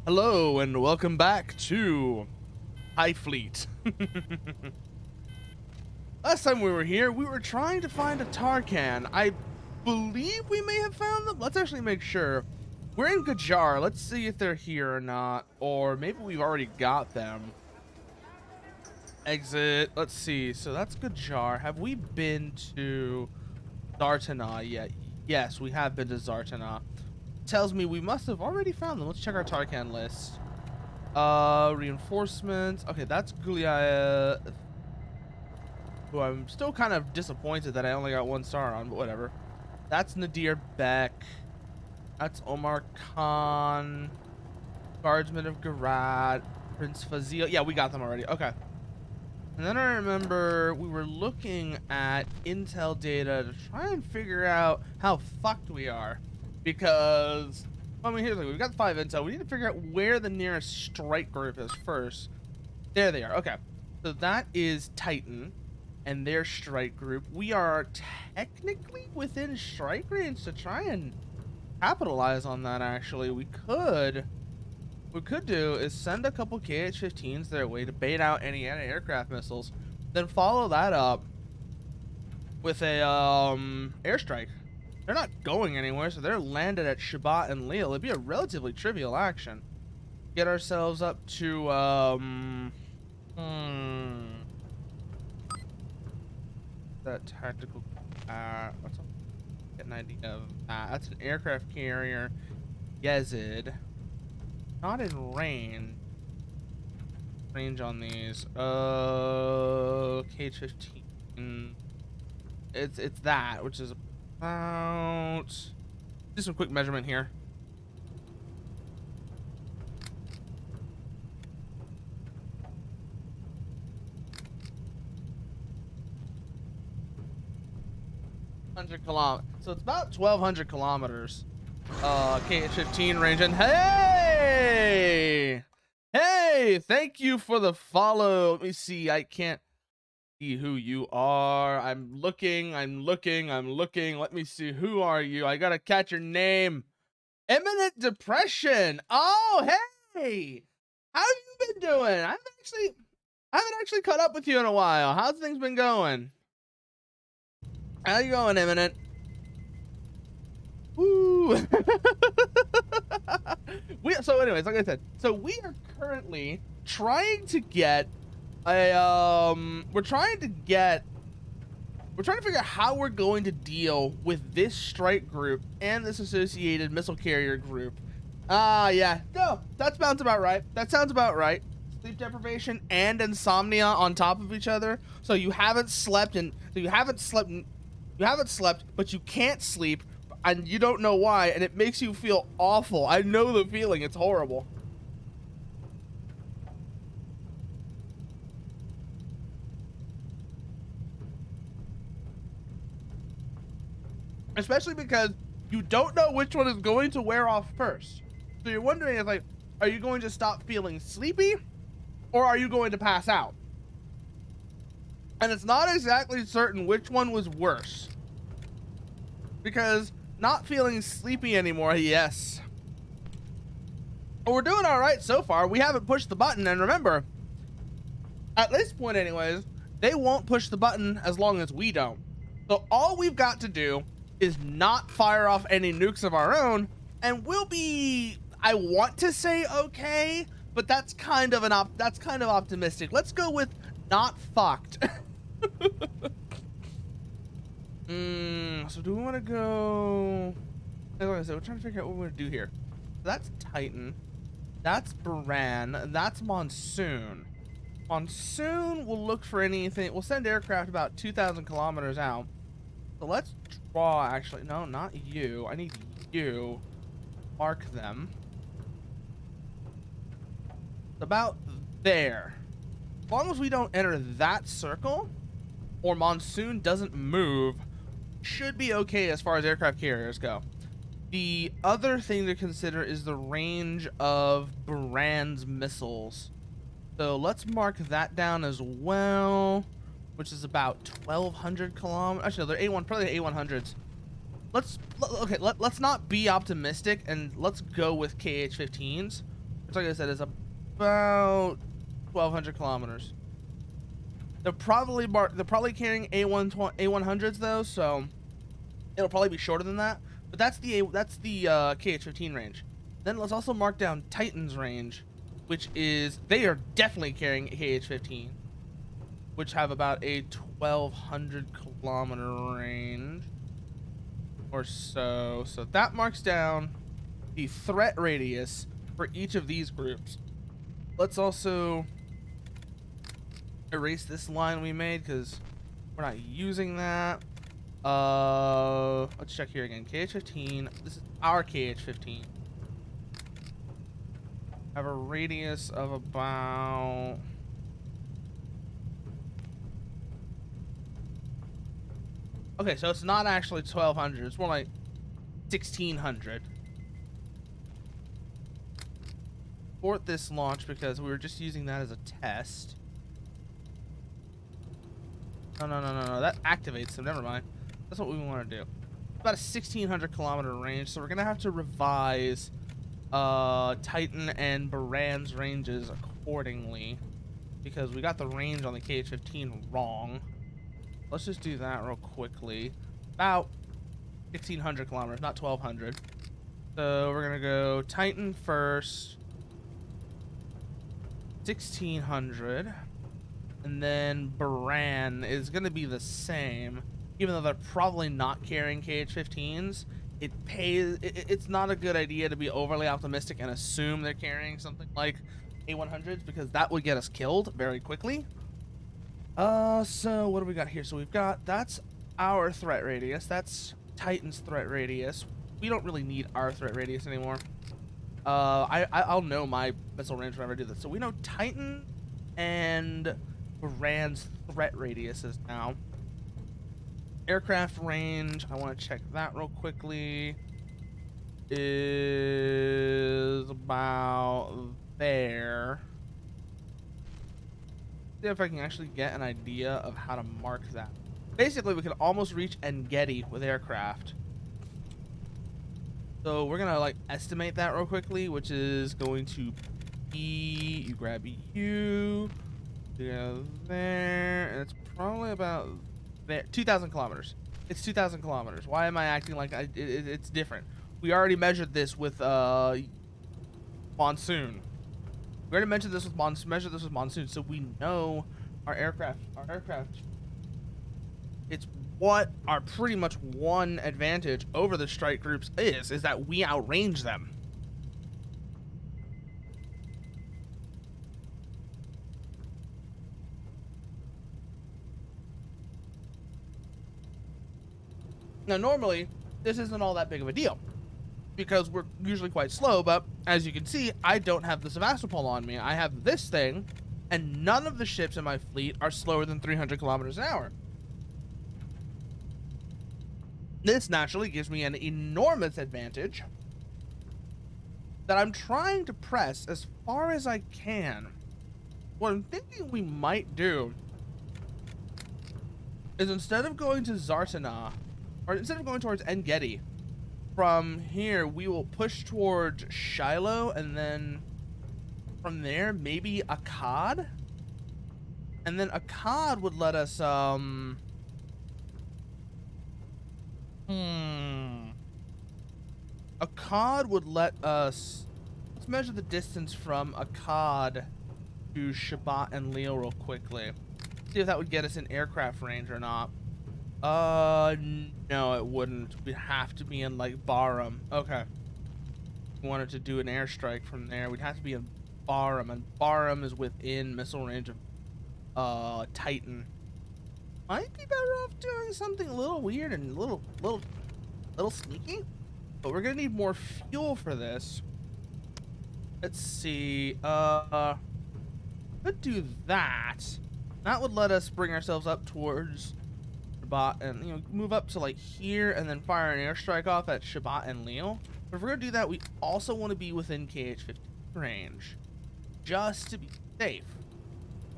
Hello and welcome back to Highfleet. Last time we were here, we were trying to find a tar can. I believe we may have found them. Let's actually make sure. We're in Gajar. Let's see if they're here or not. Or maybe we've already got them. Exit. Let's see. So that's Gajar. Have we been to Zartana yet? Yes, we have been to Zartana. Tells me we must have already found them. Let's check our Tarkan list. Reinforcements. Okay, that's Gulia, who I'm still kind of disappointed that I only got 1 star on, but whatever. That's Nadir Beck. That's Omar Khan. Guardsman of Garad. Prince Fazil. Yeah, we got them already. Okay. And then I remember we were looking at intel data to try and figure out how fucked we are. Because, I mean, here's the thing. We've got 5 intel. We need to figure out where the nearest strike group is first. There they are. Okay. So that is Titan and their strike group. We are technically within strike range to try and capitalize on that, actually. What we could do is send a couple KH-15s their way to bait out any anti-aircraft missiles. Then follow that up with a airstrike. They're not going anywhere, so they're landed at Shabat and Lille. It'd be a relatively trivial action. Get ourselves up to, that tactical, what's up? Get an idea of, that's an aircraft carrier, Yezid. Not in range on these. KH-15. It's that, which is about, do some quick measurement here. So it's about 1,200 kilometers. KH-15 range, and hey, thank you for the follow. Let me see. I can't see who you are. I'm looking. Let me see. Who are you? I gotta catch your name. Imminent Depression. Oh, hey. How have you been doing? I haven't actually caught up with you in a while. How's things been going? How you going, Imminent? Woo. So anyways, like I said, so we are currently trying to get we're trying to figure out how we're going to deal with this strike group and this associated missile carrier group. Yeah, no, that sounds about right. Sleep deprivation and insomnia on top of each other. So you haven't slept, but you can't sleep, and you don't know why, and it makes you feel awful. I know the feeling. It's horrible. Especially because you don't know which one is going to wear off first. So you're wondering, if, like, are you going to stop feeling sleepy, or are you going to pass out? And it's not exactly certain which one was worse. Because not feeling sleepy anymore, yes. But we're doing all right so far. We haven't pushed the button, and remember, at this point anyways, they won't push the button as long as we don't. So all we've got to do is not fire off any nukes of our own, and we'll be, I want to say okay, but that's kind of optimistic. Let's go with not fucked. So do we want to go, like I said, we're trying to figure out what we're going to do here. That's Titan, that's Baran, that's Monsoon. Monsoon will look for anything. We'll send aircraft about 2,000 kilometers out. So let's draw, actually, no, not you. I need you. Mark them. About there. As long as we don't enter that circle, or Monsoon doesn't move, should be okay as far as aircraft carriers go. The other thing to consider is the range of Baran's missiles. So let's mark that down as well, which is about 1,200 kilometers. Actually, they're A1, probably A100s. Let's not be optimistic, and let's go with KH-15s. which, like I said, is about 1,200 kilometers. They're probably carrying A100s though, so it'll probably be shorter than that. But that's the KH-15 range. Then let's also mark down Titan's range, which is, they are definitely carrying KH-15, which have about a 1,200 kilometer range or so. So that marks down the threat radius for each of these groups. Let's also erase this line we made because we're not using that. Let's check here again. KH-15. This is our KH-15. Have a radius of about... Okay, so it's not actually 1,200. It's more like 1,600. Abort this launch because we were just using that as a test. No. That activates them. Never mind. That's what we want to do. About a 1,600 kilometer range, so we're gonna have to revise Titan and Baran's ranges accordingly because we got the range on the KH-15 wrong. Let's just do that real quickly. About 1,600 kilometers, not 1,200. So we're gonna go Titan first, 1,600, and then Baran is gonna be the same. Even though they're probably not carrying KH-15s, it's not a good idea to be overly optimistic and assume they're carrying something like A100s because that would get us killed very quickly. So what do we got here? So we've got, that's our threat radius. That's Titan's threat radius. We don't really need our threat radius anymore. I'll know my missile range whenever I do this. So we know Titan and Baran's threat radiuses now. Aircraft range, I want to check that real quickly, is about there. See if I can actually get an idea of how to mark that. Basically, we can almost reach Engedi with aircraft. So we're gonna like estimate that real quickly, which is going to be, you grab you go there, and it's probably about there, 2,000 kilometers. It's 2,000 kilometers. Why am I acting like it's different? We already measured this with monsoon. We already mentioned this with measured this with monsoon, so we know our aircraft. It's what our pretty much one advantage over the strike groups is that we outrange them. Now, normally, this isn't all that big of a deal because we're usually quite slow, but as you can see, I don't have the Sevastopol on me. I have this thing, and none of the ships in my fleet are slower than 300 kilometers an hour. This naturally gives me an enormous advantage that I'm trying to press as far as I can. What I'm thinking we might do is instead of going to Zartana, or instead of going towards Engedi, from here we will push towards Shiloh, and then from there maybe Akkad, and then Akkad would let us Akkad would let us, let's measure the distance from Akkad to Shabat and Leo real quickly, see if that would get us in aircraft range or not. No, it wouldn't. We'd have to be in like Barum. Okay. If we wanted to do an airstrike from there, we'd have to be in Barum, and Barum is within missile range of Titan. Might be better off doing something a little weird and a little sneaky, but we're gonna need more fuel for this. Let's see. Could do that. That would let us bring ourselves up towards Shabat and, you know, move up to like here and then fire an airstrike off at Shabat and Leo. But if we're gonna do that, we also want to be within KH-15 range, just to be safe.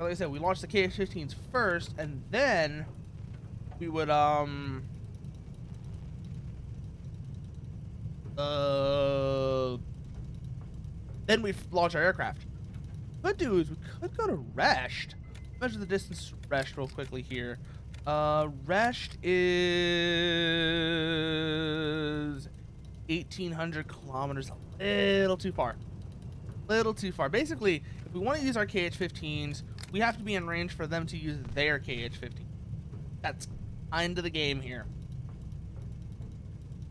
Like I said, we launched the KH-15s first, and then we would then we launch our aircraft. What we could do is we could go to Resht. Measure the distance to Resht real quickly here. Resht is 1,800 kilometers. A little too far. Little too far. Basically, if we want to use our KH-15s, we have to be in range for them to use their KH-15. That's kind of the game here.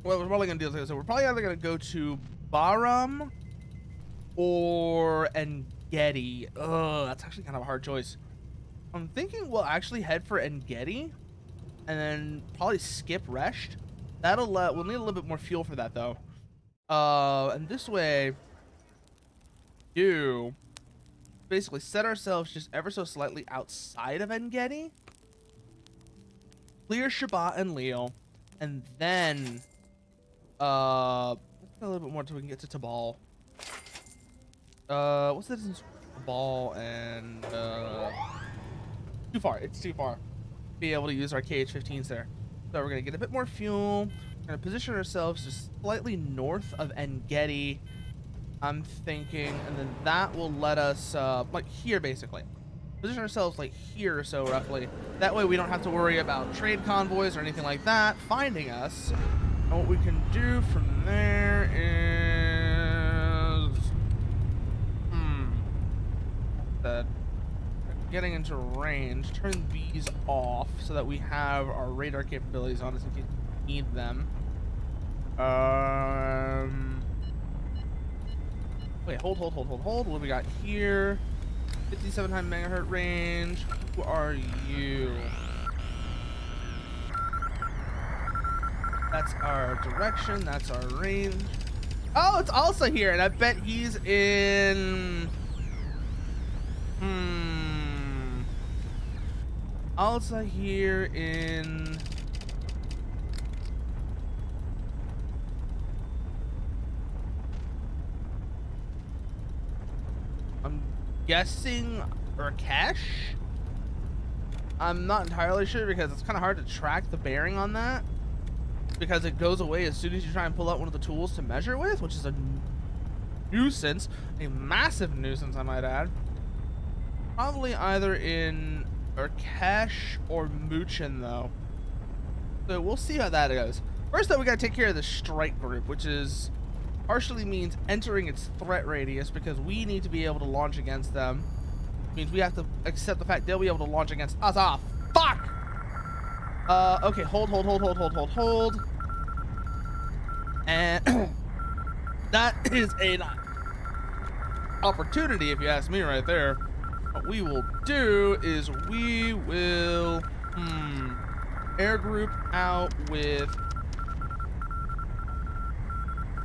What we're probably going to do is, so we're probably either going to go to Bahram or Engedi. Ugh, that's actually kind of a hard choice. I'm thinking we'll actually head for Engedi and then probably skip Resht. We'll need a little bit more fuel for that though. And this way, do basically set ourselves just ever so slightly outside of Engedi, clear Shabbat and Leo, and then let's get a little bit more until we can get to Tabal. What's the distance from Tabal and too far. It's too far to be able to use our KH-15s there. So we're gonna get a bit more fuel. We're gonna position ourselves just slightly north of Engedi, I'm thinking, and then that will let us like here basically. Position ourselves like here or so roughly. That way we don't have to worry about trade convoys or anything like that finding us. And what we can do from there is getting into range, turn these off so that we have our radar capabilities on us in case we need them. Wait, hold. What do we got here? 5700 megahertz range. Who are you? That's our direction. That's our range. Oh, it's also here, and I bet he's in. Also here in. I'm guessing Urkesh. I'm not entirely sure because it's kind of hard to track the bearing on that because it goes away as soon as you try and pull out one of the tools to measure with, which is a nuisance, a massive nuisance, I might add. Probably either in Urkesh or Muchin though. So we'll see how that goes. First though, we gotta take care of the strike group, which is partially means entering its threat radius because we need to be able to launch against them. It means we have to accept the fact they'll be able to launch against us. Ah, fuck! Okay, hold. And that is an opportunity, if you ask me, right there. What we will do is we will air group out with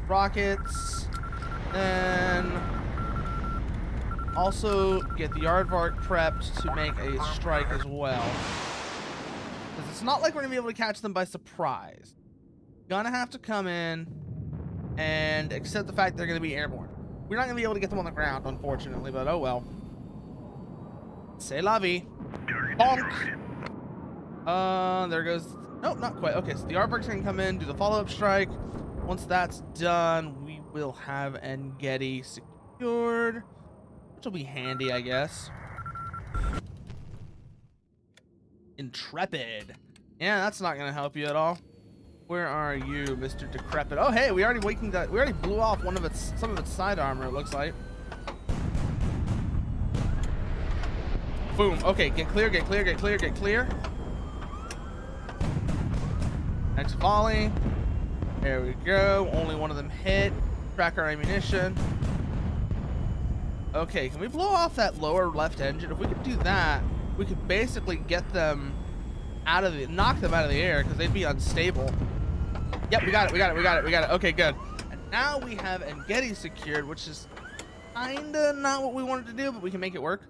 rockets, and also get the aardvark prepped to make a strike as well. Because it's not like we're gonna be able to catch them by surprise. Gonna have to come in and accept the fact they're gonna be airborne. We're not gonna be able to get them on the ground, unfortunately, but oh well. C'est la vie. Bonk! There goes. Nope, not quite. Okay, so the aardvark's gonna come in, do the follow-up strike. Once that's done, we will have Engedi secured, which will be handy, I guess. Intrepid. Yeah, that's not gonna help you at all. Where are you, Mr. Decrepit? Oh, hey, we already blew off some of its side armor, it looks like. Boom. Okay, get clear. Next volley. There we go. Only one of them hit. Track our ammunition. Okay, can we blow off that lower left engine? If we could do that, we could basically get them knock them out of the air because they'd be unstable. Yep, we got it. Okay, good. And now we have Engedi secured, which is kinda not what we wanted to do, but we can make it work.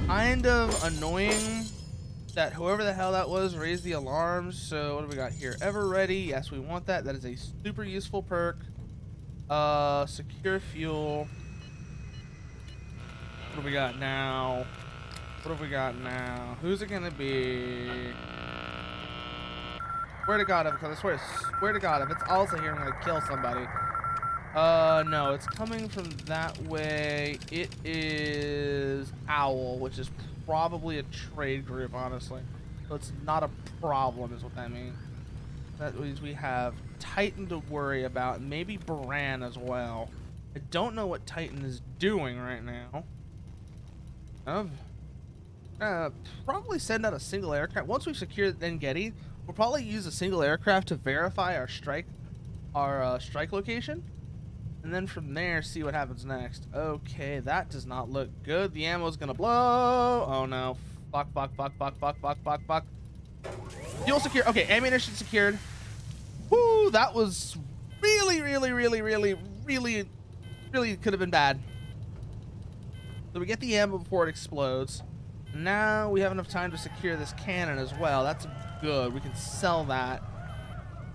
Kind of annoying that whoever the hell that was raised the alarms. So what do we got here? Ever ready? Yes, we want that. That is a super useful perk. Secure fuel. What do we got now? Who's it gonna be? Swear to God, because I swear to God, if it's also here, I'm gonna kill somebody. No, it's coming from that way. It is Owl, which is probably a trade group, honestly. So it's not a problem, is what that means. That means we have Titan to worry about, and maybe Baran as well. I don't know what Titan is doing right now. Probably send out a single aircraft. Once we've secured Engedi, we'll probably use a single aircraft to verify our strike location. And then from there, see what happens next. Okay, that does not look good. The ammo's gonna blow. Oh no. Fuck. Fuel secure. Okay, ammunition secured. Woo, that was really could have been bad. So we get the ammo before it explodes. Now we have enough time to secure this cannon as well. That's good. We can sell that.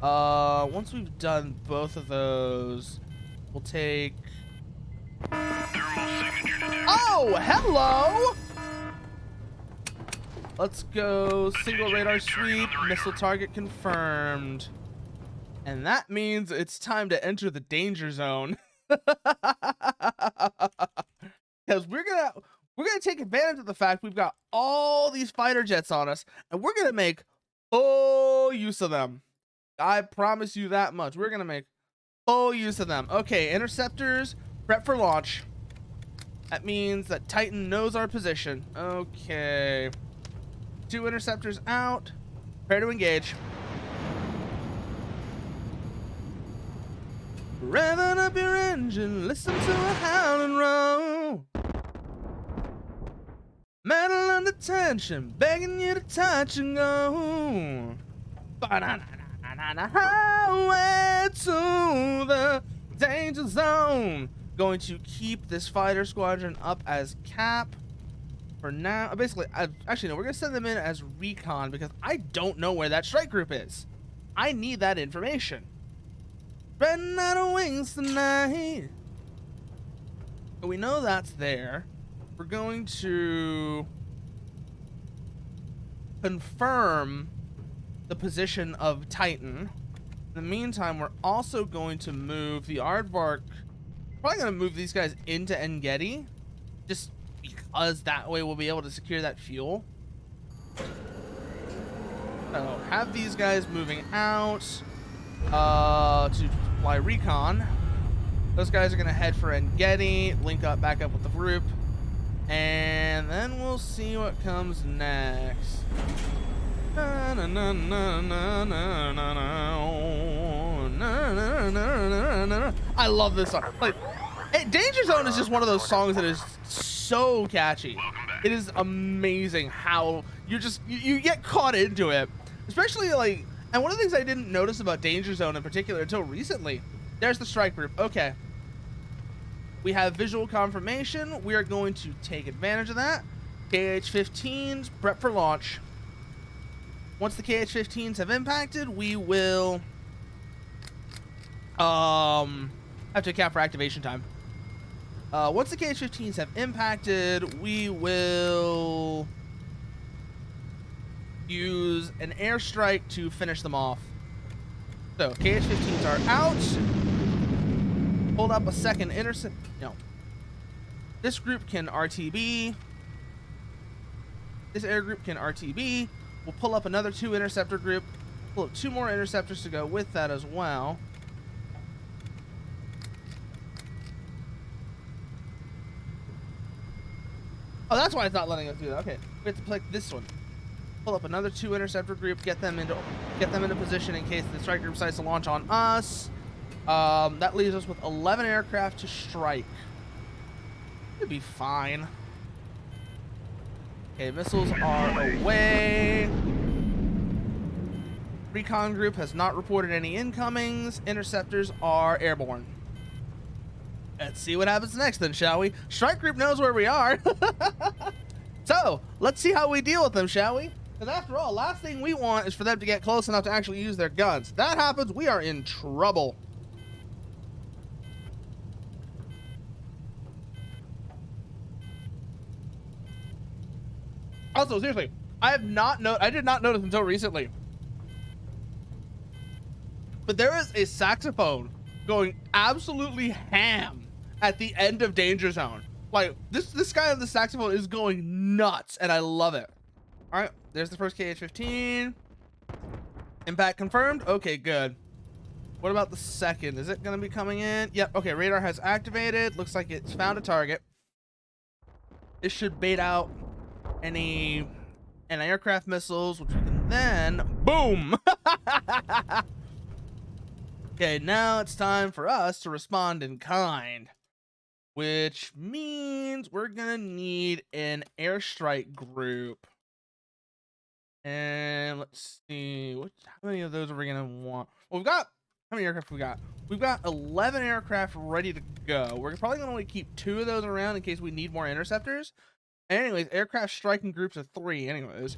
Once we've done both of those, we'll take... Oh, hello! Let's go. Single radar sweep. Missile target confirmed. And that means it's time to enter the danger zone. Because we're gonna take advantage of the fact we've got all these fighter jets on us, and we're gonna make full use of them. I promise you that much. We're gonna make full use of them. Okay, interceptors, prep for launch. That means that Titan knows our position. Okay. 2 interceptors out. Prepare to engage. Revving up your engine, listen to a howling roll. Metal under tension, begging you to touch and go. Highway to the danger zone. Going to keep this fighter squadron up as cap for now. Basically, actually no, we're gonna send them in as recon because I don't know where that strike group is. I need that information. Spreading out of wings tonight. So we know that's there. We're going to confirm the position of Titan. In the meantime, we're also going to move the Aardvark. Probably going to move these guys into Engedi, just because that way we'll be able to secure that fuel. So have these guys moving out to fly recon. Those guys are going to head for Engedi, link up back up with the group, and then we'll see what comes next. I love this song. Like, Danger Zone is just one of those songs that is so catchy. It is amazing how you get caught into it, especially like. And one of the things I didn't notice about Danger Zone in particular until recently, there's the strike group. Okay. We have visual confirmation. We are going to take advantage of that. KH-15s, prep for launch. Once the KH-15s have impacted, we will have to account for activation time. Once the KH-15s have impacted, we will use an airstrike to finish them off. So KH-15s are out. Hold up a second intercept. No. This group can RTB. This air group can RTB. We'll pull up another 2 interceptor group. Pull up 2 more interceptors to go with that as well. Oh, that's why it's not letting us do that. Okay, we have to click this one. Pull up another 2 interceptor group. Get them into position in case the strike group decides to launch on us. That leaves us with 11 aircraft to strike. It'll be fine. Okay, missiles are away. Recon group has not reported any incomings. Interceptors are airborne. Let's see what happens next then, shall we? Strike group knows where we are. So, let's see how we deal with them, shall we? Because after all, last thing we want is for them to get close enough to actually use their guns. If that happens, we are in trouble. Also, seriously, I did not notice until recently, but there is a saxophone going absolutely ham at the end of Danger Zone. Like this guy on the saxophone is going nuts, and I love it. All right, there's the first KH-15. Impact confirmed. Okay, good. What about the second? Is it going to be coming in? Yep. Okay, radar has activated. Looks like it's found a target. It should bait out any aircraft missiles, which we can then boom. Okay, now it's time for us to respond in kind, which means we're gonna need an airstrike group. And let's see, how many of those are we gonna want? Well, we've got, how many aircraft we got? We've got 11 aircraft ready to go. We're probably gonna only keep 2 of those around in case we need more interceptors. Anyways, aircraft striking groups of 3 anyways.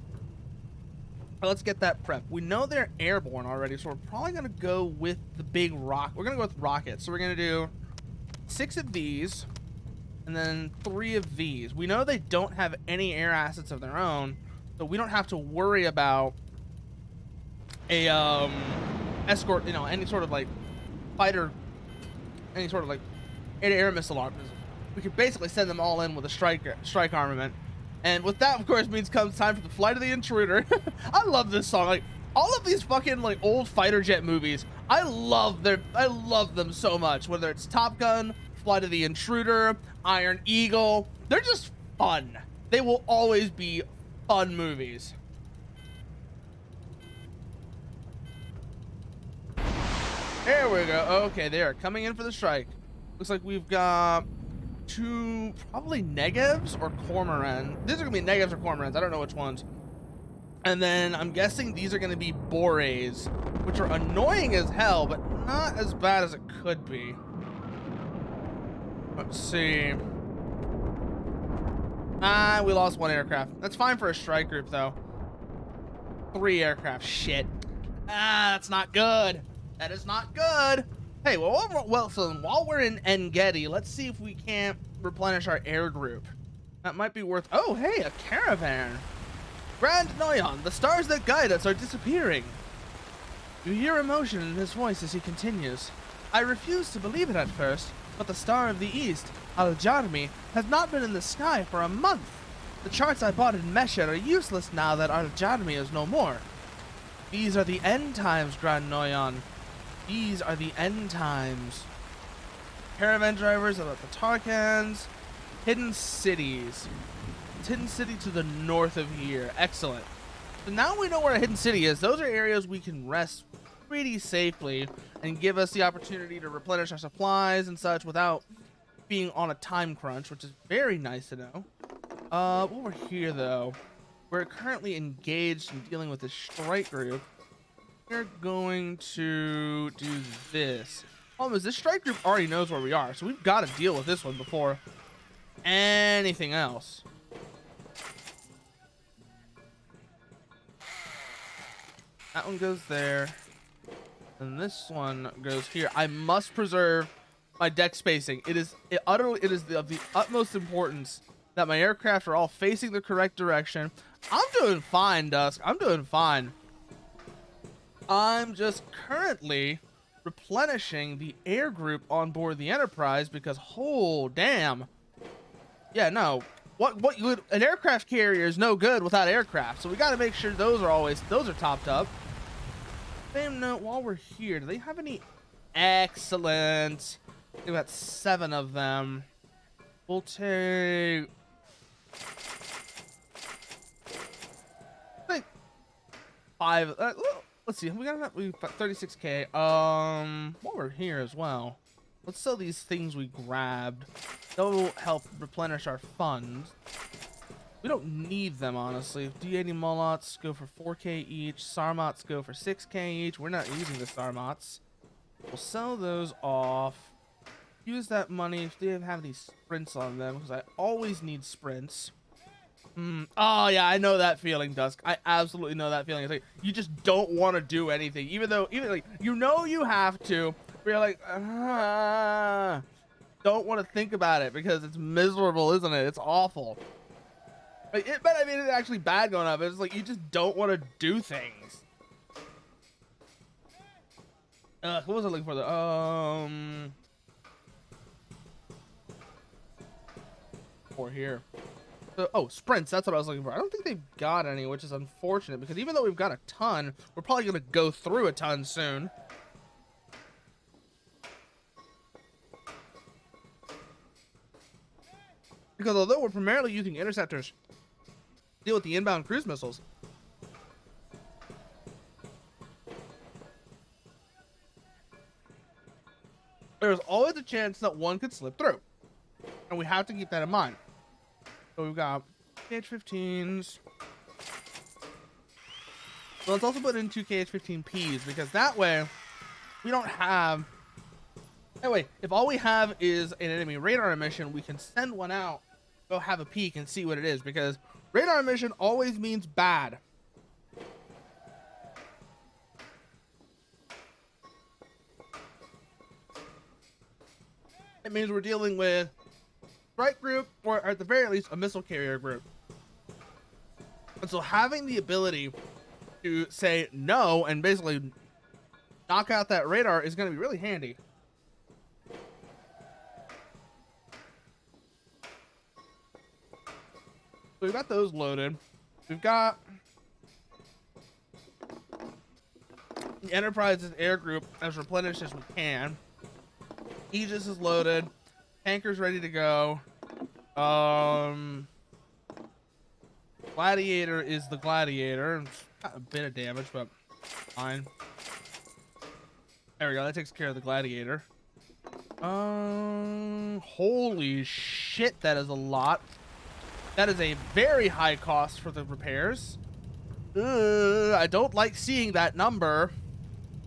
But let's get that prep. We know they're airborne already, so we're probably gonna go with the big rock. We're gonna go with rockets. So we're gonna do 6 of these and then 3 of these. We know they don't have any air assets of their own, so we don't have to worry about a escort, you know, any sort of like fighter, any sort of like air missile arm. We could basically send them all in with a strike armament. And with that, of course, means comes time for the Flight of the Intruder. I love this song. Like all of these fucking like old fighter jet movies, I love them so much. Whether it's Top Gun, Flight of the Intruder, Iron Eagle, they're just fun. They will always be fun movies. There we go. Okay, they are coming in for the strike. Looks like we've got 2 probably negatives or cormorant. These are gonna be negatives or cormorants. I don't know which ones. And then I'm guessing these are gonna be borays, which are annoying as hell, but not as bad as it could be. Let's see. We lost 1 aircraft. That's fine for a strike group though. 3 aircraft. Shit. That's not good. That is not good. Hey, well, so while we're in Engedi, let's see if we can't replenish our air group. That might be worth... Oh, hey, a caravan. Grand Noyon, the stars that guide us are disappearing. You hear emotion in his voice as he continues. I refused to believe it at first, but the star of the east, Al-Jarmi, has not been in the sky for a month. The charts I bought in Mesher are useless now that Al-Jarmi is no more. These are the end times, Grand Noyon. These are the end times. Caravan drivers about the Tarkans. Hidden cities. It's hidden city to the north of here. Excellent. So now we know where a hidden city is. Those are areas we can rest pretty safely and give us the opportunity to replenish our supplies and such without being on a time crunch, which is very nice to know. Over here though, we're currently engaged in dealing with this strike group. We're going to do this. Problem is, this strike group already knows where we are, so we've got to deal with this one before anything else. That one goes there, and this one goes here. I must preserve my deck spacing. It is of the utmost importance that my aircraft are all facing the correct direction. I'm doing fine, Dusk. I'm doing fine. I'm just currently replenishing the air group on board the Enterprise because, oh damn, yeah, no, an aircraft carrier is no good without aircraft, so we got to make sure those are topped up. Same note, while we're here, do they have any? Excellent. We've got 7 of them. We'll take like 5. Let's see. We've got 36k. While we're here as well, let's sell these things we grabbed. They'll help replenish our funds. We don't need them, honestly. D80 Molots go for 4k each. Sarmats go for 6k each. We're not using the Sarmats. We'll sell those off. Use that money if they have these sprints on them, because I always need sprints. Oh yeah, I know that feeling, Dusk. I absolutely know that feeling. It's like you just don't want to do anything, even like you know you have to. But you're like, don't want to think about it because it's miserable, isn't it? It's awful. But I mean, it's actually bad going up. It's like you just don't want to do things. What was I looking for? Or here. Oh, sprints. That's what I was looking for. I don't think they've got any, which is unfortunate because even though we've got a ton, we're probably going to go through a ton soon. Because although we're primarily using interceptors to deal with the inbound cruise missiles, there's always a chance that one could slip through. And we have to keep that in mind. So we've got KH-15s. So let's also put in 2 KH-15Ps because that way we don't have... Anyway, if all we have is an enemy radar emission, we can send one out, go have a peek and see what it is, because radar emission always means bad. It means we're dealing with strike group, or at the very least a missile carrier group. And so having the ability to say no and basically knock out that radar is going to be really handy. So we've got those loaded. We've got the Enterprise's air group as replenished as we can. Aegis is loaded. Tanker's ready to go. Gladiator is the Gladiator. It's got a bit of damage, but fine. There we go. That takes care of the Gladiator. Holy shit, that is a lot. That is a very high cost for the repairs. I don't like seeing that number.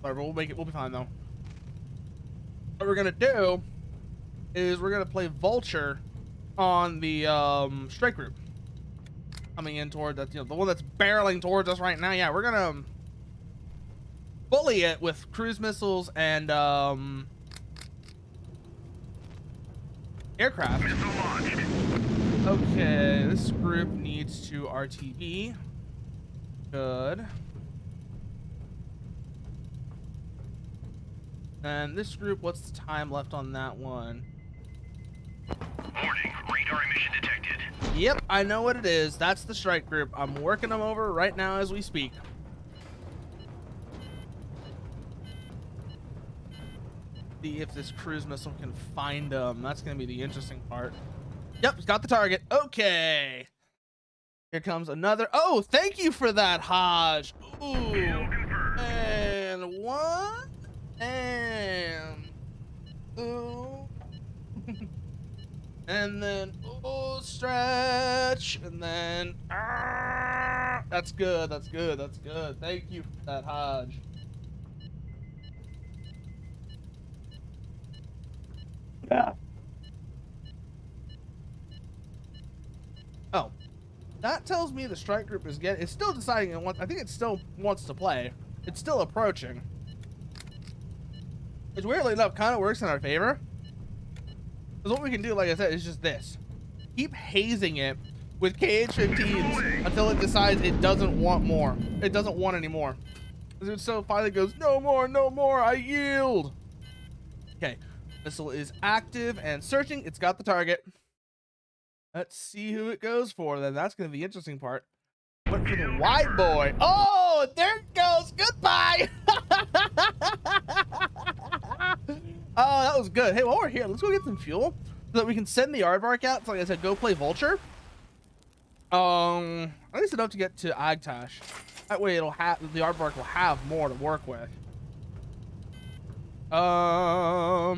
Whatever, we'll make it. We'll be fine though. What we're gonna do is we're gonna play Vulture on the strike group coming in toward that, you know, the one that's barreling towards us right now. Yeah, we're gonna bully it with cruise missiles and aircraft. Okay, this group needs to RTB. Good. And this group, what's the time left on that one? Warning, radar emission detected. Yep, I know what it is. That's the strike group. I'm working them over right now as we speak. See if this cruise missile can find them. That's going to be the interesting part. Yep, it's got the target. Okay. Here comes another. Oh, thank you for that, Hodge. Ooh. And one. And ooh. And then ooh, stretch. And then that's good. That's good. That's good. Thank you for that, Hodge. Yeah. Oh, that tells me the strike group is it's still deciding on what. I think it still wants to play. It's still approaching. Which weirdly enough kind of works in our favor. Because what we can do, like I said, is just this. Keep hazing it with KH-15s until it decides it doesn't want more. It doesn't want any more. So it finally goes, no more, no more, I yield. Okay, missile is active and searching. It's got the target. Let's see who it goes for then. That's going to be the interesting part. Went for the wide boy. Oh, there it goes. Goodbye. Oh, that was good. Hey, while we're here, let's go get some fuel so that we can send the aardvark out. So like I said, go play Vulture. At least enough to get to Agtash. That way it'll have, the aardvark will have more to work with. Because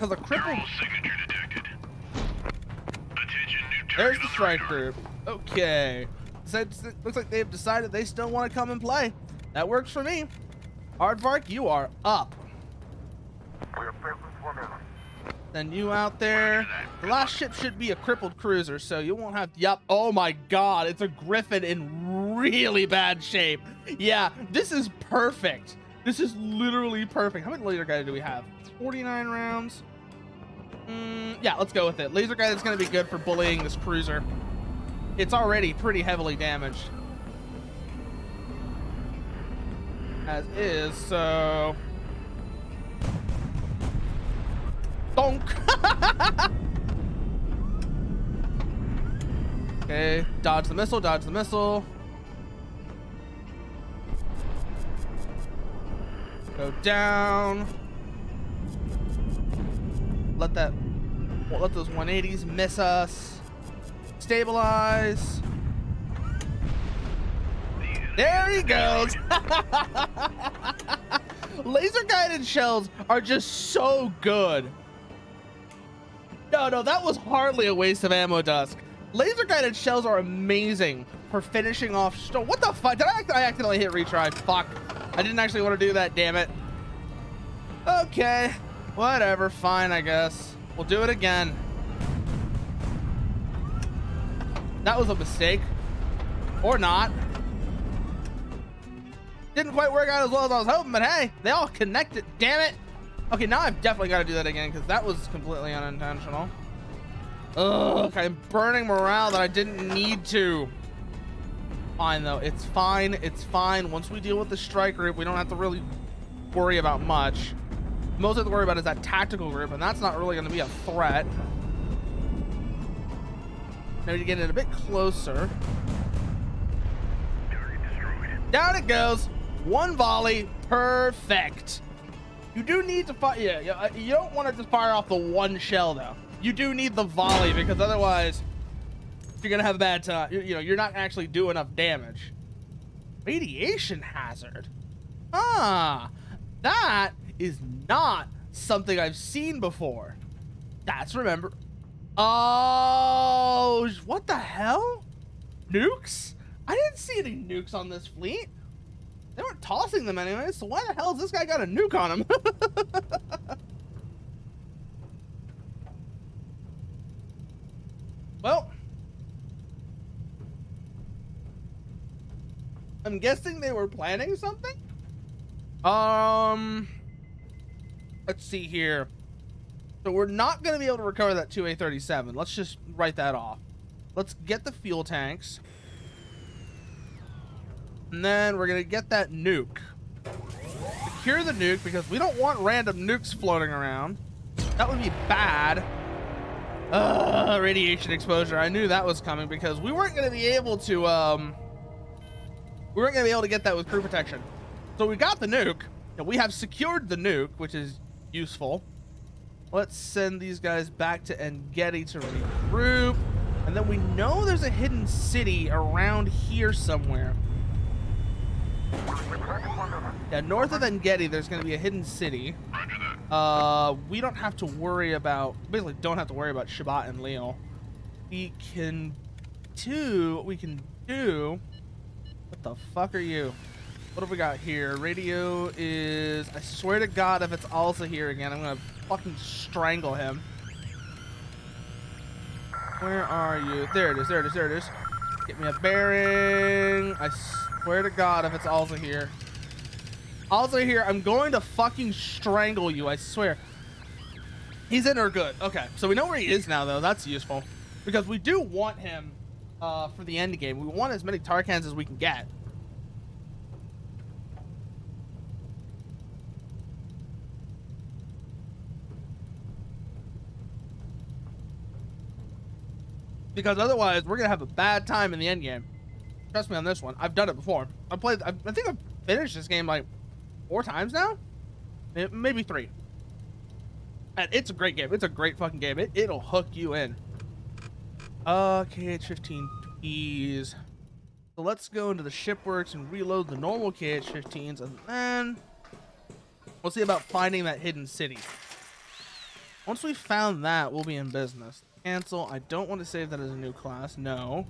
a crippled Signature detected. Attention, new there's target the on strike radar. group. Okay. So it looks like they've decided they still want to come and play. That works for me. Aardvark, you are up. We're present for minutes. Send you out there. The last ship should be a crippled cruiser, so you won't have. Yup. Oh my God, it's a Griffin in really bad shape. Yeah, this is perfect. This is literally perfect. How many laser guided do we have? 49 rounds. Yeah, let's go with it. Laser guided is going to be good for bullying this cruiser. It's already pretty heavily damaged. as is, so donk. Okay, dodge the missile, dodge the missile. Go down. Let those 180s miss us. Stabilize. There he goes. Laser guided shells are just so good. No, that was hardly a waste of ammo, Dusk. Laser guided shells are amazing for finishing off. What the fuck? Did I accidentally hit retry? Fuck. I didn't actually want to do that, damn it. Okay. Whatever. Fine, I guess. We'll do it again. That was a mistake. Or not. Didn't quite work out as well as I was hoping, but hey, they all connected. Damn it. Okay, now I've definitely got to do that again because that was completely unintentional. Ugh, I'm burning morale that I didn't need to. Fine, though. It's fine. It's fine. Once we deal with the strike group, we don't have to really worry about much. Most I have to worry about is that tactical group, and that's not really going to be a threat. Now we need to get it a bit closer. Down it goes. One volley. Perfect. You do need to fire. Yeah, you don't want to just fire off the one shell, though. You do need the volley because otherwise you're going to have a bad time. You're not actually doing enough damage. Radiation hazard. Ah, that is not something I've seen before. Remember. Oh, what the hell? Nukes? I didn't see any nukes on this fleet. They weren't tossing them anyway, so why the hell has this guy got a nuke on him? Well, I'm guessing they were planning something. Let's see here. So we're not going to be able to recover that 2A37. Let's just write that off. Let's get the fuel tanks. And then we're going to get that nuke. Secure the nuke because we don't want random nukes floating around. That would be bad. Radiation exposure. I knew that was coming because we weren't going to be able to, get that with crew protection. So we got the nuke. And we have secured the nuke, which is useful. Let's send these guys back to Engedi to regroup. And then we know there's a hidden city around here somewhere. Yeah, north of Engedi, there's going to be a hidden city. We don't have to worry about, basically don't have to worry about Shabat and Leo. What we can do, what the fuck are you? What have we got here? Radio is, I swear to God, if it's also here again, I'm going to fucking strangle him. Where are you? There it is, there it is, there it is. Get me a bearing. I swear to God, if it's also here. Also here, I'm going to fucking strangle you, I swear. He's in or good. Okay, so we know where he is now, though. That's useful. Because we do want him for the end game. We want as many Tarkans as we can get. Because otherwise, we're going to have a bad time in the end game. Trust me on this one. I've done it before. I think I've finished this game like 4 times now. Maybe 3. And it's a great game. It's a great fucking game. It'll hook you in. KH-15Ps. So let's go into the shipworks and reload the normal KH-15s. And then we'll see about finding that hidden city. Once we found that, we'll be in business. Cancel. I don't want to save that as a new class. No.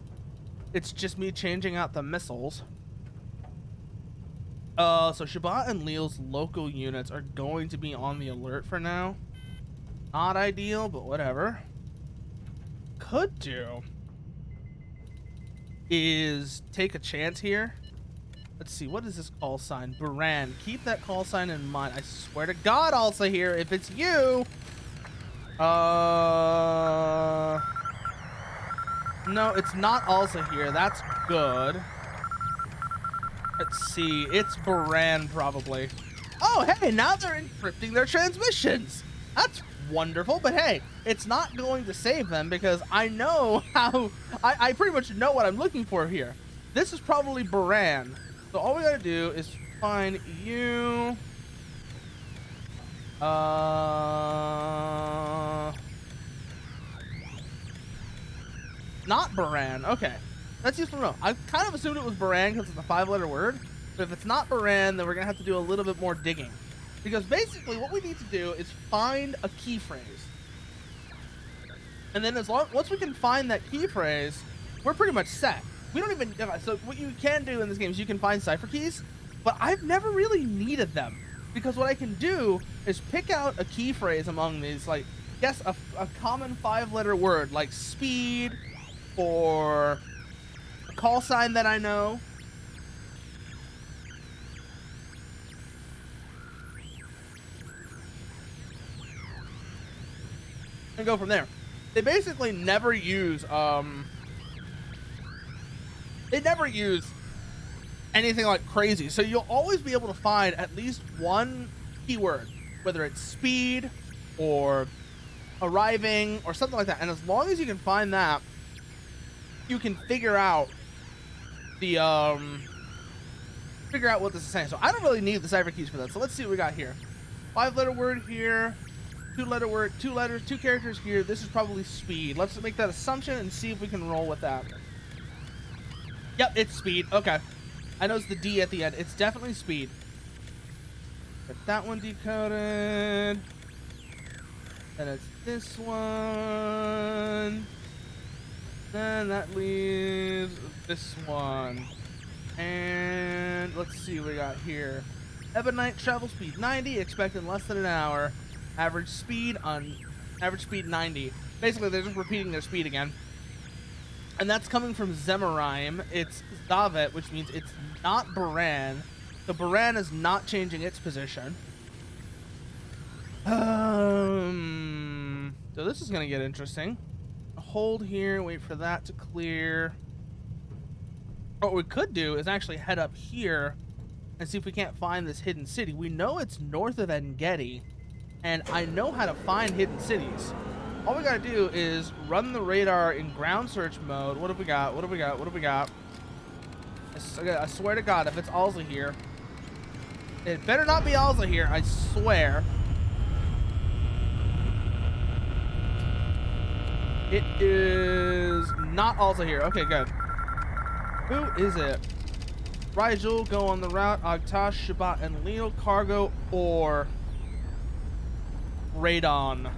It's just me changing out the missiles. So Shabat and Leel's local units are going to be on the alert for now. Not ideal, but whatever. Could do is take a chance here. Let's see, what is this call sign? Buran. Keep that call sign in mind. I swear to God, also here, if it's you. No, it's not also here. That's good. Let's see. It's Baran, probably. Oh, hey, now they're encrypting their transmissions. That's wonderful, but hey, it's not going to save them because I know how... I pretty much know what I'm looking for here. This is probably Baran. So all we gotta do is find you... Not Baran. Okay. That's useful to know. I kind of assumed it was Baran because it's a 5-letter word. But if it's not Baran, then we're going to have to do a little bit more digging. Because basically what we need to do is find a key phrase. And then once we can find that key phrase, we're pretty much set. We don't even... So what you can do in this game is you can find cipher keys. But I've never really needed them. Because what I can do is pick out a key phrase among these. Like, guess a common 5-letter word. Like speed or a call sign that I know. And go from there. They basically never use anything like crazy, so you'll always be able to find at least one keyword, whether it's speed or arriving or something like that. And as long as you can find that, you can figure out the what this is saying. So I don't really need the cipher keys for that. So let's see what we got here. 5-letter word here. 2-letter word, 2 letters, 2 characters here. This is probably speed. Let's make that assumption and see if we can roll with that. Yep, it's speed. Okay. I know it's the D at the end. It's definitely speed. Get that one decoded. Then it's this one. Then that leaves this one. And let's see what we got here. Ebonite travel speed 90, expected less than an hour. Average speed 90. Basically, they're just repeating their speed again. And that's coming from Zemarime. It's Zavet, which means it's not Baran. So Baran is not changing its position. So this is gonna get interesting. Hold here, wait for that to clear. What we could do is actually head up here and see if we can't find this hidden city. We know it's north of Engedi. And I know how to find hidden cities. All we gotta do is run the radar in ground search mode. What have we got? What have we got? What have we got? I swear to God, if it's Alza here. It better not be Alza here, I swear. It is not Alza here. Okay, good. Who is it? Rigel, go on the route. Agtash, Shabbat, and Leo, cargo, or... Radon.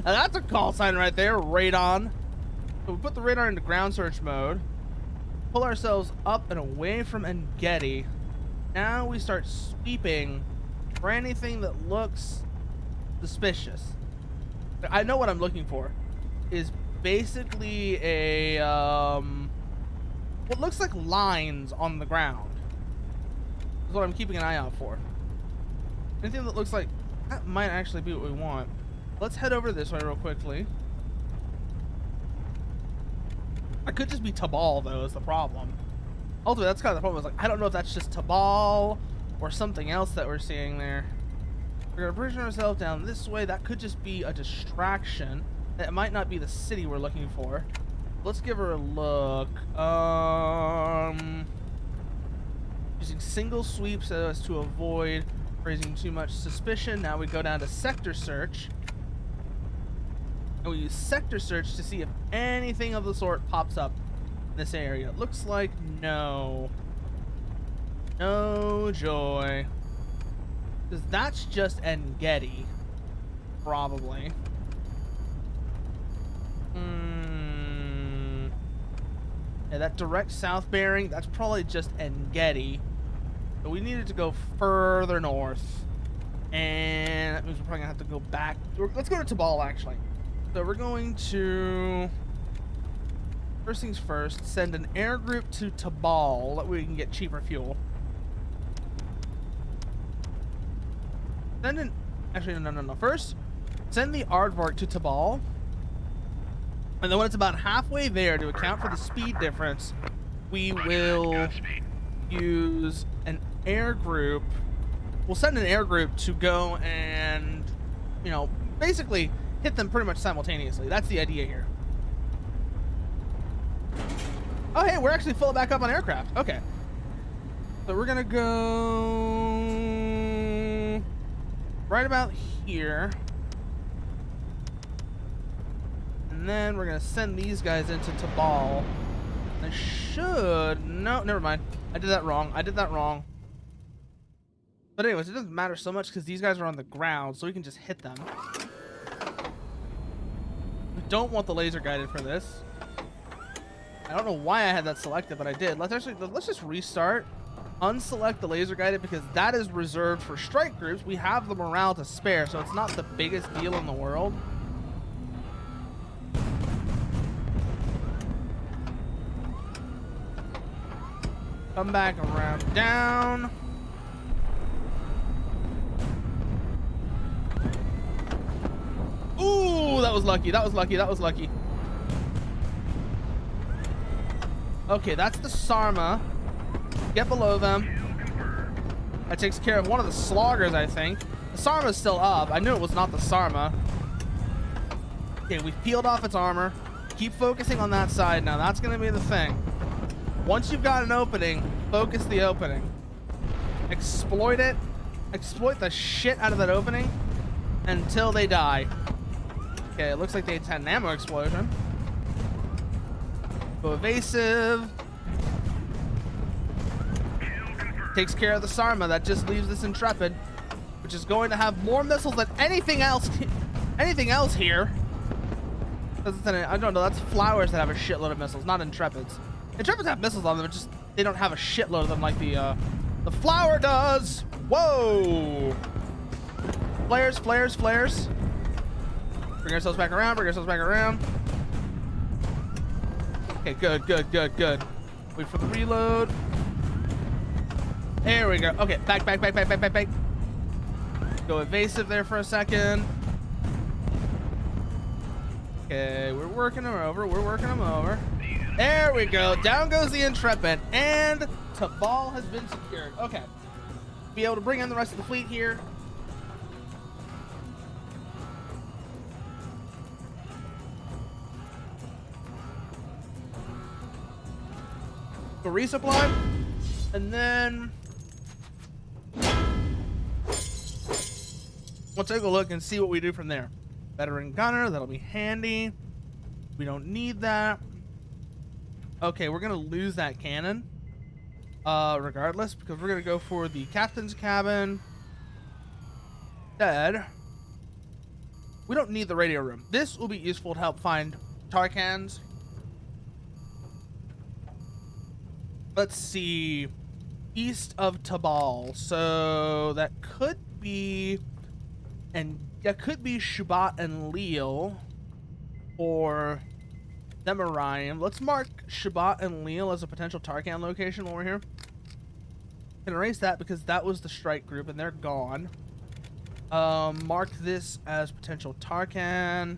That's a call sign right there, radon. So we put the radar into ground search mode, pull ourselves up and away from Engedi. Now we start sweeping for anything that looks suspicious. I know what I'm looking for is basically a what looks like lines on the ground is what I'm keeping an eye out for. Anything that looks like that might actually be what we want. Let's head over this way real quickly. I could just be Tabal, though, is the problem. Ultimately, that's kind of the problem. Is like, I don't know if that's just Tabal or something else that we're seeing there. We're going to position ourselves down this way. That could just be a distraction. That might not be the city we're looking for. Let's give her a look. Using single sweep so as to avoid raising too much suspicion. Now we go down to sector search. And we use sector search to see if anything of the sort pops up in this area. It looks like no. No joy. Because that's just Engedi. Probably. Yeah, that direct south bearing, that's probably just Engedi. So we needed to go further north. And that means we're probably going to have to go back. Let's go to Tabal, actually. So we're going to... First things first, send an air group to Tabal. That way we can get cheaper fuel. Send an... Actually, no. First, send the Aardvark to Tabal. And then when it's about halfway there, to account for the speed difference, we will... use an air group. We'll send an air group to go and, you know, basically hit them pretty much simultaneously. That's the idea here. Oh, hey, we're actually full back up on aircraft. Okay. So we're gonna go right about here. And then we're gonna send these guys into Tabal. I should, no, never mind. I did that wrong. But anyways, it doesn't matter so much because these guys are on the ground, so we can just hit them. We don't want the laser guided for this. I don't know why I had that selected, but I did. Let's just restart. Unselect the laser guided because that is reserved for strike groups. We have the morale to spare, so it's not the biggest deal in the world. Come back around down. Ooh, that was lucky. Okay, that's the Sarma. Get below them. That takes care of one of the sloggers, I think. The Sarma's still up. I knew it was not the Sarma. Okay, we've peeled off its armor. Keep focusing on that side now. That's going to be the thing. Once you've got an opening, focus the opening. Exploit it. Exploit the shit out of that opening until they die. Okay, it looks like they had an ammo explosion. Go evasive. Takes care of the Sarma. That just leaves this Intrepid, which is going to have more missiles than anything else here. I don't know. That's Flowers that have a shitload of missiles, not Intrepids. Intrepids have missiles on them, but just they don't have a shitload of them like the Flower does. Whoa! Flares. Bring ourselves back around. Okay, good. Wait for the reload. There we go. Okay, back. Go evasive there for a second. Okay, we're working them over. There we go. Down goes the Intrepid, and Tabal has been secured. Okay. Be able to bring in the rest of the fleet here. Go resupply, and then we'll take a look and see what we do from there. Veteran gunner, that'll be handy. We don't need that. Okay, we're gonna lose that cannon regardless, because we're gonna go for the captain's cabin. Dead. We don't need the radio room. This will be useful to help find Tarkans. Let's see, east of Tabal, so that could be, and that could be Shubat and Leal, or Demarine. Let's mark Shubat and Leal as a potential Tarkan location while we're here. Can erase that because that was the strike group and they're gone. Mark this as potential Tarkan.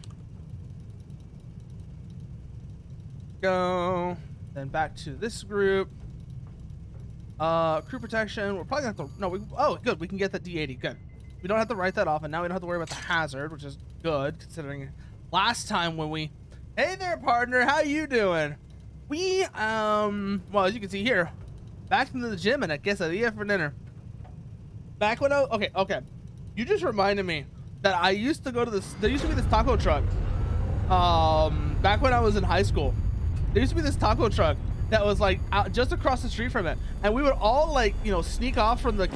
Go. Then back to this group. Crew protection. We're probably gonna have to. No, oh, good. We can get the D80. Good. We don't have to write that off, and now we don't have to worry about the hazard, which is good considering last time when we. Hey there, partner. How you doing? We well, as you can see here, back into the gym and a quesadilla for dinner. Back when okay. You just reminded me that I used to go to this. There used to be this taco truck. Back when I was in high school, there used to be this taco truck that was like out just across the street from it, and we would all like, you know, sneak out from the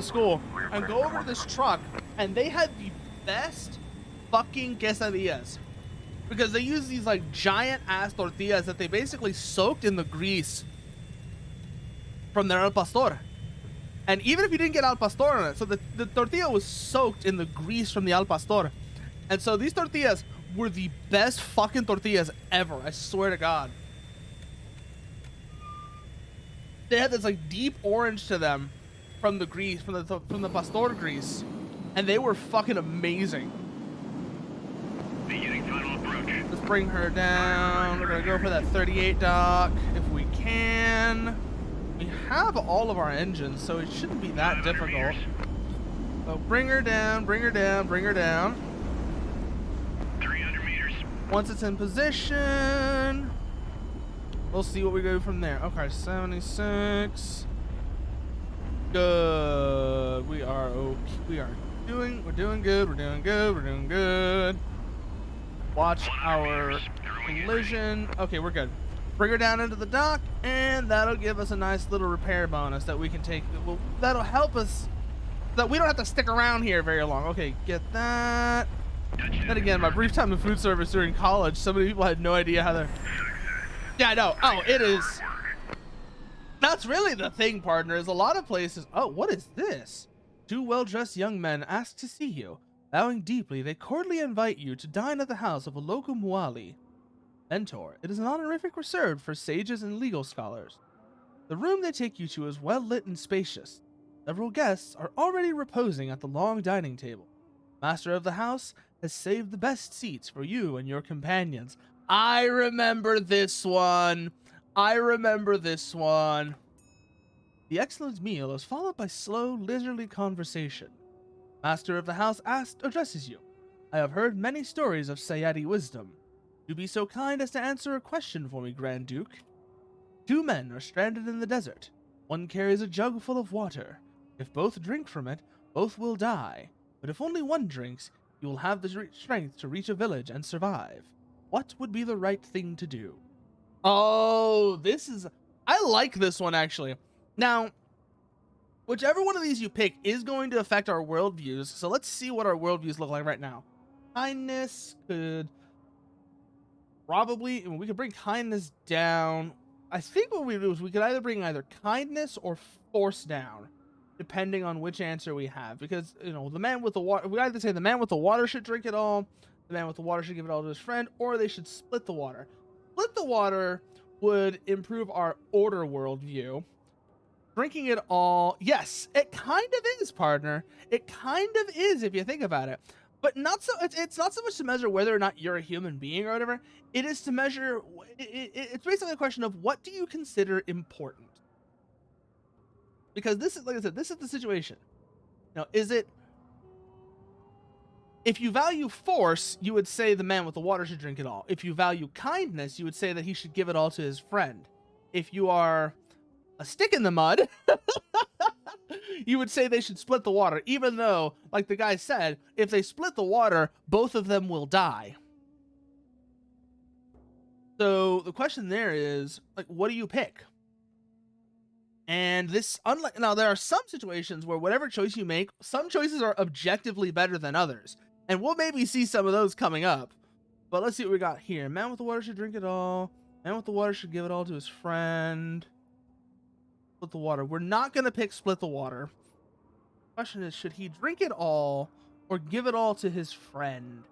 school and go over to this truck, and they had the best fucking quesadillas because they use these like giant ass tortillas that they basically soaked in the grease from their al pastor. And even if you didn't get al pastor on it, so the tortilla was soaked in the grease from the al pastor, and so these tortillas were the best fucking tortillas ever. I swear to God. They had this like deep orange to them from the grease, from the pastor grease, and they were fucking amazing. Beginning final approach. Let's bring her down. We're gonna go for that 38 dock if we can. We have all of our engines, so it shouldn't be that 500 difficult. meters. So bring her down, bring her down, bring her down. 300 meters. Once it's in position, we'll see what we go from there. Okay, 76. Good. We are okay. We're doing good. We're doing good. We're doing good. Watch 100 our meters. Throwing in. collision. Okay, we're good. Bring her down into the dock, and that'll give us a nice little repair bonus that we can take. Well, that'll help us so that we don't have to stick around here very long. Okay, get that. Then again, my brief time in food service during college, so many people had no idea how to. Yeah, I know. Oh, it is. That's really the thing, partner, is a lot of places. Oh, what is this? Two well-dressed young men ask to see you. Bowing deeply, they cordially invite you to dine at the house of a local Muali. Mentor, it is an honorific reserved for sages and legal scholars. The room they take you to is well lit and spacious. Several guests are already reposing at the long dining table. Master of the house has saved the best seats for you and your companions. I remember this one. I remember this one. The excellent meal is followed by slow, leisurely conversation. Master of the house addresses you. I have heard many stories of Sayadi wisdom. Do be so kind as to answer a question for me, Grand Duke. Two men are stranded in the desert. One carries a jug full of water. If both drink from it, both will die. But if only one drinks, you will have the strength to reach a village and survive. What would be the right thing to do? Oh, I like this one, actually. Now, whichever one of these you pick is going to affect our worldviews. So let's see what our worldviews look like right now. Kindness could probably, we could bring kindness down. I think what we do is we could either bring either kindness or force down, depending on which answer we have. Because, you know, the man with the water, we either say the man with the water should drink it all, the man with the water should give it all to his friend, or they should split the water. Split the water would improve our order worldview. Drinking it all, yes, it kind of is, partner. It kind of is if you think about it. But not so. It's not so much to measure whether or not you're a human being or whatever. It is to measure. It's basically a question of what do you consider important. Because this is, like I said, this is the situation. Now, is it? If you value force, you would say the man with the water should drink it all. If you value kindness, you would say that he should give it all to his friend. If you are a stick in the mud, you would say they should split the water, even though, like the guy said, if they split the water, both of them will die. So the question there is, like, what do you pick? And this, unlike, now there are some situations where whatever choice you make, some choices are objectively better than others. And we'll maybe see some of those coming up. But let's see what we got here. Man with the water should drink it all. Man with the water should give it all to his friend. Split the water. We're not going to pick split the water. Question is, should he drink it all or give it all to his friend?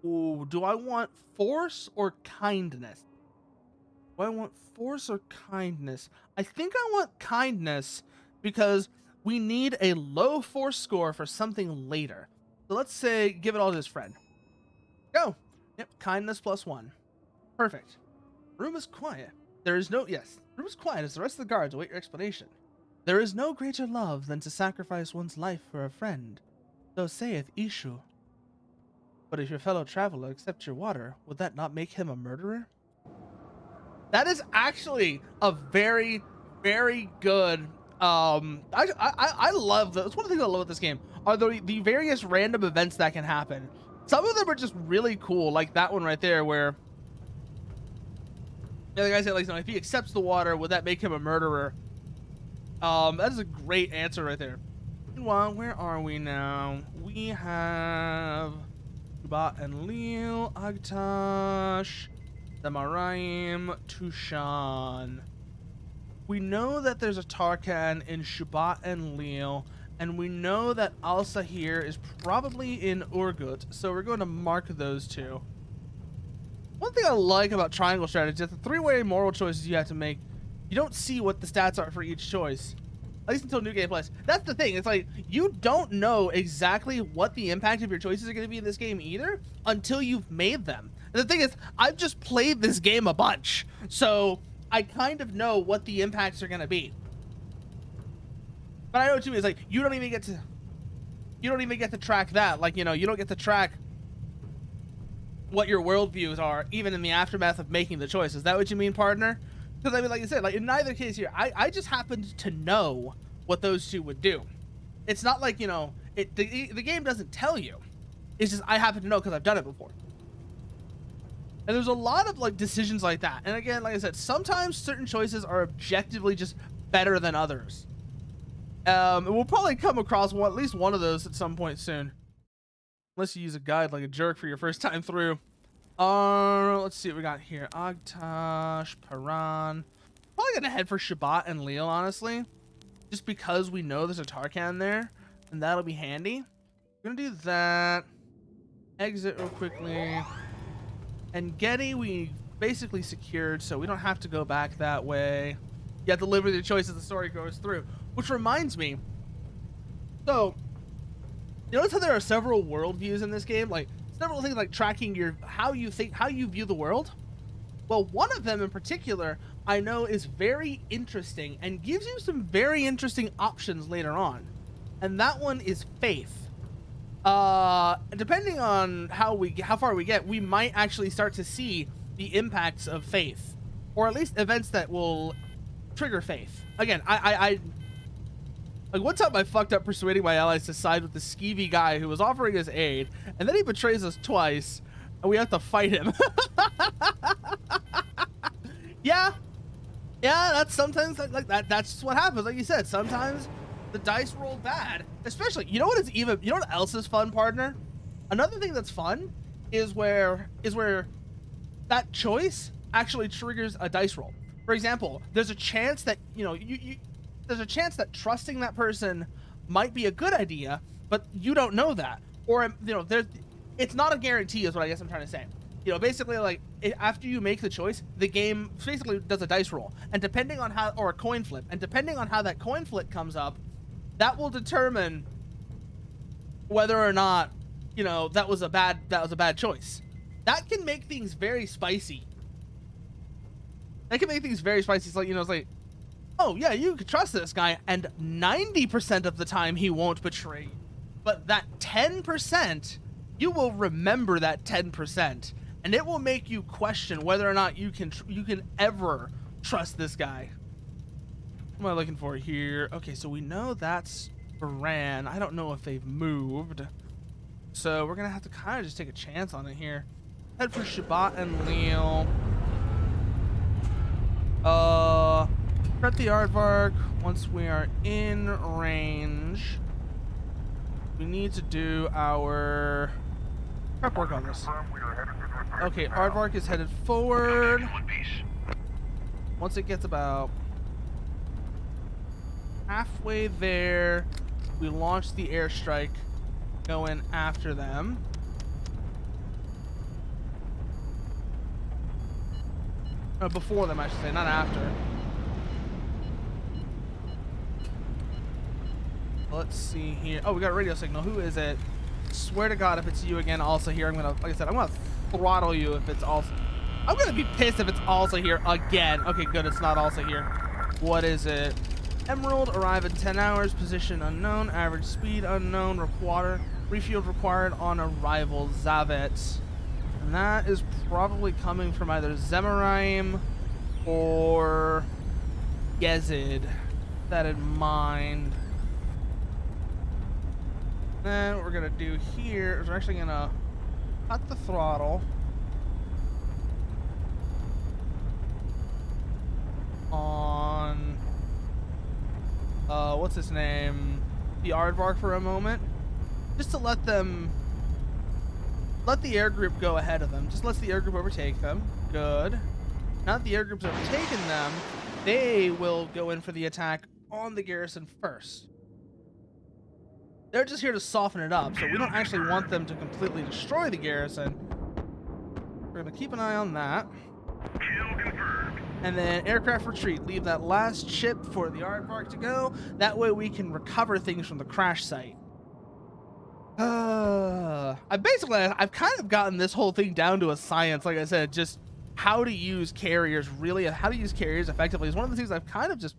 Ooh, do I want force or kindness? Do I want force or kindness? I think I want kindness because we need a low force score for something later. So let's say give it all to his friend. Go. Yep, kindness +1. Perfect. Room is quiet. There is no, yes, room is quiet as the rest of the guards await your explanation. There is no greater love than to sacrifice one's life for a friend. So saith Ishu. But if your fellow traveler accepts your water, would that not make him a murderer? That is actually a very, very good. I love this. One of the things I love with this game are the various random events that can happen. Some of them are just really cool, like that one right there, where the guy said, like, if he accepts the water, would that make him a murderer? That is a great answer right there. Meanwhile, where are we now? We have Shubat and Lil, Agtash, Damaraim, Tushan. We know that there's a Tarkan in Shubat and Lil, and we know that Al-Sahir is probably in Urgut, so we're going to mark those two. One thing I like about triangle strategy is the three-way moral choices you have to make. You don't see what the stats are for each choice, at least until New Game Plus. That's the thing. It's like you don't know exactly what the impact of your choices are going to be in this game either until you've made them. And the thing is, I've just played this game a bunch, so I kind of know what the impacts are going to be. But I know what you mean. It's like, you don't even get to track that. Like, you know, you don't get to track what your worldviews are, even in the aftermath of making the choice. Is that what you mean, partner? Because, I mean, like you said, like, in neither case here, I just happened to know what those two would do. It's not like, you know, the game doesn't tell you. It's just, I happen to know because I've done it before. And there's a lot of, like, decisions like that. And again, like I said, sometimes certain choices are objectively just better than others. And we'll probably come across at least one of those at some point soon. Unless you use a guide like a jerk for your first time through. Let's see what we got here. Agtash, Paran. Probably gonna head for Shabbat and Leal, honestly. Just because we know there's a Tarkan there. And that'll be handy. We're gonna do that. Exit real quickly. And Getty we basically secured, so we don't have to go back that way. You have to live with your choice as the story goes through. Which reminds me. So, you notice how there are several worldviews in this game? Like, several things like tracking your how you view the world. Well, one of them in particular I know is very interesting and gives you some very interesting options later on. And that one is faith. Depending on how far we get, we might actually start to see the impacts of faith, or at least events that will trigger faith. Again, like, one time I fucked up persuading my allies to side with the skeevy guy who was offering us aid, and then he betrays us twice, and we have to fight him. Yeah, that's sometimes like that. That's what happens. Like you said, sometimes the dice roll bad. Especially, you know what else is fun, partner? Another thing that's fun is where that choice actually triggers a dice roll. For example, there's a chance that, you know, there's a chance that trusting that person might be a good idea, but you don't know that. Or, you know, it's not a guarantee is what I guess I'm trying to say. You know, basically, like, after you make the choice, the game basically does a dice roll. And depending on how, or a coin flip, and depending on how that coin flip comes up, that will determine whether or not, you know, that was a bad choice. That can make things very spicy. It's like, you know, it's like, oh yeah, you can trust this guy, and 90% of the time he won't betray you. But that 10%, you will remember that 10%, and it will make you question whether or not you can ever trust this guy. What am I looking for here? Okay, so we know that's Baran. I don't know if they've moved, so we're gonna have to kind of just take a chance on it here. Head for Shabbat and Leal. Prep the aardvark. Once we are in range, we need to do our prep work on this. Okay, aardvark is headed forward. Once it gets about halfway there, we launch the airstrike, go in after them. No, before them, I should say, not after. Let's see here. Oh, we got a radio signal. Who is it? Swear to God, if it's you again, also here, I'm gonna, like I said, I'm gonna throttle you if it's also. I'm gonna be pissed if it's also here again. Okay, good, it's not also here. What is it? Emerald, arrive in 10 hours, position unknown, average speed unknown, refuel required on arrival, Zavet. And that is probably coming from either Zemaraim or Gezid. Keep that in mind. Then what we're gonna do here is we're actually gonna cut the throttle on what's his name? The Aardvark for a moment. Just to let the air group go ahead of them. Just let the air group overtake them. Good. Now that the air group's overtaken them, they will go in for the attack on the garrison first. They're just here to soften it up, so we don't actually want them to completely destroy the garrison. We're gonna keep an eye on that. Kill confirmed. And then aircraft retreat. Leave that last ship for the Aardvark to go. That way we can recover things from the crash site. I've kind of gotten this whole thing down to a science, like I said, just how to use carriers effectively is one of the things I've kind of just.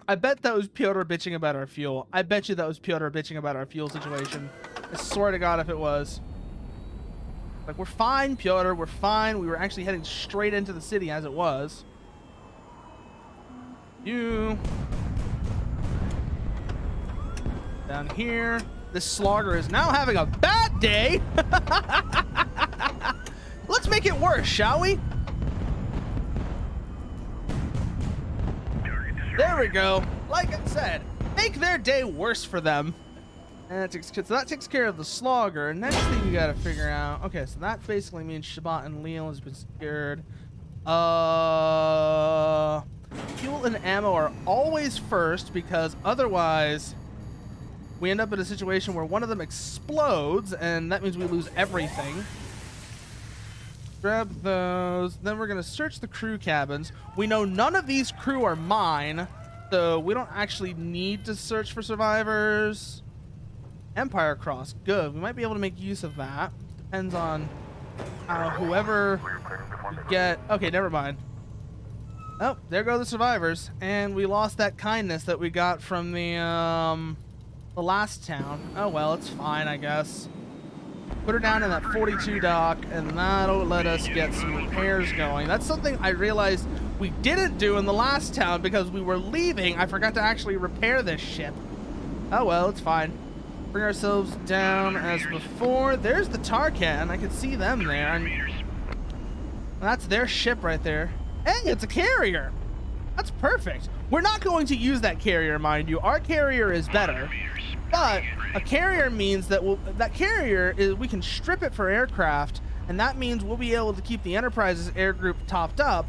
I bet that was Piotr bitching about our fuel. I bet you that was Piotr bitching about our fuel situation. I swear to God if it was. Like, we're fine, Piotr, we're fine. We were actually heading straight into the city as it was. You. Down here. This slogger is now having a bad day. Let's make it worse, shall we? There we go. Like I said, make their day worse for them. And so that takes care of the slogger. Next thing you gotta figure out. Okay, so that basically means Shabbat and Leal has been secured. Fuel and ammo are always first because otherwise we end up in a situation where one of them explodes and that means we lose everything. Grab those. Then we're gonna search the crew cabins. We know none of these crew are mine, so we don't actually need to search for survivors. Empire Cross, good. We might be able to make use of that. Depends on whoever we get. Okay, never mind. Oh, there go the survivors, and we lost that kindness that we got from the last town. Oh well, it's fine, I guess. Put her down in that 42 dock, and that'll let us get some repairs going. That's something I realized we didn't do in the last town because we were leaving. I forgot to actually repair this ship. Oh well, it's fine. Bring ourselves down as before. There's the Tarkan. I can see them there. And that's their ship right there. Hey, it's a carrier. That's perfect. We're not going to use that carrier, mind you. Our carrier is better. But a carrier means that we can strip it for aircraft, and that means we'll be able to keep the Enterprise's air group topped up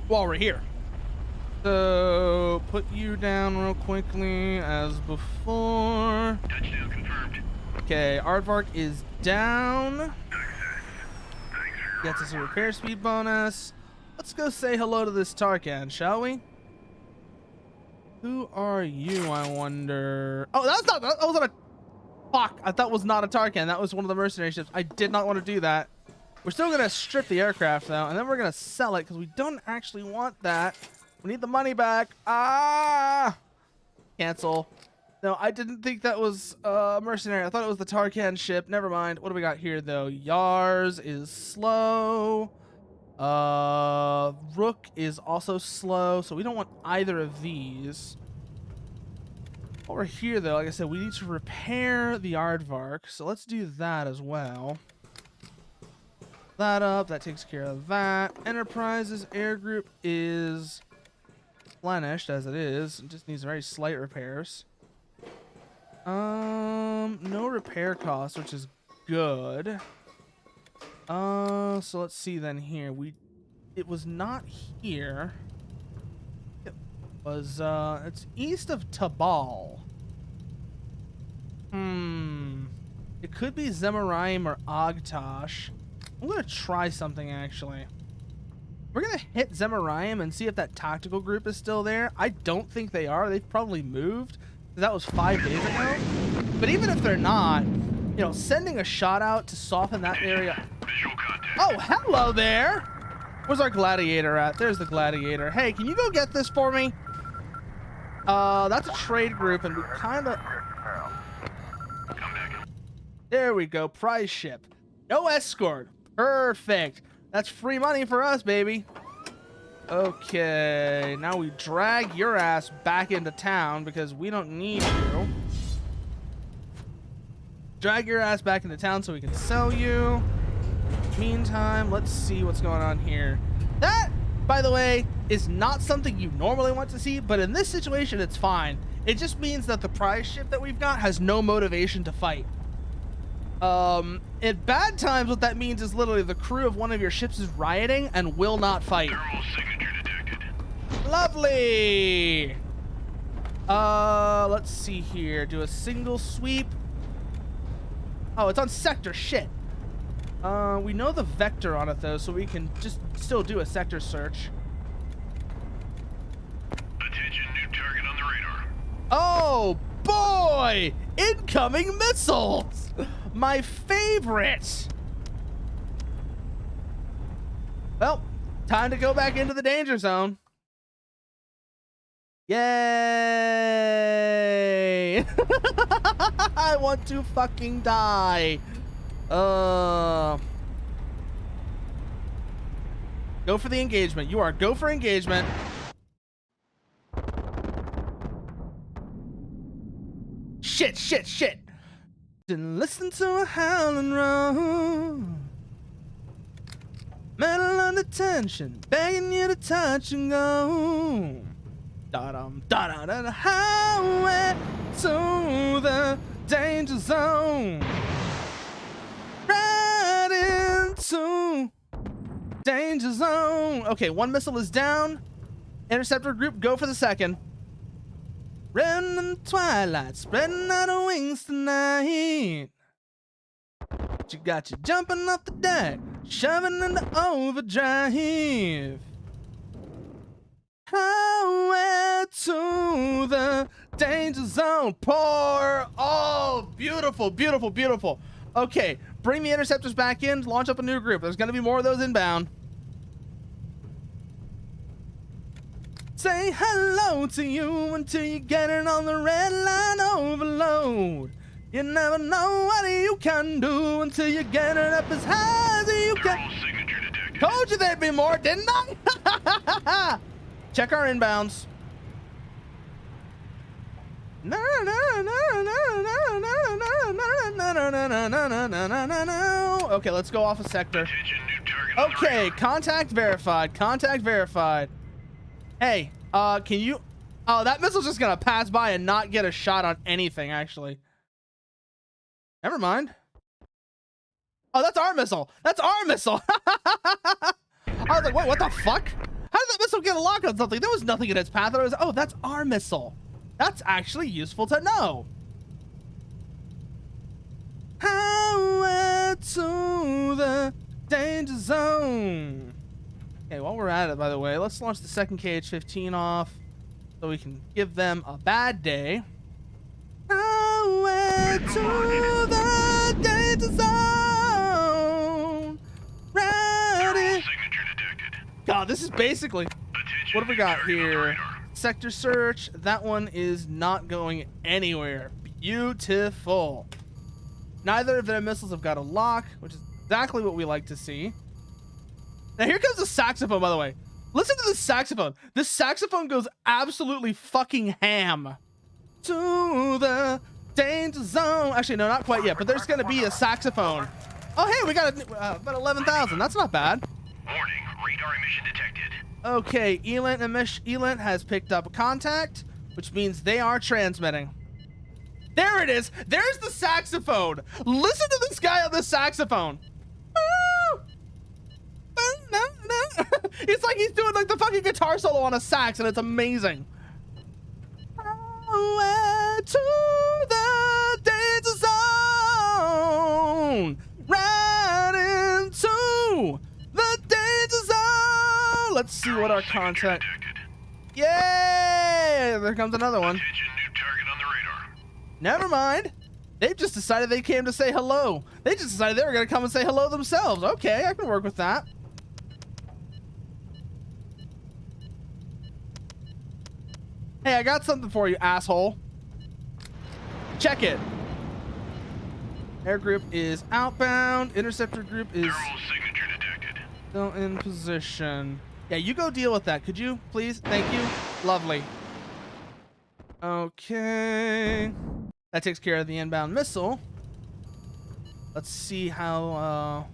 while we're here. So put you down real quickly as before. Touchdown confirmed. Okay, Aardvark is down. Gets us a repair speed bonus. Let's go say hello to this Tarkan, shall we? Who are you, I wonder? Oh, that was not a... Fuck, I thought it was not a Tarkan. That was one of the mercenary ships. I did not want to do that. We're still going to strip the aircraft, though, and then we're going to sell it because we don't actually want that. We need the money back. Ah! Cancel. No, I didn't think that was mercenary. I thought it was the Tarkan ship. Never mind. What do we got here, though? Yars is slow. Rook is also slow, so we don't want either of these. Over here, though, like I said, we need to repair the Aardvark, so let's do that as well. That up. That takes care of that. Enterprise's air group is replenished as it is. It just needs very slight repairs. No repair costs, which is good. So let's see then here. It was not here. It was it's east of Tabal. It could be Zemaraim or Agtash. I'm gonna try something actually. We're gonna hit Zemaraim and see if that tactical group is still there. I don't think they are. They've probably moved. That was 5 days ago. But even if they're not, you know, sending a shot out to soften that area. Oh, hello there. Where's our gladiator at? There's the gladiator. Hey, can you go get this for me? That's a trade group, and we kind of... There we go. Prize ship. No escort. Perfect. That's free money for us, baby. Okay, now we drag your ass back into town because we don't need you. Drag your ass back into town so we can sell you. Meantime, let's see what's going on here. That, by the way, is not something you normally want to see, but in this situation, it's fine. It just means that the prize ship that we've got has no motivation to fight. In bad times, what that means is literally the crew of one of your ships is rioting and will not fight. Thermal signature detected. Lovely. Let's see here. Do a single sweep. Oh, it's on sector. Shit. We know the vector on it though, so we can just still do a sector search. Attention, new target on the radar. Oh boy! Incoming missiles! My favorite! Well, time to go back into the danger zone. Yay! I want to fucking die. Go for the engagement. You are go for engagement. Shit, shit, shit. Didn't listen to a howling roar. Metal under tension, begging you to touch and go. Da-dum, da-da-da-da, highway to the danger zone. Right into danger zone. Okay, one missile is down. Interceptor group, go for the second. Red in the twilight, spreading out her wings tonight. She got you jumping off the deck, shoving into overdrive. Highway to the danger zone. Pour. Oh, beautiful, beautiful, beautiful. Okay, bring the interceptors back in, launch up a new group. There's going to be more of those inbound. Say hello to you until you get it on the red line overload. You never know what you can do until you get it up as high as you can. Signature detected. Told you there'd be more, didn't I? Check our inbounds. No, no, no, no, no, no, no, no, no, no, no, no, no, no, no, no. Okay, let's go off a sector. Attention, new target on the Okay, radar. contact verified. Contact verified. Hey, can you? Oh, that missile's just gonna pass by and not get a shot on anything. Actually, never mind. Oh, that's our missile. That's our missile. I was like, wait, what the fuck? How did that missile get a lock on something? There was nothing in its path. Oh, that's our missile. That's actually useful to know. Highway to the danger zone. Okay, while we're at it, by the way, let's launch the second KH-15 off so we can give them a bad day. Highway to the danger zone. Ready. Signature detected. God, this is basically... Attention, What have we new got target on the here? radar. Sector search. That one is not going anywhere. Beautiful. Neither of their missiles have got a lock, which is exactly what we like to see. Now here comes the saxophone, by the way. Listen to this saxophone. This saxophone goes absolutely fucking ham. To the danger zone. Actually, no, not quite yet, but there's going to be a saxophone. Oh, hey, we got about 11,000. That's not bad. Warning, radar emission detected. Okay, Elant has picked up contact, which means they are transmitting. There it is. There's the saxophone. Listen to this guy on the saxophone. It's like he's doing like the fucking guitar solo on a sax, and it's amazing. Highway to the danger zone. Right into the danger zone. Let's see what our contact. Detected. Yay! There comes another one. Attention, new target on the radar. Never mind. They've just decided they came to say hello. They just decided they were going to come and say hello themselves. Okay, I can work with that. Hey, I got something for you, asshole. Check it. Air group is outbound. Interceptor group is Thermal signature detected. still in position. Yeah, you go deal with that. Could you, please? Thank you. Lovely. Okay. That takes care of the inbound missile. Let's see how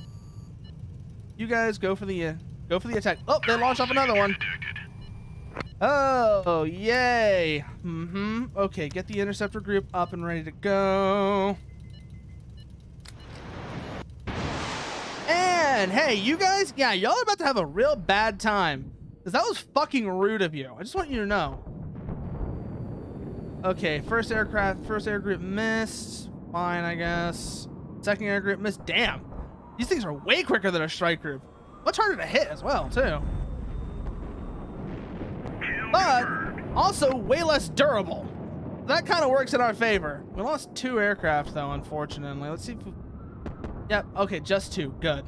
you guys go for the attack. Oh, they launched off another one. Detected. Oh, yay. Okay, get the interceptor group up and ready to go. And hey, you guys, yeah, y'all are about to have a real bad time. Because that was fucking rude of you. I just want you to know. Okay, first air group missed. Fine, I guess. Second air group missed. Damn. These things are way quicker than a strike group. Much harder to hit as well, too. But also way less durable. That kind of works in our favor. We lost 2 aircraft, though, unfortunately. Let's see if we... Yep, okay, just 2. Good.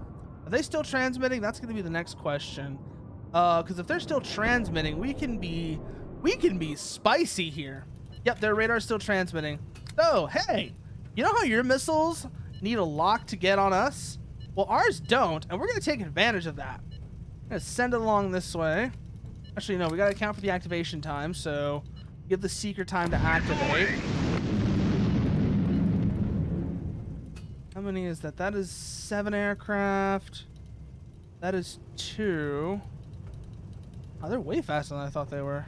I they still transmitting? That's going to be the next question. Because if they're still transmitting, we can be spicy here. Yep, their radar's still transmitting. So, hey, you know how your missiles need a lock to get on us? Well, ours don't, and we're going to take advantage of that. I'm going to send it along this way. Actually, no, we got to account for the activation time, so give the seeker time to activate. How many is that? That is 7 aircraft. That is 2. Oh, they're way faster than I thought they were.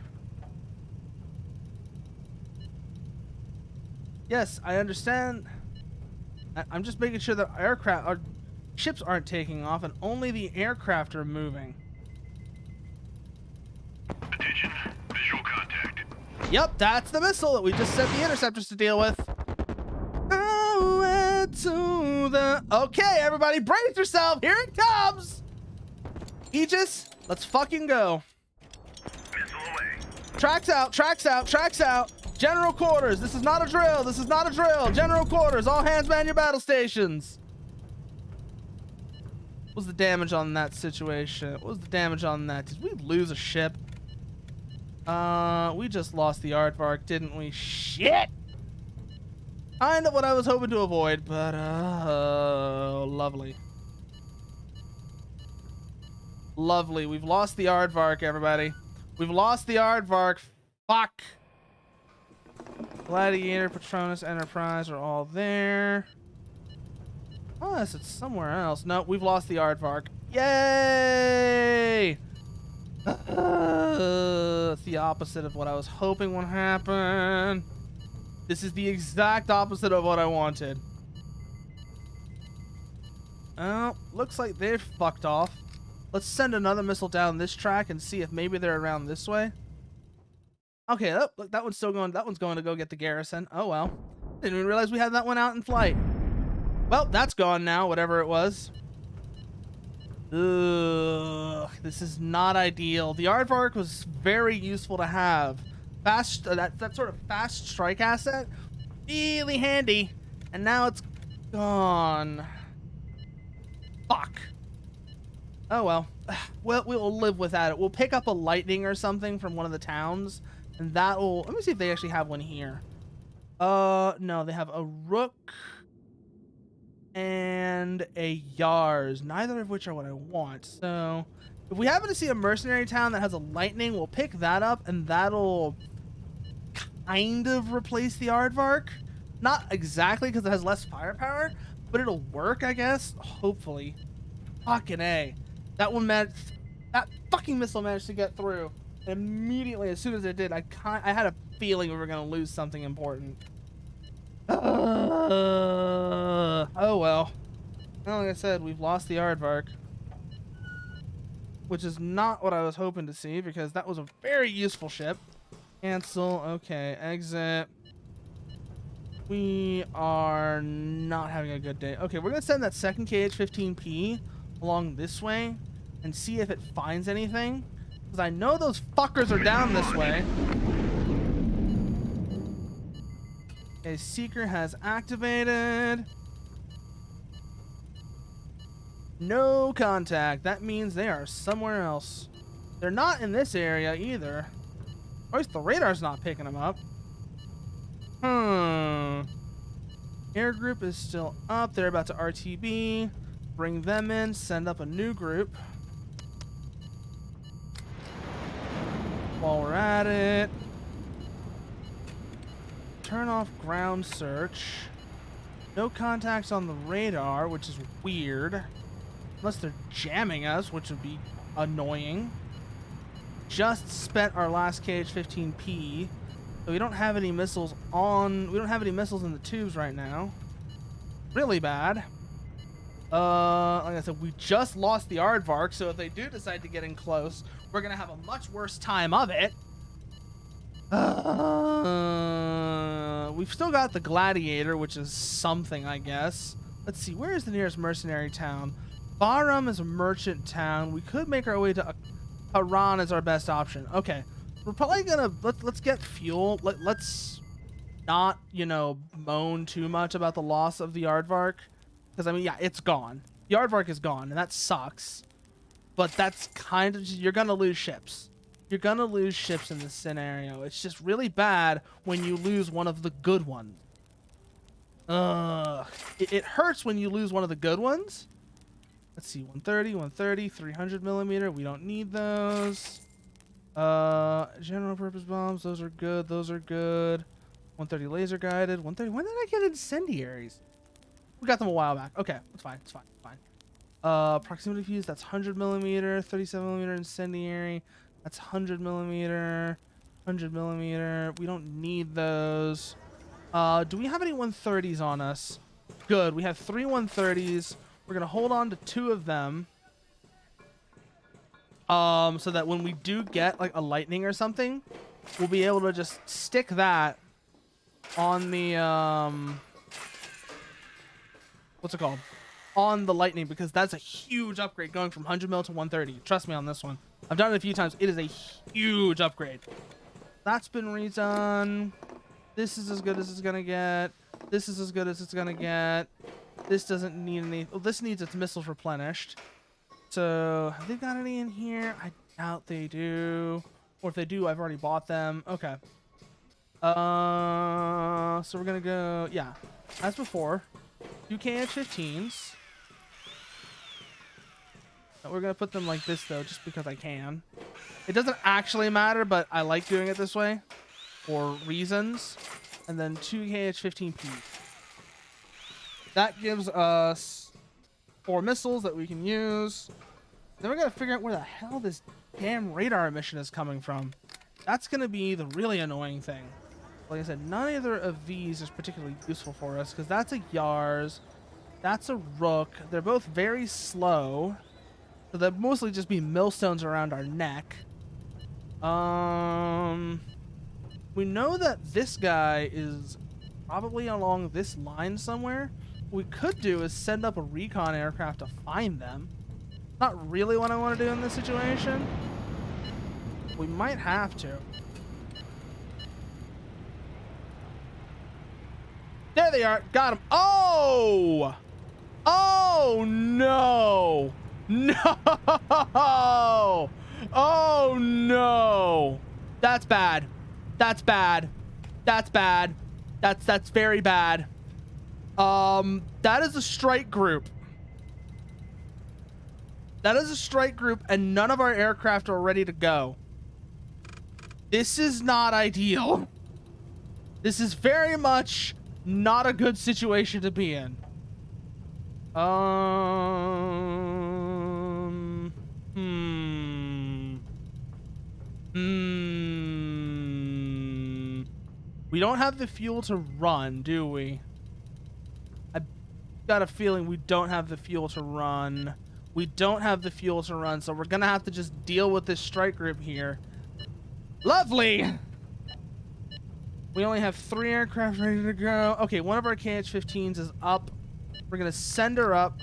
Yes, I understand. I'm just making sure that our ships aren't taking off and only the aircraft are moving. Attention, visual contact. Yep, that's the missile that we just sent the interceptors to deal with. Okay, everybody, brace yourself. Here it comes. Aegis, let's fucking go. Missile away. Tracks out, tracks out, tracks out. General quarters. This is not a drill. This is not a drill. General quarters. All hands man your battle stations. What was the damage on that situation? What was the damage on that? Did we lose a ship? We just lost the aardvark, didn't we? Shit! Kind of what I was hoping to avoid, but lovely. Lovely. We've lost the aardvark, everybody. We've lost the aardvark. Fuck. Gladiator, Patronus, Enterprise are all there. Unless it's somewhere else. No, we've lost the aardvark. Yay! It's the opposite of what I was hoping would happen. This is the exact opposite of what I wanted. Oh, looks like they've fucked off. Let's send another missile down this track and see if maybe they're around this way. Okay, oh, look, that one's still going. That one's going to go get the garrison. Oh well. Didn't even realize we had that one out in flight. Well, that's gone now, whatever it was. Ugh, this is not ideal. The aardvark was very useful to have. Fast, that sort of fast strike asset, really handy. And now it's gone. Fuck. Oh well. Well, we'll live without it. We'll pick up a lightning or something from one of the towns, and that will. Let me see if they actually have one here. No, they have a rook and a Yars, neither of which are what I want. So if we happen to see a mercenary town that has a lightning, we'll pick that up, and that'll kind of replace the aardvark. Not exactly, because it has less firepower, but it'll work, I guess. Hopefully. Fucking A. That one that fucking missile managed to get through. And immediately, as soon as it did, I had a feeling we were going to lose something important. Oh well. Well, like I said, we've lost the aardvark, which is not what I was hoping to see, because that was a very useful ship. Cancel. Okay, exit. We are not having a good day. Okay, we're gonna send that second KH-15P along this way and see if it finds anything, because I know those fuckers are down this way. Okay, Seeker has activated. No contact. That means they are somewhere else. They're not in this area either. Or at least the radar's not picking them up. Air group is still up. They're about to RTB. Bring them in. Send up a new group. While we're at it, turn off ground search. No contacts on the radar, which is weird. Unless they're jamming us, which would be annoying. Just spent our last KH-15P. So we don't have any missiles on. We don't have any missiles in the tubes right now. Really bad. Like I said, we just lost the aardvark, so if they do decide to get in close, we're gonna have a much worse time of it. We've still got the gladiator, which is something, I guess. Let's see, where is the nearest mercenary town? Barum is a merchant town. We could make our way to Haran as our best option. Okay, we're probably gonna let's get fuel. Let's not, you know, moan too much about the loss of the aardvark, because I mean, yeah, it's gone. The aardvark is gone, and that sucks. But that's kind of just, you're gonna lose ships. You're gonna lose ships in this scenario. It's just really bad when you lose one of the good ones. It hurts when you lose one of the good ones. Let's see, 130, 300 millimeter. We don't need those. General purpose bombs. Those are good. Those are good. 130 laser guided. 130. When did I get incendiaries? We got them a while back. Okay, it's fine. It's fine. It's fine. Proximity fuse. That's 100 millimeter. 37 millimeter incendiary. That's 100 millimeter. 100 millimeter. We don't need those. Do we have any 130s on us? Good. We have 3 130s. We're gonna hold on to 2 of them. So that when we do get like a lightning or something, we'll be able to just stick that on the what's it called? On the lightning, because that's a huge upgrade going from 100 mil to 130. Trust me on this one. I've done it a few times. It is a huge upgrade. That's been redone. This is as good as it's gonna get. This is as good as it's gonna get. This doesn't need any. Well, this needs its missiles replenished. So, have they got any in here? I doubt they do. Or if they do, I've already bought them. Okay. So we're gonna go, yeah, as before, 2 KH-15s. We're gonna put them like this though, just because I can. It doesn't actually matter, but I like doing it this way for reasons. And then 2 KH-15P. That gives us 4 missiles that we can use. Then we're gonna figure out where the hell this damn radar emission is coming from. That's gonna be the really annoying thing. Like I said, neither of these is particularly useful for us because that's a Yars, that's a Rook. They're both very slow, so they'll mostly just be millstones around our neck. We know that this guy is probably along this line somewhere. What we could do is send up a recon aircraft to find them. Not really what I want to do in this situation. We might have to. There they are. Got them. Oh! Oh, no. No! Oh, no. That's bad. That's bad. That's bad. That's very bad. That is a strike group. That is a strike group, and none of our aircraft are ready to go. This is not ideal. This is very much not a good situation to be in. We don't have the fuel to run, do we? I got a feeling we don't have the fuel to run. We don't have the fuel to run, so we're gonna have to just deal with this strike group here. Lovely! We only have 3 aircraft ready to go. Okay, one of our KH-15s is up. We're gonna send her up,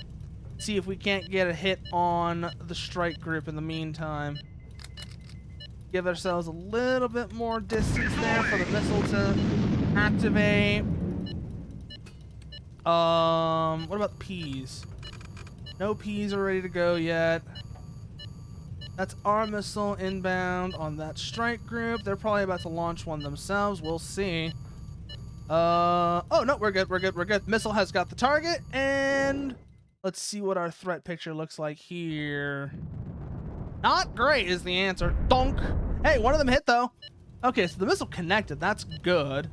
see if we can't get a hit on the strike group in the meantime. Give ourselves a little bit more distance there for the missile to activate. What about P's? No P's are ready to go yet. That's our missile inbound on that strike group. They're probably about to launch one themselves. We'll see. Oh, no, we're good. We're good. We're good. Missile has got the target, and let's see what our threat picture looks like here. Not great is the answer. Donk. Hey, one of them hit, though. Okay, so the missile connected. That's good.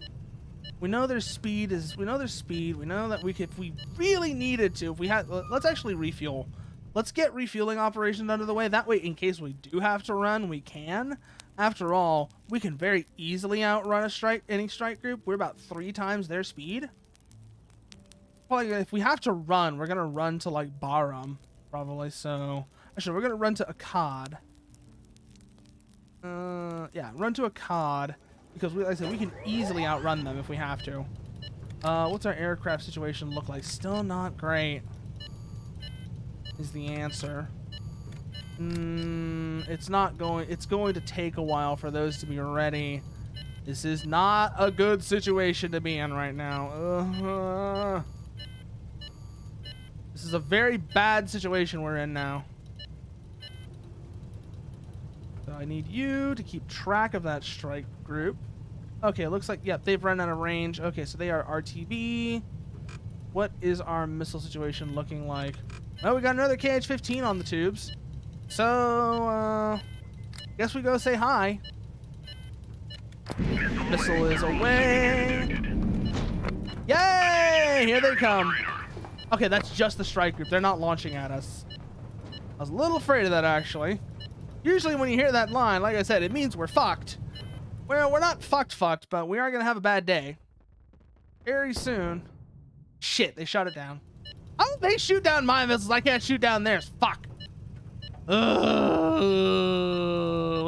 We know their speed is... We know their speed. We know that we could... If we really needed to, if we had... Let's actually refuel. Let's get refueling operations under the way. That way, in case we do have to run, we can. After all, we can very easily outrun any strike group. We're about 3 times their speed. Probably, if we have to run, we're going to run to, like, Barum. Probably, so... Actually, we're going to run to Akkad. Yeah, run to Akkad. Because, like I said, we can easily outrun them if we have to. What's our aircraft situation look like? Still not great. Is the answer. It's not going... It's going to take a while for those to be ready. This is not a good situation to be in right now. This is a very bad situation we're in now. So I need you to keep track of that strike group. Okay, it looks like, yep, they've run out of range. Okay, so they are RTB. What is our missile situation looking like? Well, we got another KH-15 on the tubes. So, guess we go say hi. Missile is away. Yay! Here they come. Okay, that's just the strike group. They're not launching at us. I was a little afraid of that, actually. Usually when you hear that line, like I said, it means we're fucked. Well, we're not fucked, but we are going to have a bad day. Very soon. Shit, they shot it down. Oh, they shoot down my missiles. I can't shoot down theirs. Fuck. What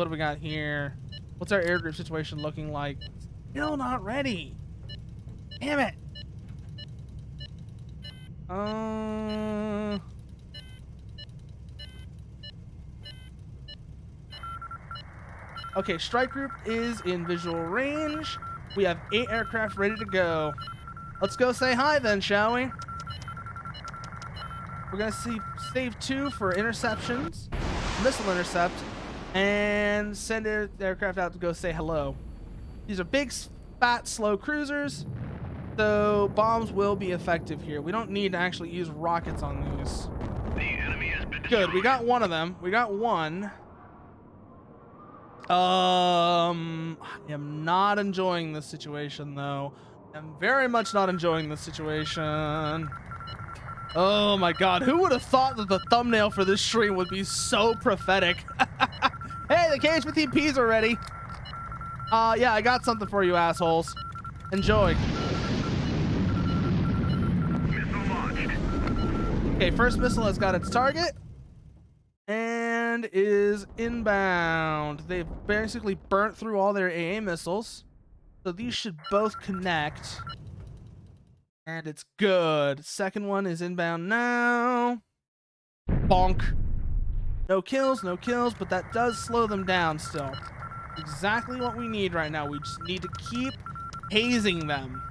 do we got here? What's our air group situation looking like? Still not ready. Damn it. Okay, strike group is in visual range. We have 8 aircraft ready to go. Let's go say hi then, shall we? We're gonna save 2 for interceptions, missile intercept, and send the aircraft out to go say hello. These are big, fat, slow cruisers, so bombs will be effective here. We don't need to actually use rockets on these. The enemy has been destroyed. Good, we got one of them. We got one. I am not enjoying this situation, though. I'm very much not enjoying this situation. Oh my god, who would have thought that the thumbnail for this stream would be so prophetic? Hey, the KH-15Ps are ready. Yeah, I got something for you assholes. Enjoy. Missile launched. Okay, first missile has got its target and is inbound. They've basically burnt through all their AA missiles, so these should both connect. And it's good. Second one is inbound now. Bonk. No kills, but that does slow them down still. Exactly what we need right now. We just need to keep hazing them.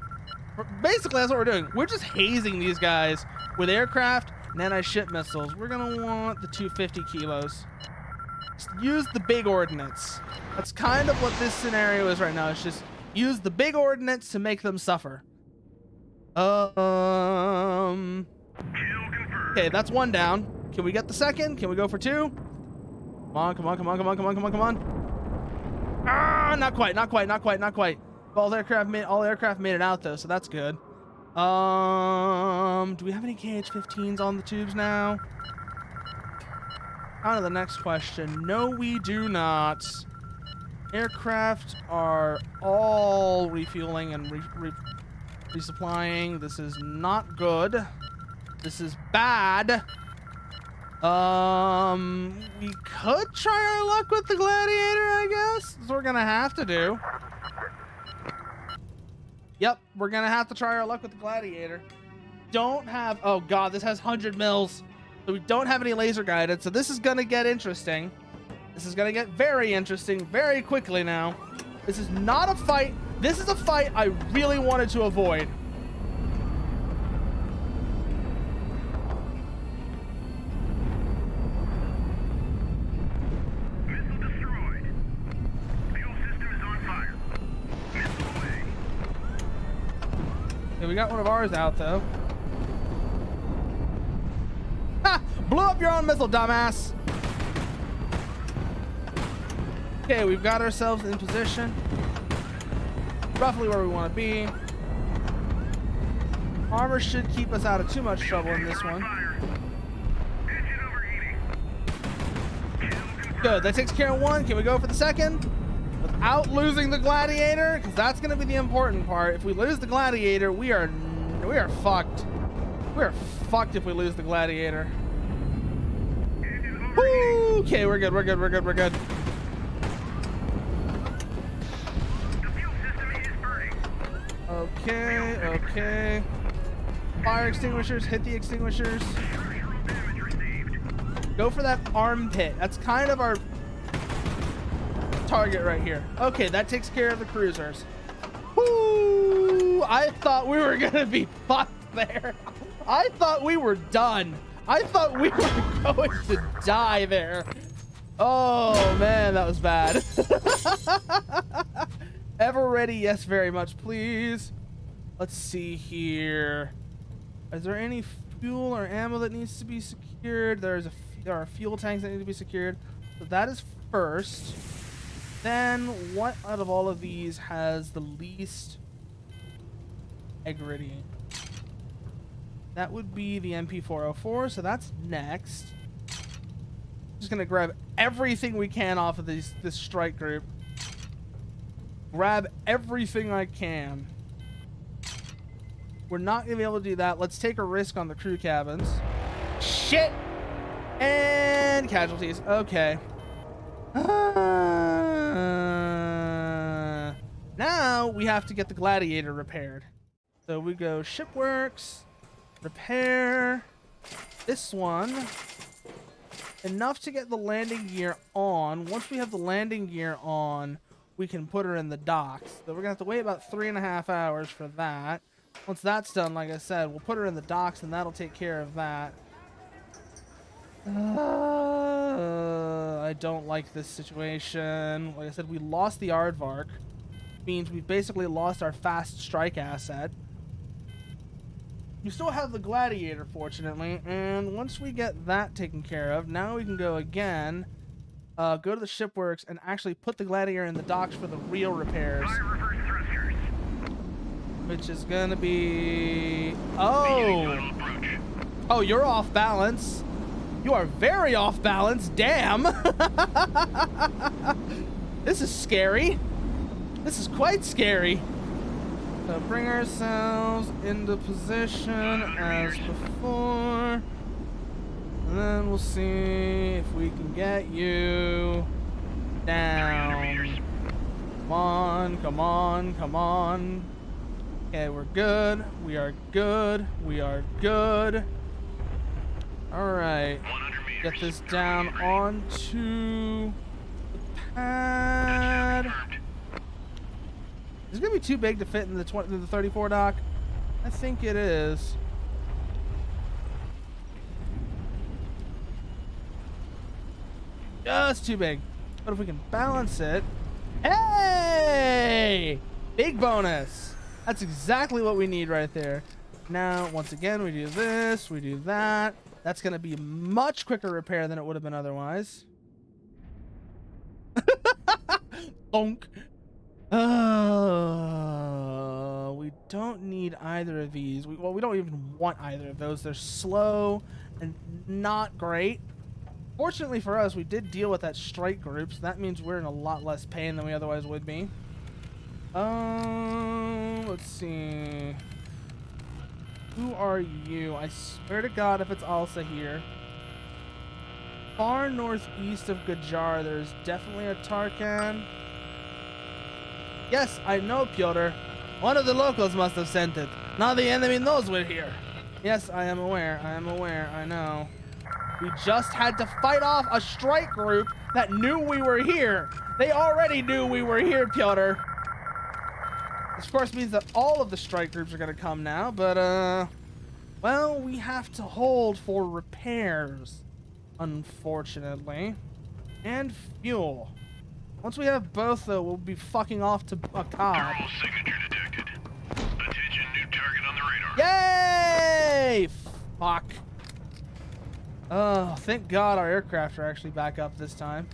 Basically, that's what we're doing. We're just hazing these guys with aircraft and anti-ship missiles. We're gonna want the 250 kilos. Just use the big ordnance. That's kind of what this scenario is right now. It's just use the big ordnance to make them suffer. Okay, that's one down. Can we get the second? Can we go for 2? Come on, come on, come on, come on, come on, come on, come on. Ah, not quite, not quite, not quite, not quite. All aircraft made it out though, so that's good. Do we have any KH-15s on the tubes now? On to the next question. No, we do not. Aircraft are all refueling and resupplying. This is not good. This is bad. We could try our luck with the Gladiator, I guess. That's what we're gonna have to do. Yep, we're gonna have to try our luck with the Gladiator. Don't have, oh god, this has 100 mils. So we don't have any laser guided, so this is gonna get interesting. This is gonna get very interesting very quickly now. This is not a fight. This is a fight I really wanted to avoid. Missile destroyed. Fuel system is on fire. Missile away. Okay, we got one of ours out though. Ha! Blew up your own missile, dumbass. Okay, we've got ourselves in position. Roughly where we want to be. Armor should keep us out of too much trouble in this one. Engine overheating. Good, that takes care of one. Can we go for the second? Without losing the Gladiator? Because that's going to be the important part. If we lose the Gladiator, we are fucked. We are fucked if we lose the Gladiator. Woo! Okay, we're good, we're good, we're good, we're good. Okay, okay. Fire extinguishers, hit the extinguishers. Go for that armpit. That's kind of our target right here. Okay, that takes care of the cruisers. Woo! I thought we were gonna be fucked there. I thought we were done. I thought we were going to die there. Oh man, that was bad. Ever ready? Yes, very much, please. Let's see here. Is there any fuel or ammo that needs to be secured? There are fuel tanks that need to be secured. So that is first. Then what out of all of these has the least integrity? That would be the MP404, so that's next. Just gonna grab everything we can off of this strike group. Grab everything I can. We're not gonna be able to do that. Let's take a risk on the crew cabins. Shit! And casualties. Okay. Now we have to get the Gladiator repaired. So we go shipworks, repair this one. Enough to get the landing gear on. Once we have the landing gear on, we can put her in the docks. So we're gonna have to wait about 3.5 hours for that. Once that's done, like I said, we'll put her in the docks and that'll take care of that. I don't like this situation. Like I said, we lost the aardvark. Means we basically lost our fast strike asset. We still have the Gladiator, fortunately, and once we get that taken care of, now we can go again, go to the shipworks and actually put the Gladiator in the docks for the real repairs. Which is gonna be... Oh, you're off balance. You are very off balance. Damn. This is scary. This is quite scary. So bring ourselves into position as before. And then we'll see if we can get you down. Come on, come on, come on. Okay, we're good. We are good. We are good. Alright. Get this down onto the pad. Is it gonna be too big to fit in the 34 dock? I think it is. Just too big. But if we can balance it, hey! Big bonus. That's exactly what we need right there. Now, once again, we do this, we do that. That's gonna be much quicker repair than it would have been otherwise. Bonk. We don't need either of these. Well, we don't even want either of those. They're slow and not great. Fortunately for us, we did deal with that strike group, so that means we're in a lot less pain than we otherwise would be. Let's see. Who are you? I swear to God, if it's Alsa here. Far northeast of Gajar, there's definitely a Tarkan. Yes, I know, Pyotr. One of the locals must have sent it. Now the enemy knows we're here. Yes, I am aware. I am aware. I know. We just had to fight off a strike group that knew we were here. They already knew we were here, Pyotr. This, of course, means that all of the strike groups are going to come now, but, well, we have to hold for repairs, unfortunately. And fuel. Once we have both, though, we'll be fucking off to a cod. Thermal signature detected. Attention, new target on the radar. Yay! Fuck. Oh, thank God our aircraft are actually back up this time.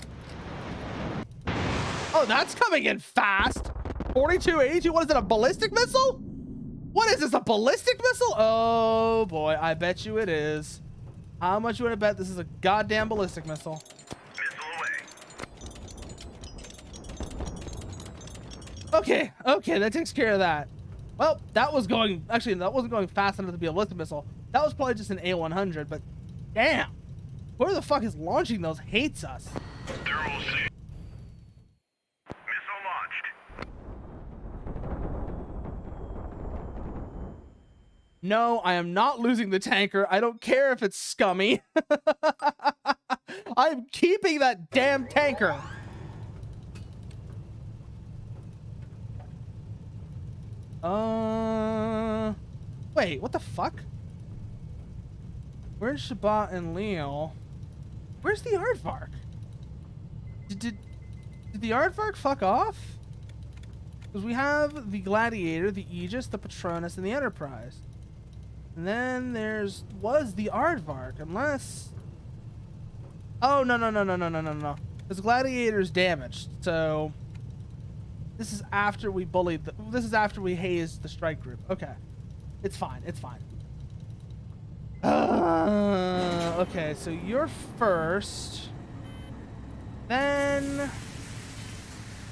Oh, that's coming in fast. 4282. What is it, a ballistic missile? What is this, a ballistic missile? Oh, boy. I bet you it is. How much you want to bet this is a goddamn ballistic missile? Okay, okay, that takes care of that. Well, that was going, actually, that wasn't going fast enough to be a ballistic missile. That was probably just an A100, but damn. Whoever the fuck is launching those hates us. Thermal sig- Missile launched. No, I am not losing the tanker. I don't care if it's scummy. I'm keeping that damn tanker. Wait, what the fuck? Where's Shabbat and Leo? Where's the aardvark? Did the aardvark fuck off? Because we have the Gladiator, the Aegis, the Patronus, and the Enterprise. And then was the aardvark, unless... Oh, no. Because Gladiator's damaged, so... This is after we this is after we hazed the strike group. Okay. It's fine. Okay, so you're first. Then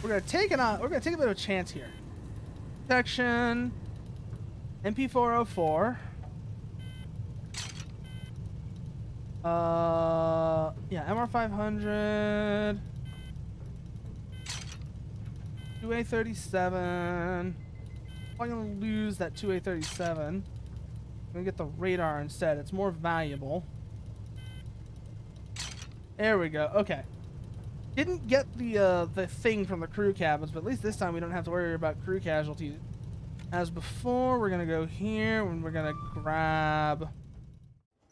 we're gonna take a bit of a chance here. Protection. MP404. Yeah, MR500. 2A37. I'm gonna lose that 2A37. I'm gonna get the radar instead. It's more valuable. There we go. Okay. Didn't get the thing from the crew cabins, but at least this time we don't have to worry about crew casualties. As before, we're gonna go here and we're gonna grab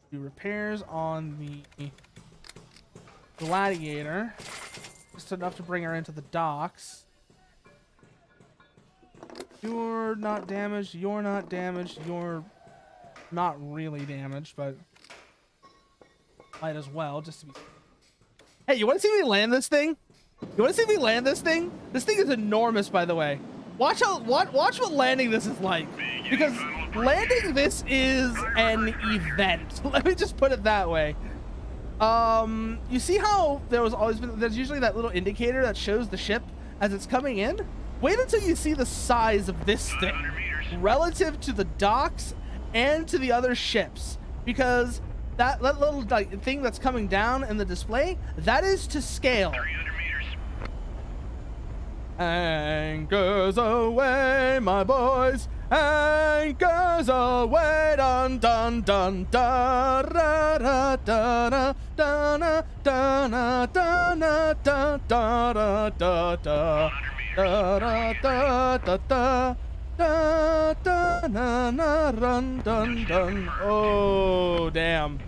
the repairs on the Gladiator. Just enough to bring her into the docks. You're not damaged. You're not damaged. You're not really damaged, but might as well just to be. Hey, you want to see me land this thing? You want to see me land this thing? This thing is enormous, by the way. Watch what landing this is like, because landing this is an event. Let me just put it that way. You see how there's usually that little indicator that shows the ship as it's coming in? Wait until you see the size of this thing relative to the docks and to the other ships, because that little thing that's coming down in the display, that is to scale. 300 meters. Anchors away, my boys. Anchors away, dun dun dun da da da da da da da da da da da da da. Da da da da da da da na na run dun dun. Oh damn.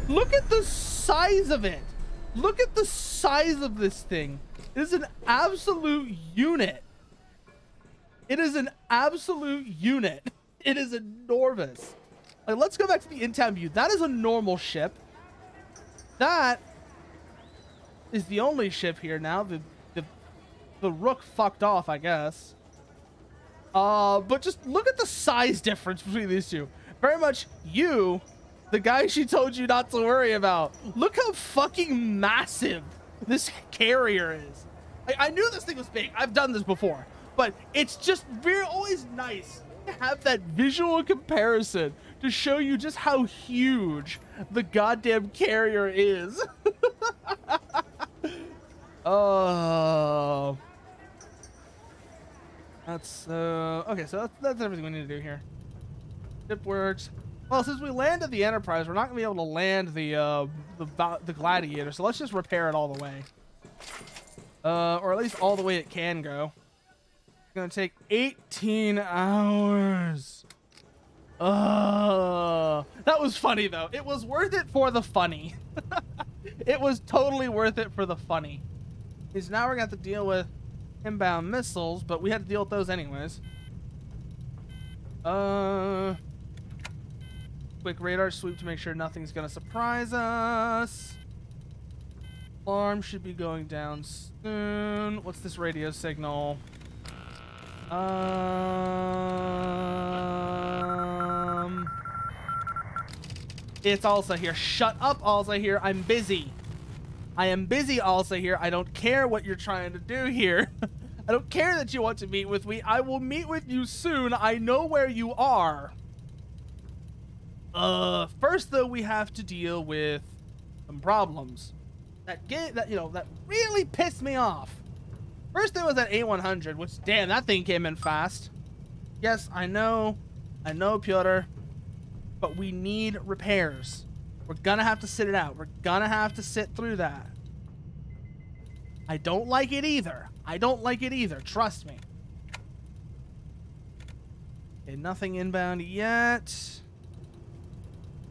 Look at the size of it. Look at the size of this thing. It is an absolute unit. It is an absolute unit. It is enormous. Like, let's go back to the in-town view. That is a normal ship. That is the only ship here now. The Rook fucked off, I guess. But just look at the size difference between these two. Very much you, the guy she told you not to worry about. Look how fucking massive this carrier is. I knew this thing was big. I've done this before. But it's just always nice to have that visual comparison to show you just how huge the goddamn carrier is. Oh. That's okay, so that's everything we need to do here. Ship works. Well, since we landed the Enterprise, we're not gonna be able to land the Gladiator, so let's just repair it all the way. Or at least all the way it can go. It's gonna take 18 hours. That was funny though. It was worth it for the funny. It was totally worth it for the funny. Because now we're gonna have to deal with inbound missiles, but we had to deal with those anyways. Quick radar sweep to make sure nothing's gonna surprise us. Alarm should be going down soon. What's this radio signal? It's Alsa here. Shut up, Alsa here. I'm busy. I am busy, Alsa here. I don't care what you're trying to do here. I don't care that you want to meet with me. I will meet with you soon. I know where you are. First though, we have to deal with some problems that really pissed me off. First there was that A100, which damn, that thing came in fast. Yes, I know, Pyotr, but we need repairs. We're gonna have to sit it out. We're gonna have to sit through that. I don't like it either. Trust me. Okay, nothing inbound yet.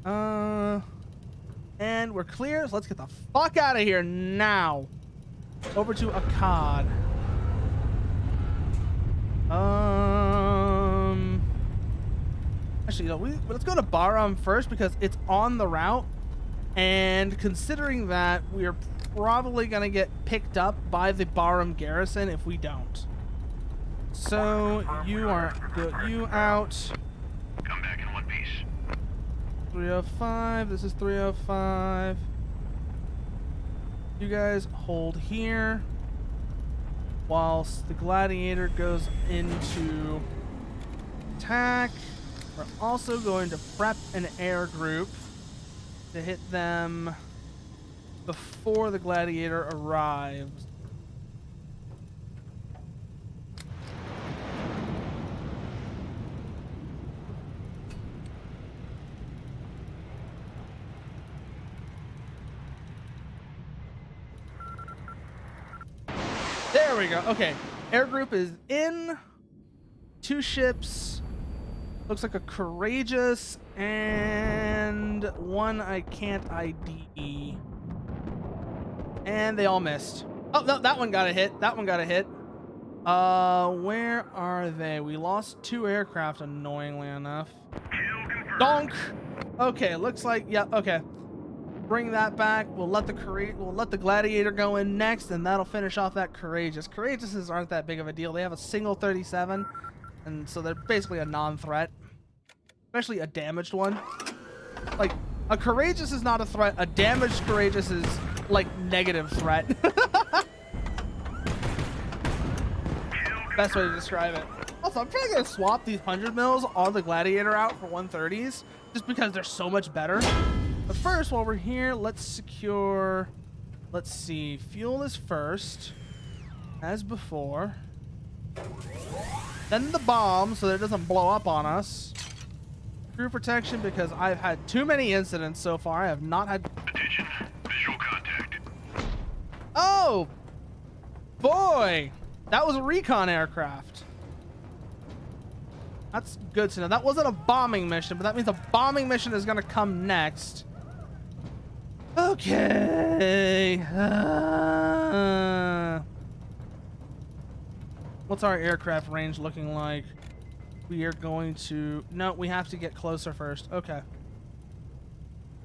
And we're clear, so let's get the fuck out of here now. Over to Akkad. Actually, no, let's go to Bahram first because it's on the route. And considering that, we're probably going to get picked up by the Bahram garrison if we don't. So, you are good. You out. Come back in one piece. 305. This is 305. You guys hold here whilst the gladiator goes into attack. We're also going to prep an air group to hit them before the gladiator arrives. There we go. Okay. Air group is in. 2 ships. Looks like a courageous and 1 I can't ID. And they all missed. Oh, no, that one got a hit. That one got a hit. Where are they? We lost 2 aircraft, annoyingly enough. Donk! Okay, looks like, yeah, okay. Bring that back. We'll let the gladiator go in next, and that'll finish off that courageous. Courageouses aren't that big of a deal. They have a single 37, and so they're basically a non-threat. Especially a damaged one. Like, a courageous is not a threat. A damaged courageous is, like, negative threat. Best way to describe it. Also, I'm probably going to swap these 100 mils on the gladiator out for 130s, just because they're so much better. But first, while we're here, let's secure... Let's see. Fuel is first, as before. Then the bomb, so that it doesn't blow up on us. Crew protection, because I've had too many incidents so far. I have not had... Attention. Visual contact. Oh! Boy! That was a recon aircraft. That's good to know. That wasn't a bombing mission, but that means a bombing mission is going to come next. Okay. What's our aircraft range looking like? We are going to... No, we have to get closer first. Okay.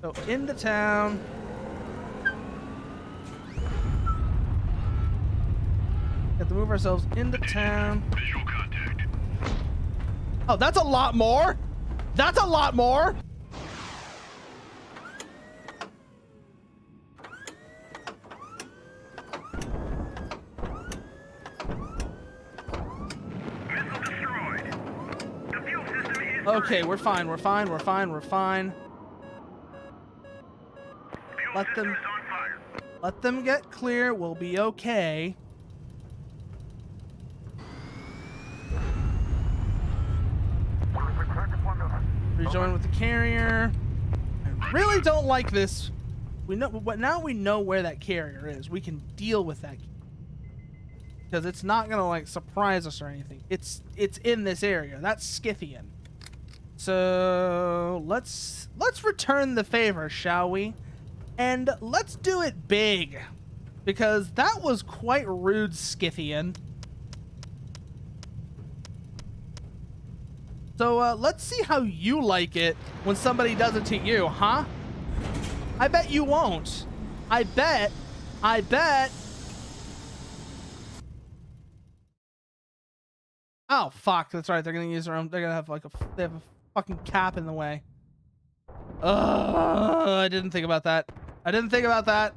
So, into town. Have to move ourselves into town. Visual contact. Oh, that's a lot more. That's a lot more. Missile destroyed. The fuel system is... Okay, we're fine. We're fine. We're fine. We're fine. Fuel Let system them... is on fire. Let them get clear. We'll be okay. Rejoin with the carrier. I really don't like this. We know, but now we know where that carrier is. We can deal with that because it's not gonna like surprise us or anything. It's in this area. That's Scythian. So let's return the favor, shall we? And let's do it big, because that was quite rude, Scythian. So, let's see how you like it when somebody does it to you, huh? I bet you won't. I bet. Oh, fuck. That's right. They're gonna use their own... They're gonna have, like, they have a fucking cap in the way. I didn't think about that. I didn't think about that.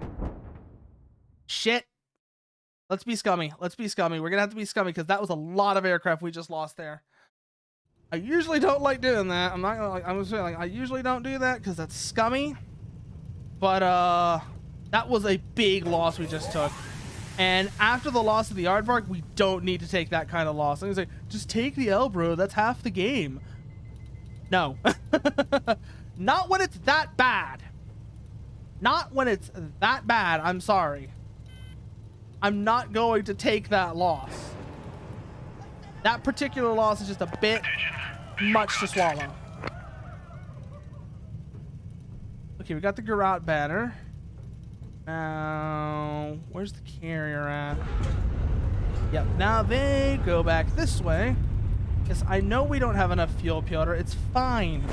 Shit. Let's be scummy. Let's be scummy. We're gonna have to be scummy, because that was a lot of aircraft we just lost there. I usually don't like doing that. I'm not gonna like. I'm just saying, like, I usually don't do that because that's scummy. But that was a big loss we just took. And after the loss of the Aardvark, we don't need to take that kind of loss. I'm gonna say, just take the L, bro. That's half the game. No, not when it's that bad. Not when it's that bad. I'm sorry. I'm not going to take that loss. That particular loss is just a bit much to swallow. Okay, we got the garrote banner. Now, where's the carrier at? Yep, now they go back this way. Because I know we don't have enough fuel, Piotr. It's fine.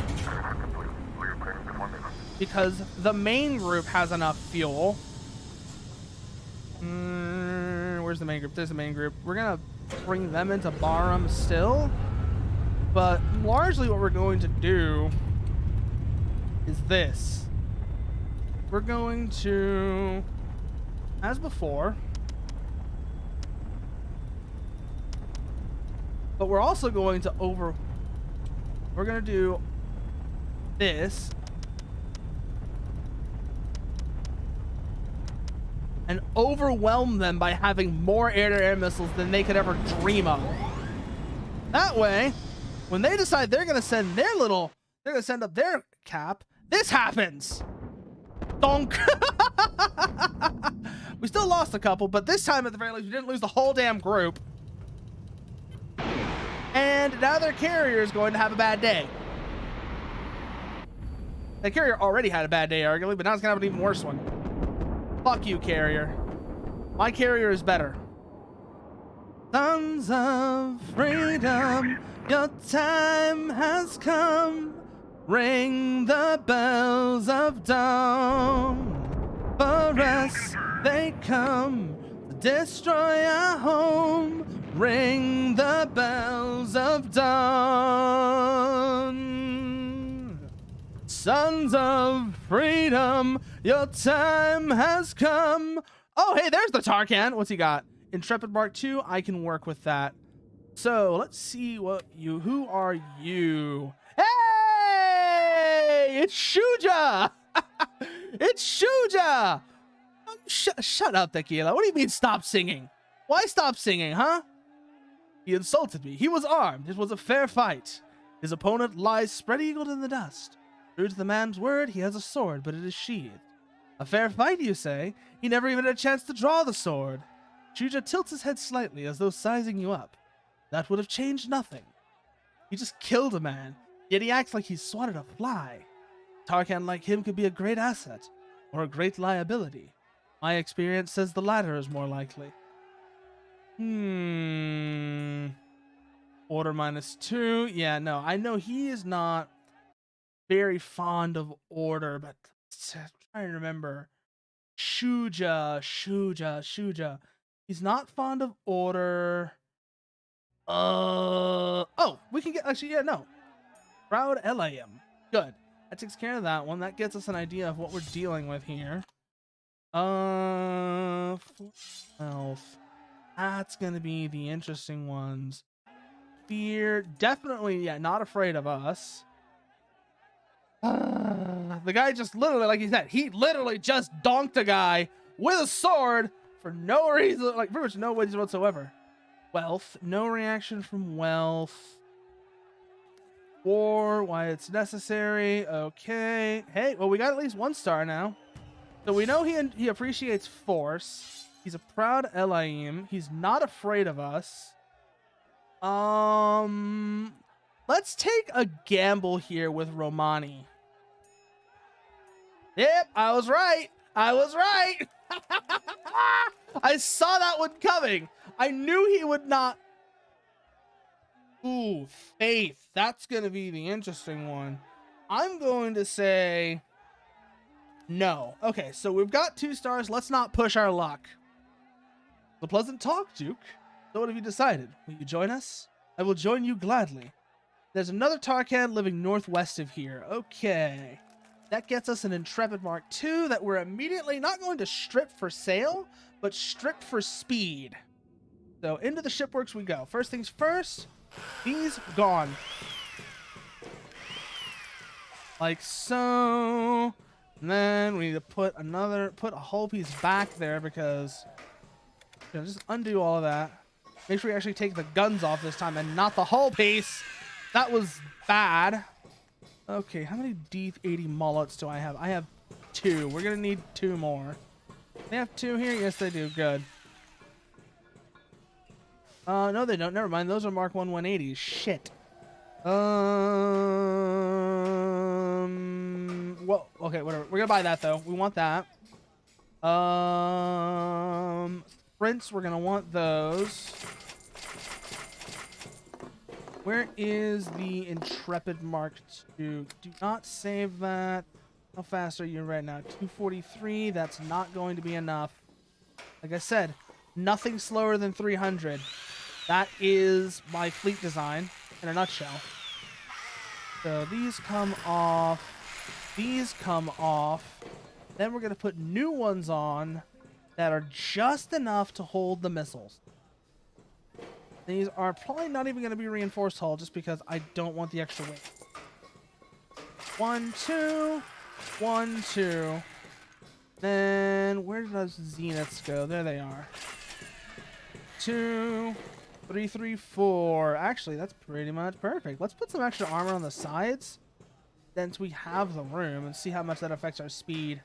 Because the main group has enough fuel. Where's the main group? There's the main group. We're going to bring them into Barham still. But largely what we're going to do is this. We're going to, as before, but we're also going to we're going to do this and overwhelm them by having more air-to-air missiles than they could ever dream of. That way, when they decide they're going to send they're going to send up their cap, this happens. Donk. We still lost a couple, but this time at the very least, we didn't lose the whole damn group. And now their carrier is going to have a bad day. The carrier already had a bad day, arguably, but now it's going to have an even worse one. Fuck you, carrier. My carrier is better. Sons of freedom, your time has come. Ring the bells of dawn. For us, they come to destroy our home. Ring the bells of dawn. Sons of freedom, your time has come. Oh, hey, there's the Tarkan. What's he got? Intrepid Mark II. I can work with that. So let's see who are you? Hey, it's Shuja. It's Shuja. Shut up, Tequila. What do you mean stop singing? Why stop singing, huh? He insulted me. He was armed. It was a fair fight. His opponent lies spread-eagled in the dust. True to the man's word, he has a sword, but it is sheathed. A fair fight, you say? He never even had a chance to draw the sword. Shuja tilts his head slightly, as though sizing you up. That would have changed nothing. He just killed a man, yet he acts like he's swatted a fly. Tarkan like him could be a great asset, or a great liability. My experience says the latter is more likely. Order -2. Yeah, no, I know he is not very fond of order, but I'm trying to remember. Shuja. He's not fond of order. Oh, we can get, actually, yeah, no. Proud LAM. Good. That takes care of that one. That gets us an idea of what we're dealing with here. 12. That's gonna be the interesting ones. Fear, definitely, yeah, not afraid of us. The guy just literally, like he said, he literally just donked a guy with a sword for no reason, like pretty much no reason whatsoever. Wealth, no reaction from wealth. War, why it's necessary. Okay. Hey, well, we got at least 1 star now. So we know he appreciates force. He's a proud Elaim. He's not afraid of us. Let's take a gamble here with Romani. Yep, I was right. I saw that one coming. I knew he would not. Ooh, faith. That's going to be the interesting one. I'm going to say no. Okay, so we've got 2 stars. Let's not push our luck. The pleasant talk, Duke. So what have you decided? Will you join us? I will join you gladly. There's another Tarkan living northwest of here. Okay. That gets us an Intrepid Mark II that we're immediately not going to strip for sale, but strip for speed. So into the shipworks we go. First things first, these gone. Like so. And then we need to put a whole piece back there because, you know, just undo all of that. Make sure we actually take the guns off this time and not the whole piece. That was bad. Okay, how many D80 mullets do I have? I have 2. We're gonna need 2 more. They have 2 here? Yes, they do. Good. No, they don't. Never mind. Those are Mark 1 180s. Shit. well, okay, whatever. We're gonna buy that though. We want that. Sprints, we're gonna want those. Where is the Intrepid Mark II? Do not save that. How fast are you right now? 243. That's not going to be enough. Like I said, nothing slower than 300. That is my fleet design in a nutshell. So these come off. These come off. Then we're going to put new ones on that are just enough to hold the missiles. These are probably not even going to be reinforced hull just because I don't want the extra weight. 1, 2, 1, 2. Then where did those zeniths go? There they are. 2, 3, 3, 4. Actually, that's pretty much perfect. Let's put some extra armor on the sides since we have the room and see how much that affects our speed.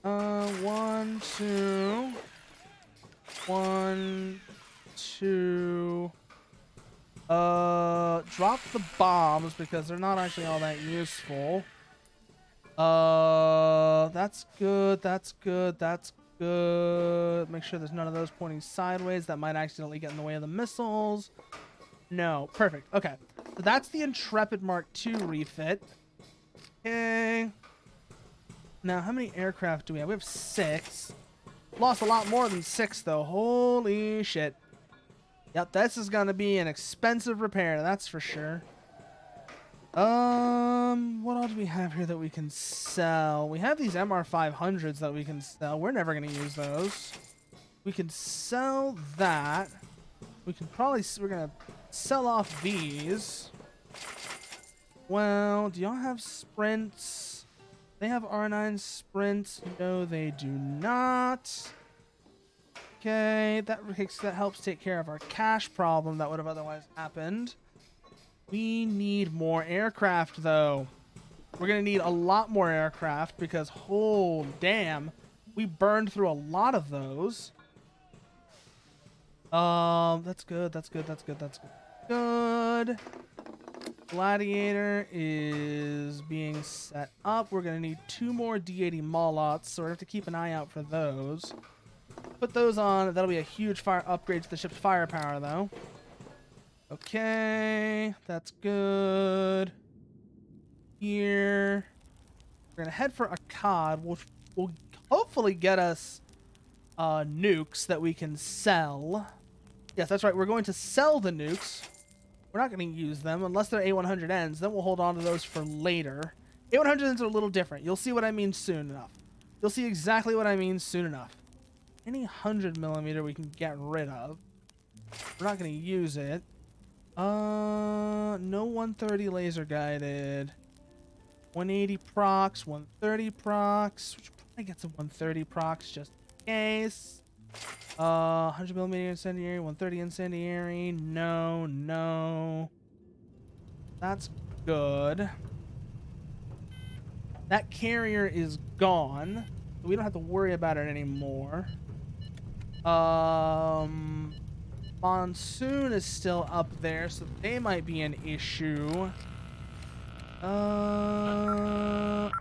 1, 2. 1, 2. Drop the bombs because they're not actually all that useful. That's good. That's good. That's good. Make sure there's none of those pointing sideways that might accidentally get in the way of the missiles. No. Perfect. Okay. So that's the Intrepid Mark II refit. Okay. Now, how many aircraft do we have? We have 6. Lost a lot more than 6, though. Holy shit. Yep, this is going to be an expensive repair. That's for sure. What all do we have here that we can sell? We have these MR500s that we can sell. We're never going to use those. We can sell that. We can probably, we're going to sell off these. Well, do y'all have sprints? They have R9 sprints. No, they do not. Okay, that helps take care of our cash problem that would have otherwise happened. We need more aircraft, though. We're going to need a lot more aircraft because, oh, damn, we burned through a lot of those. That's good, that's good, that's good, that's good. Good. Gladiator is being set up. We're going to need 2 more D-80 Molots, so we have to keep an eye out for those. Put those on. That'll be a huge fire upgrade to the ship's firepower, though. Okay, that's good. Here, we're gonna head for a COD, which will hopefully get us nukes that we can sell. Yes, that's right. We're going to sell the nukes. We're not going to use them unless they're A100Ns. Then we'll hold on to those for later. A100Ns are a little different. You'll see what I mean soon enough. You'll see exactly what I mean soon enough. Any 100mm we can get rid of. We're not going to use it. No 130 laser guided. 180 procs, 130 procs. We should probably get some 130 procs just in case. 100mm incendiary, 130 incendiary. No, no. That's good. That carrier is gone. So we don't have to worry about it anymore. Monsoon is still up there, so they might be an issue. Oh,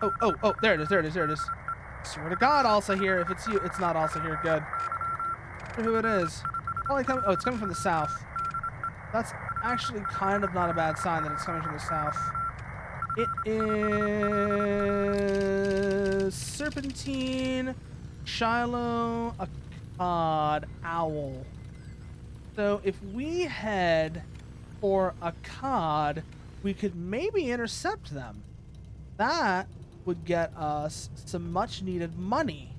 there it is, there it is, there it is. Swear to God, also here. If it's you, it's not also here. Good. I wonder who it is. Probably coming. Oh, it's coming from the south. That's actually kind of not a bad sign that it's coming from the south. It is Serpentine, Shiloh, Akkad, Owl. So if we head for Akkad, we could maybe intercept them. That would get us some much needed money.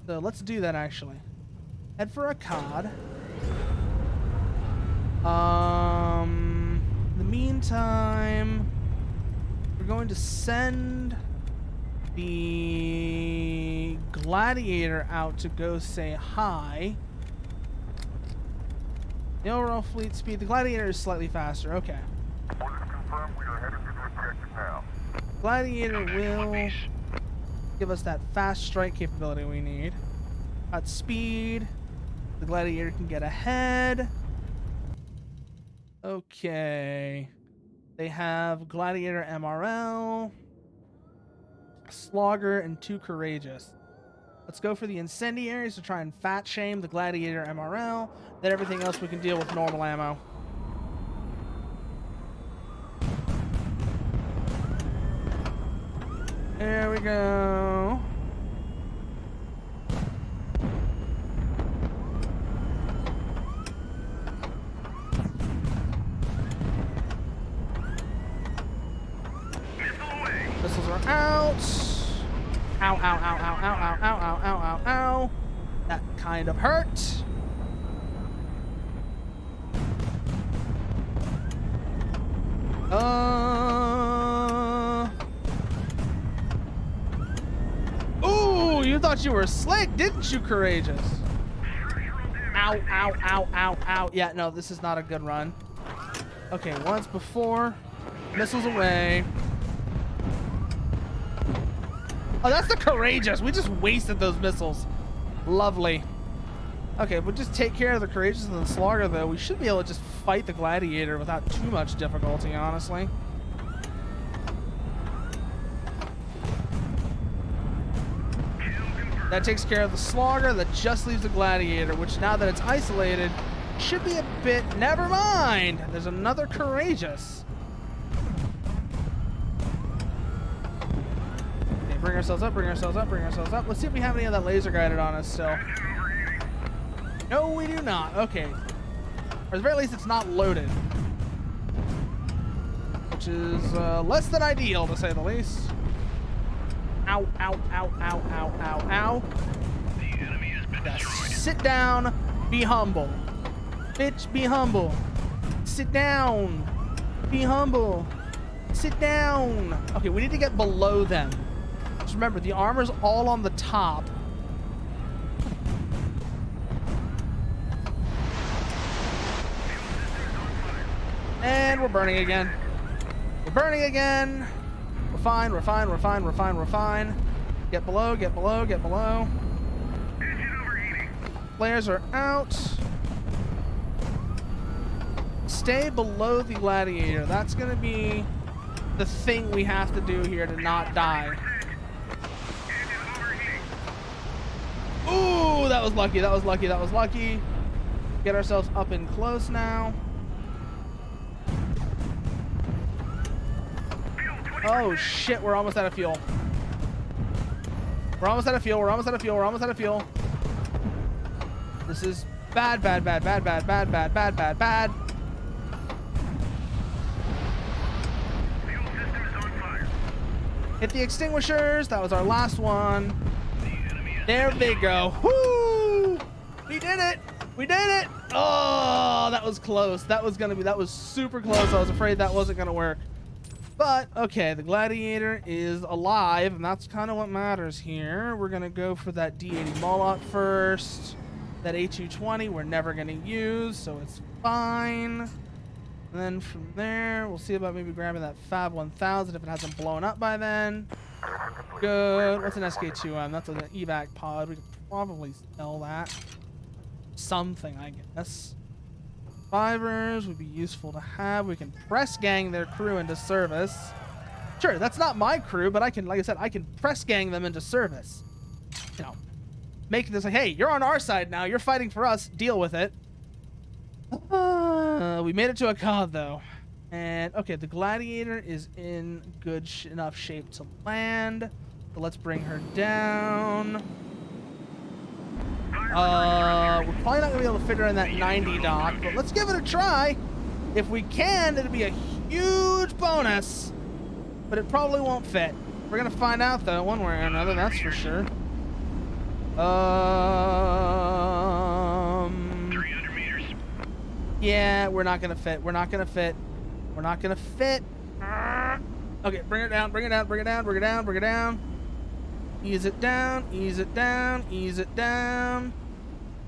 So let's do that actually. Head for Akkad. In the meantime, we're going to send the Gladiator out to go say hi. The overall fleet speed. The Gladiator is slightly faster. Okay. Orders confirmed. We are heading to the objective now. Gladiator will give us that fast strike capability we need. At speed, the Gladiator can get ahead. Okay. They have Gladiator MRL. Slogger, and 2 Courageous. Let's go for the incendiaries to try and fat shame the Gladiator MRL. Then everything else we can deal with normal ammo. There we go. Missiles are out. Ow, ow, ow, ow, ow, ow, ow, ow, ow, ow, ow. That kind of hurt. Ooh, you thought you were slick, didn't you, Courageous? Ow, ow, ow, ow, ow. Yeah, no, this is not a good run. Okay, once before. Missiles away. Oh, that's the Courageous. We just wasted those missiles. Lovely. Okay, we'll just take care of the Courageous and the Slogger, though. We should be able to just fight the Gladiator without too much difficulty, honestly. That takes care of the Slogger. That just leaves the Gladiator, which now that it's isolated, should be a bit... Never mind! There's another Courageous. Okay, bring ourselves up, bring ourselves up, bring ourselves up. Let's see if we have any of that laser guided on us still. No, we do not. Okay. Or at the very least, it's not loaded. Which is less than ideal, to say the least. Ow, ow, ow, ow, ow, ow, ow. The enemy has been destroyed. Sit down. Be humble. Bitch, be humble. Sit down. Be humble. Sit down. Okay, we need to get below them. Just remember, the armor's all on the top. And we're burning again. We're burning again. We're fine, we're fine, we're fine, we're fine, we're fine. Get below, get below, get below. Flares are out. Stay below the Gladiator. That's going to be the thing we have to do here to not die. Ooh, that was lucky, that was lucky, that was lucky. Get ourselves up and close now. Oh shit, we're almost out of fuel. We're almost out of fuel, we're almost out of fuel, we're almost out of fuel. This is bad, bad, bad, bad, bad, bad, bad, bad, bad, bad. Fuel system is on fire. Hit the extinguishers, that was our last one. There they go. Woo! We did it! We did it! Oh, that was close. That was super close. I was afraid that wasn't gonna work. But, okay, the Gladiator is alive, and that's kind of what matters here. We're going to go for that D80 Molot first. That A220 we're never going to use, so it's fine. And then from there, we'll see about maybe grabbing that Fab 1000 if it hasn't blown up by then. Good. What's an SK2M? That's an evac pod. We could probably sell that. Something, I guess. Survivors would be useful to have. We can press gang their crew into service. Sure, that's not my crew, but I can, like I said, I can press gang them into service. You know, make this like, hey, you're on our side now. You're fighting for us. Deal with it. We made it to a COD though. And okay, the Gladiator is in good enough shape to land. So let's bring her down. We're probably not gonna be able to fit her in that 90 dock, but let's give it a try. If we can, it'll be a huge bonus, but it probably won't fit. We're gonna find out though, one way or another, that's for sure. 300 meters. Yeah, we're not gonna fit. We're not gonna fit. We're not gonna fit. Okay, bring her down, bring it down, bring it down, bring it down, bring it down. Ease it down, ease it down, ease it down.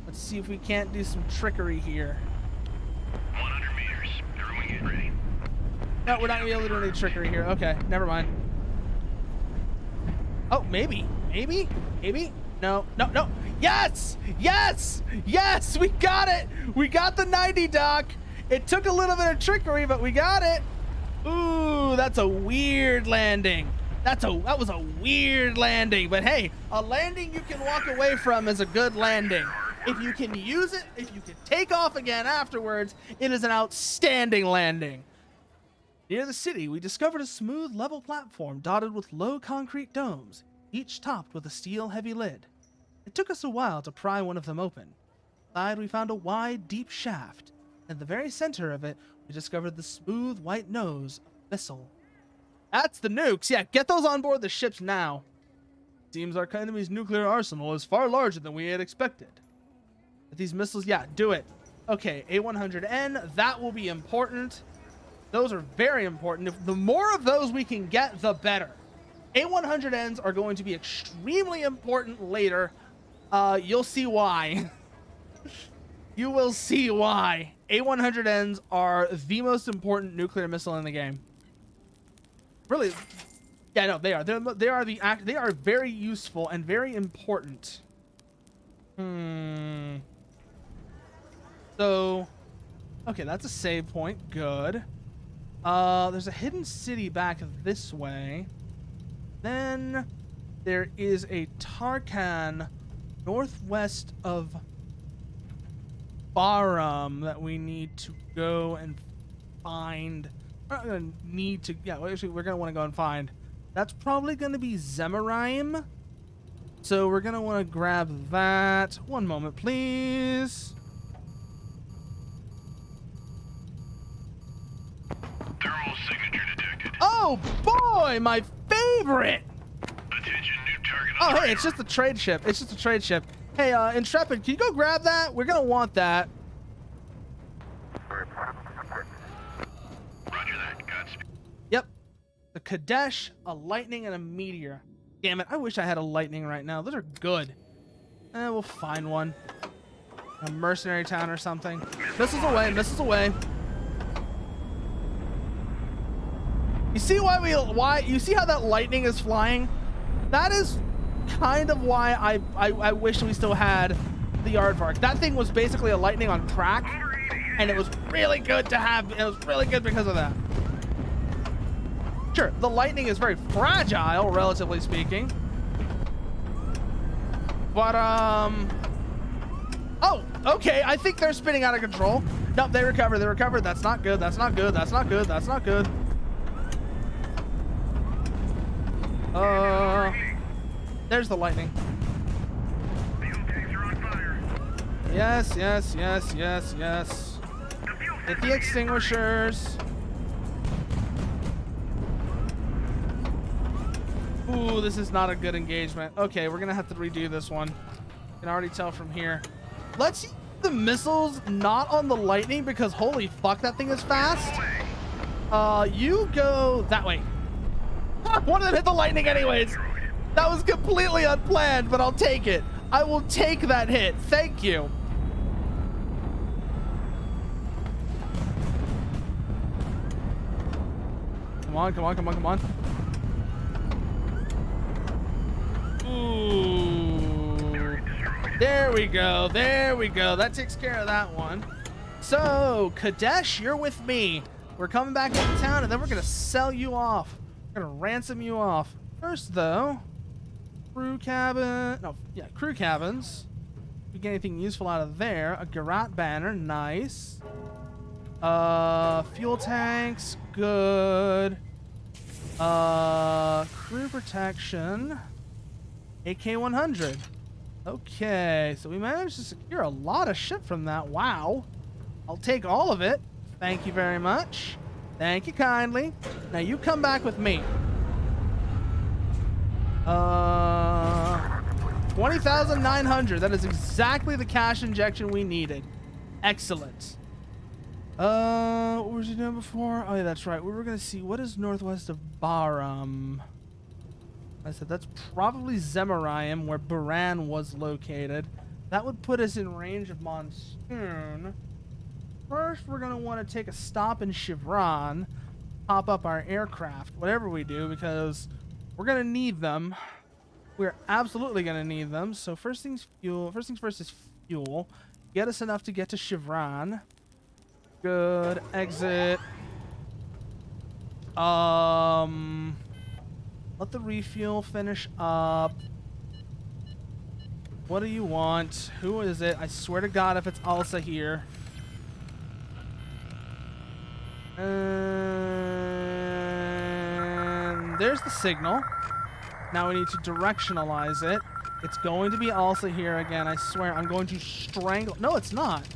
Let's see if we can't do some trickery here. 100 meters. Everyone get ready. No, we're not gonna be able to do any trickery here. Okay, never mind. Oh, maybe, maybe, maybe. No, no, no. Yes, yes, yes. We got it. We got the 90 dock. It took a little bit of trickery, but we got it. Ooh, that's a weird landing. That was a weird landing, but hey, a landing you can walk away from is a good landing. If you can use it, if you can take off again afterwards, it is an outstanding landing. Near the city, we discovered a smooth, level platform dotted with low concrete domes, each topped with a steel heavy lid. It took us a while to pry one of them open. Inside, we found a wide, deep shaft. In the very center of it, we discovered the smooth, white nose of a missile. That's the nukes. Yeah, get those on board the ships now. Seems our enemy's nuclear arsenal is far larger than we had expected. But these missiles, yeah, do it. Okay, A100N, that will be important. Those are very important. If the more of those we can get, the better. A100Ns are going to be extremely important later. You'll see why. You will see why. A100Ns are the most important nuclear missile in the game. Really, yeah, no, they are. They are very useful and very important. So, okay, that's a save point. Good. There's a hidden city back this way. Then there is a Tarkan northwest of Barum that we need to go and find. We're not gonna need to. Yeah, actually, we're gonna want to go and find. That's probably gonna be Zemarime. So we're gonna want to grab that. One moment, please. Thermal signature detected. Oh boy, my favorite. Attention, new target. Oh hey, it's just a trade ship. It's just a trade ship. Hey, Intrepid, can you go grab that? We're gonna want that. Roger that. Godspeed. Yep. The Kadesh, a lightning, and a meteor. Damn it, I wish I had a lightning right now. Those are good. We'll find one. A mercenary town or something. Missiles away, missiles away. You see why you see how that lightning is flying? That is kind of why I wish we still had the Aardvark. That thing was basically a lightning on track, and it was really good to have. It was really good because of that. Sure, the lightning is very fragile, relatively speaking. But, oh, okay, I think they're spinning out of control. Nope, they recovered, they recovered. That's not good, that's not good, that's not good, that's not good. There's the lightning. Yes, yes, yes, yes, yes. Hit the extinguishers. Ooh, this is not a good engagement. Okay, we're gonna have to redo this one. You can already tell from here. Let's use the missiles not on the lightning because holy fuck, that thing is fast. You go that way. One of them hit the lightning anyways. That was completely unplanned, but I'll take it. I will take that hit. Thank you. Come on, come on, come on, come on. Ooh. There we go. There we go. That takes care of that one. So, Kadesh, you're with me. We're coming back into town, and then we're going to sell you off. We're going to ransom you off. First, though, crew cabin. No, yeah, crew cabins. If we get anything useful out of there. A Garat banner. Nice. Fuel tanks. Good. Crew protection. AK-100. Okay, so we managed to secure a lot of shit from that. Wow. I'll take all of it. Thank you very much. Thank you kindly. Now you come back with me. 20,900. That is exactly the cash injection we needed. Excellent. What was he doing before? Oh yeah, that's right. We were gonna see what is northwest of Barum. I said that's probably Zemarime, where Baran was located. That would put us in range of Monsoon. First, we're going to want to take a stop in Chevron, pop up our aircraft, whatever we do, because we're going to need them. We're absolutely going to need them. So first things fuel. First things first is fuel. Get us enough to get to Chevron. Good. Exit. Let the refuel finish up. What do you want? Who is it? I swear to God, if it's Elsa here. And there's the signal. Now we need to directionalize it. It's going to be Elsa here again. I swear, I'm going to strangle. No, it's not.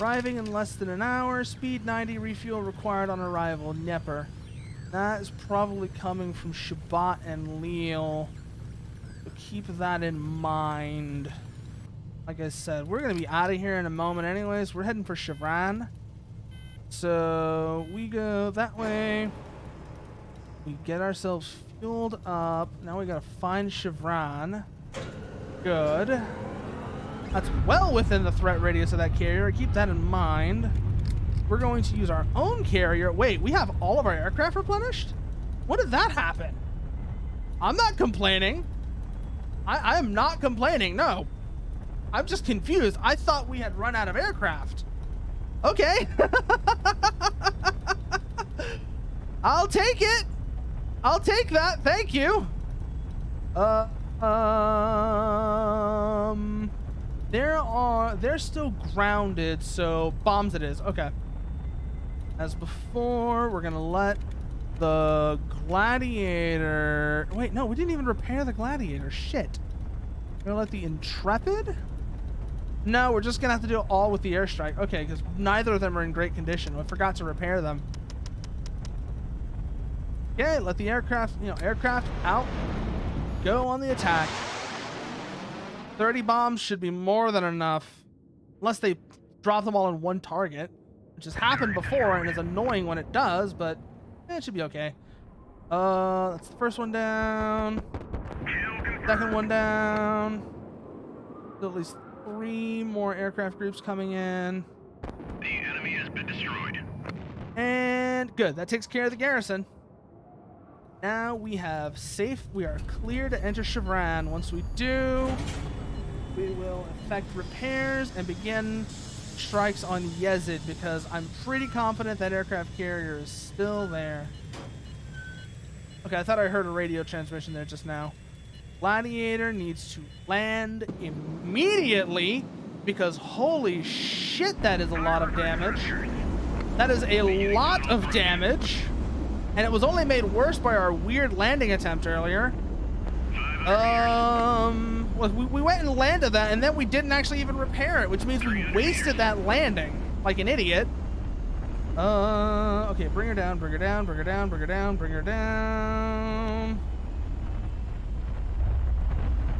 Arriving in less than an hour. Speed 90. Refuel required on arrival. Nepper. That is probably coming from Shabbat and Leal. So keep that in mind. Like I said, we're going to be out of here in a moment anyways. We're heading for Chevron. So we go that way. We get ourselves fueled up. Now we got to find Chevron. Good. That's well within the threat radius of that carrier. Keep that in mind. We're going to use our own carrier. Wait, we have all of our aircraft replenished? When did that happen? I'm not complaining. I am not complaining, no. I'm just confused. I thought we had run out of aircraft. Okay. I'll take it. I'll take that. Thank you. They're still grounded, so bombs it is. Okay. As before, we're gonna let the Gladiator... Wait, no, we didn't even repair the Gladiator. Shit. We're gonna let the Intrepid? No, we're just gonna have to do it all with the airstrike. Okay, because neither of them are in great condition. I forgot to repair them. Okay, let the aircraft, aircraft out. Go on the attack. 30 bombs should be more than enough. Unless they drop them all in one target. Which has happened before and is annoying when it does, but it should be okay. That's the first one down. Second one down. Still at least 3 more aircraft groups coming in. The enemy has been destroyed. And good. That takes care of the garrison. Now we are clear to enter Chevron. Once we do, we will effect repairs and begin strikes on Yezid, because I'm pretty confident that aircraft carrier is still there. Okay, I thought I heard a radio transmission there just now. Gladiator needs to land immediately, because holy shit, that is a lot of damage. That is a lot of damage. And it was only made worse by our weird landing attempt earlier. We went and landed that, and then we didn't actually even repair it, which means we wasted that landing like an idiot. Okay, bring her down, bring her down, bring her down, bring her down, bring her down.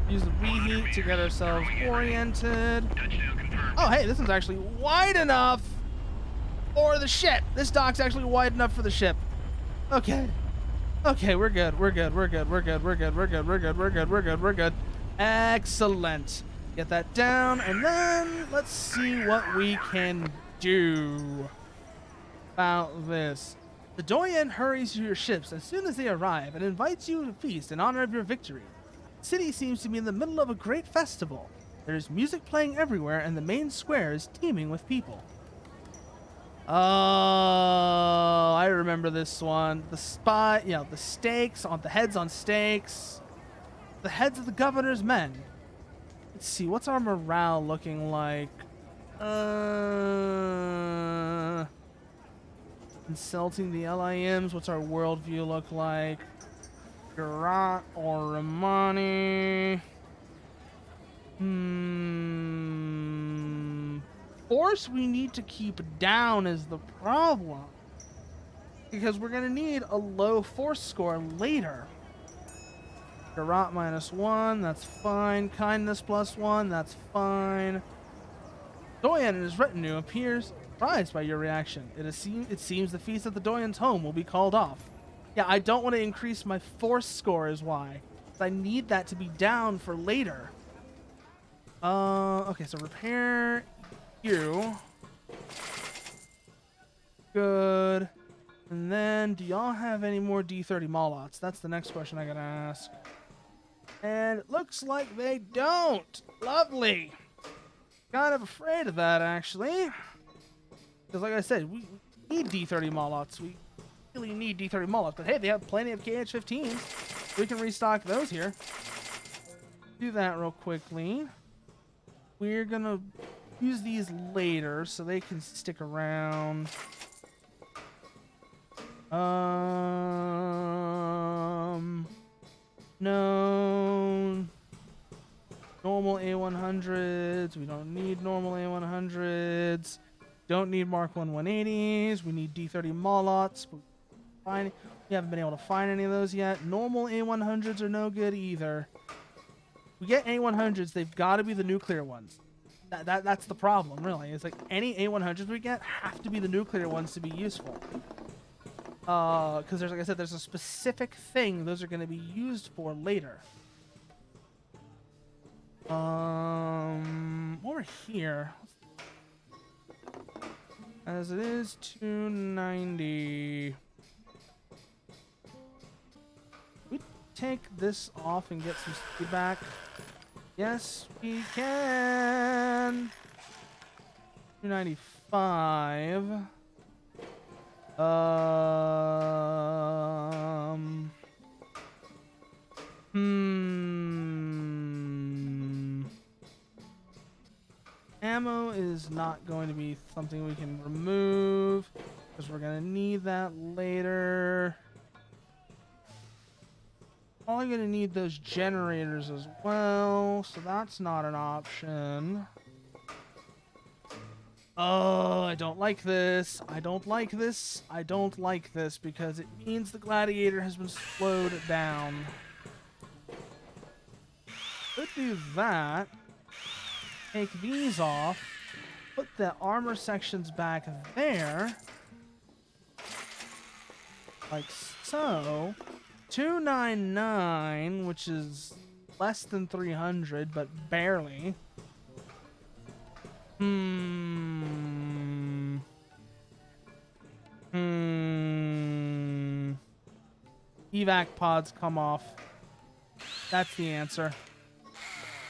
Use the reheat to get ourselves oriented. Oh, hey, this one's actually wide enough for the ship. This dock's actually wide enough for the ship. Okay. Okay, we're good. We're good. We're good. We're good. We're good. We're good. We're good. We're good. We're good. We're good. Excellent. Get that down, and then let's see what we can do about this. The Doyen hurries to your ships as soon as they arrive and invites you to feast in honor of your victory. The city seems to be in the middle of a great festival. There is music playing everywhere, and the main square is teeming with people. Oh, I remember this one. The spot, the stakes on the heads on stakes. The heads of the governor's men. Let's see, what's our morale looking like? Insulting the LIMs. What's our worldview look like? Garat or Romani? Force we need to keep down is the problem. Because we're going to need a low force score later. Garat -1, that's fine. Kindness +1, that's fine. Doyen and his retinue appears surprised by your reaction. It seems the feast at the Doyen's home will be called off. Yeah, I don't want to increase my force score is why. I need that to be down for later. Okay, so repair you. Good. And then, do y'all have any more D30 Molots? That's the next question I gotta ask. And it looks like they don't. Lovely. Kind of afraid of that, actually. Because like I said, we need D30 Molots. really need D30 Mullets, but hey, they have plenty of KH-15s. We can restock those here. Do that real quickly. We're gonna use these later so they can stick around. No. Normal A100s. We don't need normal A100s. Don't need Mark 1 180s. We need D30 Molots. We haven't been able to find any of those yet. Normal A100s are no good either. We get A100s, they've got to be the nuclear ones. That's the problem, really. It's like any A100s we get have to be the nuclear ones to be useful. Because there's, like I said, there's a specific thing those are going to be used for later. Over here, as it is 290. We take this off and get some speed back. Yes, we can. 295. Ammo is not going to be something we can remove because we're going to need that later. Probably going to need those generators as well, so that's not an option. Oh, I don't like this. I don't like this. I don't like this because it means the Gladiator has been slowed down. Could do that. Take these off. Put the armor sections back there. Like so. 299, which is less than 300, but barely. Evac pods come off. That's the answer.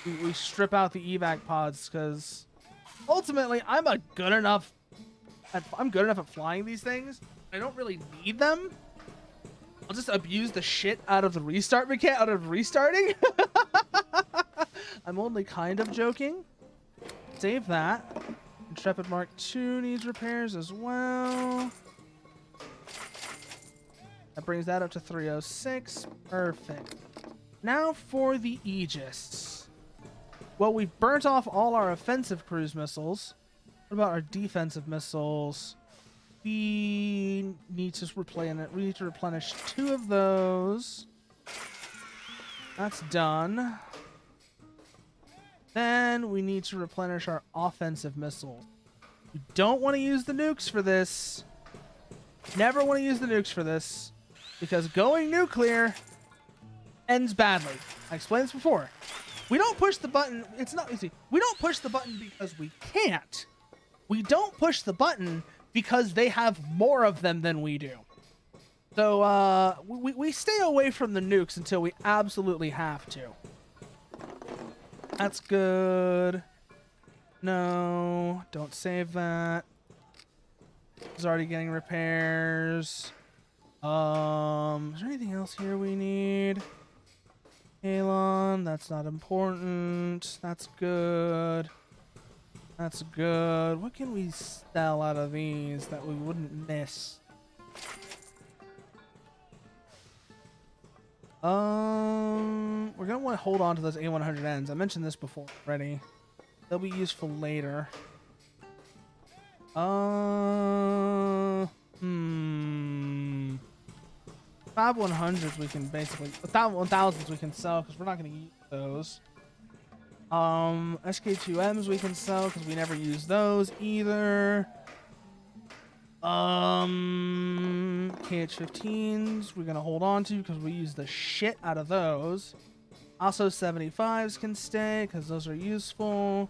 We strip out the evac pods because ultimately I'm good enough at flying these things. I don't really need them. I'll just abuse the shit out of the restart mechanic, out of restarting. I'm only kind of joking. Save that. Intrepid Mark II needs repairs as well. That brings that up to 306. Perfect. Now for the Aegis. Well, we've burnt off all our offensive cruise missiles. What about our defensive missiles? We need to replenish 2 of those. That's done. Then we need to replenish our offensive missiles. We don't want to use the nukes for this. Never want to use the nukes for this. Because going nuclear ends badly. I explained this before. We don't push the button. It's not easy. We don't push the button because we can't. We don't push the button because they have more of them than we do. So we stay away from the nukes until we absolutely have to. That's good. No, don't save that. It's already getting repairs. Is there anything else here we need? Halon, that's not important. That's good. That's good. What can we sell out of these that we wouldn't miss? We're gonna want to hold on to those A100Ns. I mentioned this before already. They'll be useful later. Fab 100s we can basically, 1000s we can sell because we're not going to use those. SK2Ms we can sell because we never use those either. KH-15s we're going to hold on to because we use the shit out of those. Also 75s can stay because those are useful.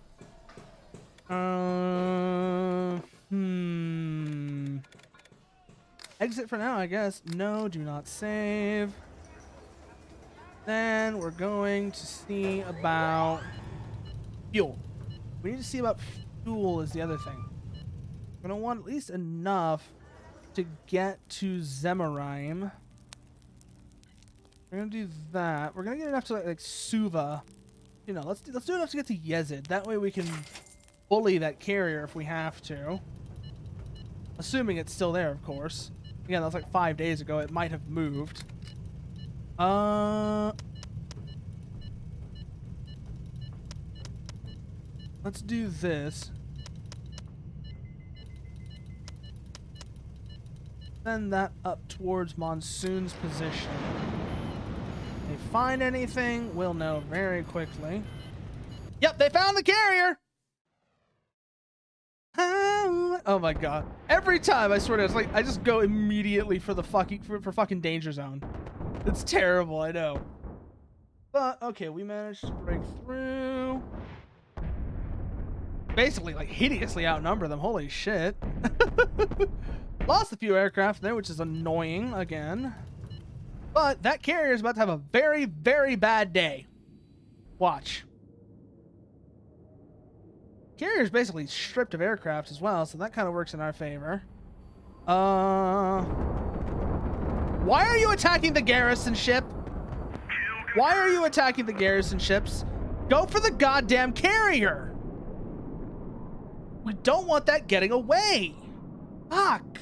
Exit for now, I guess. No, do not save. Then we're going to see about fuel. We need to see about fuel is the other thing. We're going to want at least enough to get to Zemarime. We're gonna do that. We're gonna get enough to like Suva. You know, let's do enough to get to Yezid. That way we can bully that carrier if we have to. Assuming it's still there, of course. Again, that was like 5 days ago. It might have moved. Let's do this. Send that up towards Monsoon's position. If they find anything, we'll know very quickly. Yep, they found the carrier! Oh my god. Every time, I swear to God, it's like I just go immediately for the fucking danger zone. It's terrible, I know. But okay, we managed to break through. Basically, like, hideously outnumber them. Holy shit. Lost a few aircraft there, which is annoying again. But that carrier is about to have a very, very bad day. Watch. Carrier's basically stripped of aircraft as well, so that kind of works in our favor. Why are you attacking the garrison ship? Why are you attacking the garrison ships? Go for the goddamn carrier! We don't want that getting away! Fuck!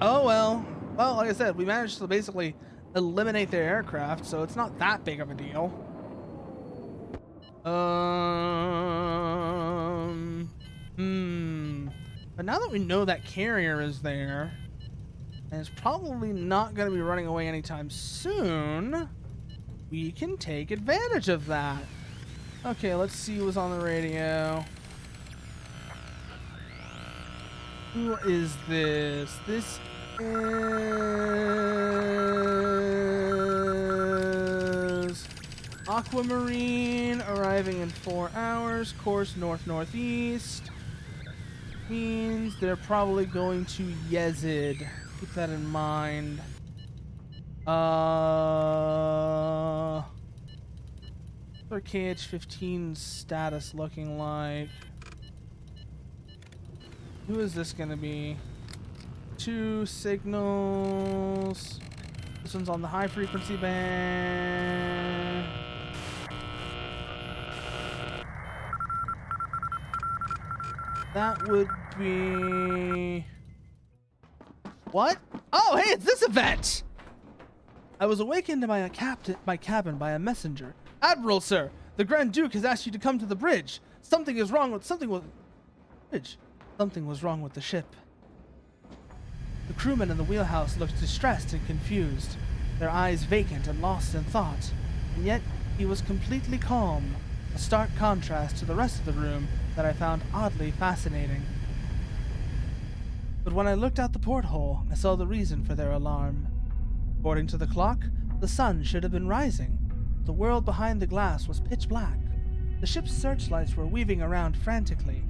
Oh well. Well, like I said, we managed to basically eliminate their aircraft, so it's not that big of a deal. But now that we know that carrier is there, and it's probably not going to be running away anytime soon, we can take advantage of that. Okay, let's see what's on the radio. Who is this? This is Aquamarine, arriving in 4 hours, course north-northeast. Means they're probably going to Yezid. Keep that in mind. What's our KH-15 status looking like? Who is this gonna be? 2 signals. This one's on the high frequency band. That would be... What? Oh, hey, it's this event! I was awakened in my cabin by a messenger. Admiral, sir, the Grand Duke has asked you to come to the bridge. Something was wrong with the ship. The crewmen in the wheelhouse looked distressed and confused, their eyes vacant and lost in thought. And yet, he was completely calm, a stark contrast to the rest of the room that I found oddly fascinating. But when I looked out the porthole, I saw the reason for their alarm. According to the clock, the sun should have been rising. The world behind the glass was pitch black. The ship's searchlights were weaving around frantically,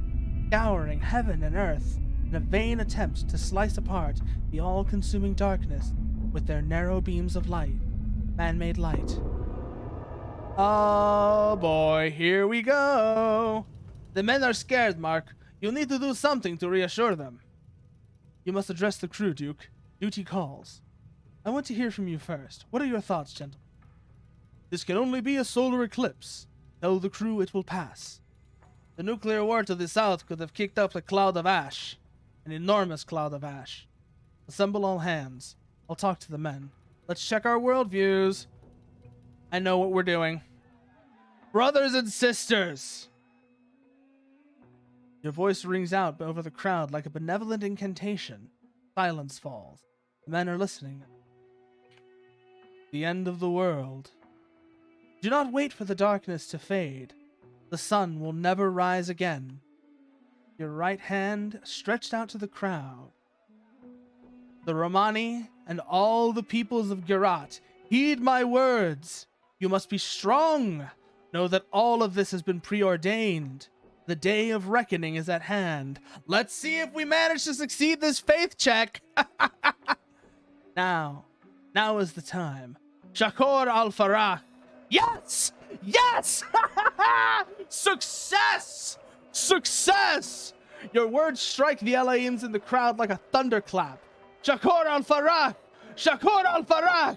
scouring heaven and earth in a vain attempt to slice apart the all-consuming darkness with their narrow beams of light, man-made light. Oh boy, here we go. The men are scared, Mark. You'll need to do something to reassure them. You must address the crew, Duke. Duty calls. I want to hear from you first. What are your thoughts, gentlemen? This can only be a solar eclipse. Tell the crew it will pass. The nuclear war to the south could have kicked up a cloud of ash. An enormous cloud of ash. Assemble all hands. I'll talk to the men. Let's check our worldviews. I know what we're doing. Brothers and sisters! Your voice rings out over the crowd like a benevolent incantation. Silence falls. The men are listening. The end of the world. Do not wait for the darkness to fade. The sun will never rise again. Your right hand stretched out to the crowd. The Romani and all the peoples of Gerat, heed my words. You must be strong. Know that all of this has been preordained. The day of reckoning is at hand. Let's see if we manage to succeed this faith check. Now is the time. Shakor al-Farah. Yes! Yes! Success! Success! Your words strike the Alaeans in the crowd like a thunderclap. Shakor al-Farah! Shakor al-Farah!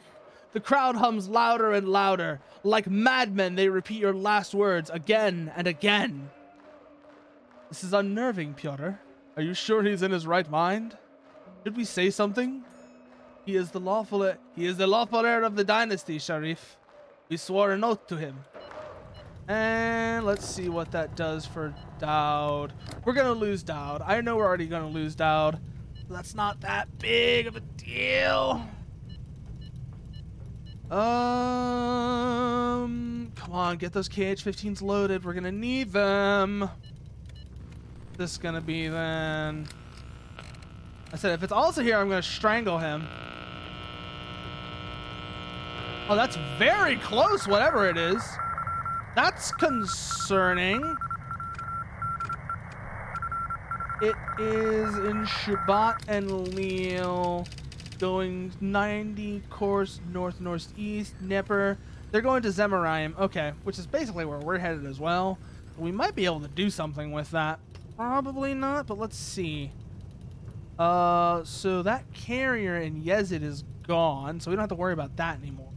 The crowd hums louder and louder. Like madmen, they repeat your last words again and again. This is unnerving, Pyotr. Are you sure he's in his right mind? Should we say something? He is the lawful heir of the dynasty, Sharif. We swore an oath to him. And let's see what that does for Dowd. We're gonna lose Dowd. I know we're already gonna lose Dowd. That's not that big of a deal. Come on, get those KH-15s loaded. We're gonna need them. This is gonna be then. I said if it's also here, I'm gonna strangle him. Oh, that's very close, whatever it is. That's concerning. It is in Shubat and Lille, going 90 course north-northeast, Dnieper. They're going to Zemaraim, okay, which is basically where we're headed as well. We might be able to do something with that. Probably not, but let's see. So that carrier in Yezid is gone, so we don't have to worry about that anymore.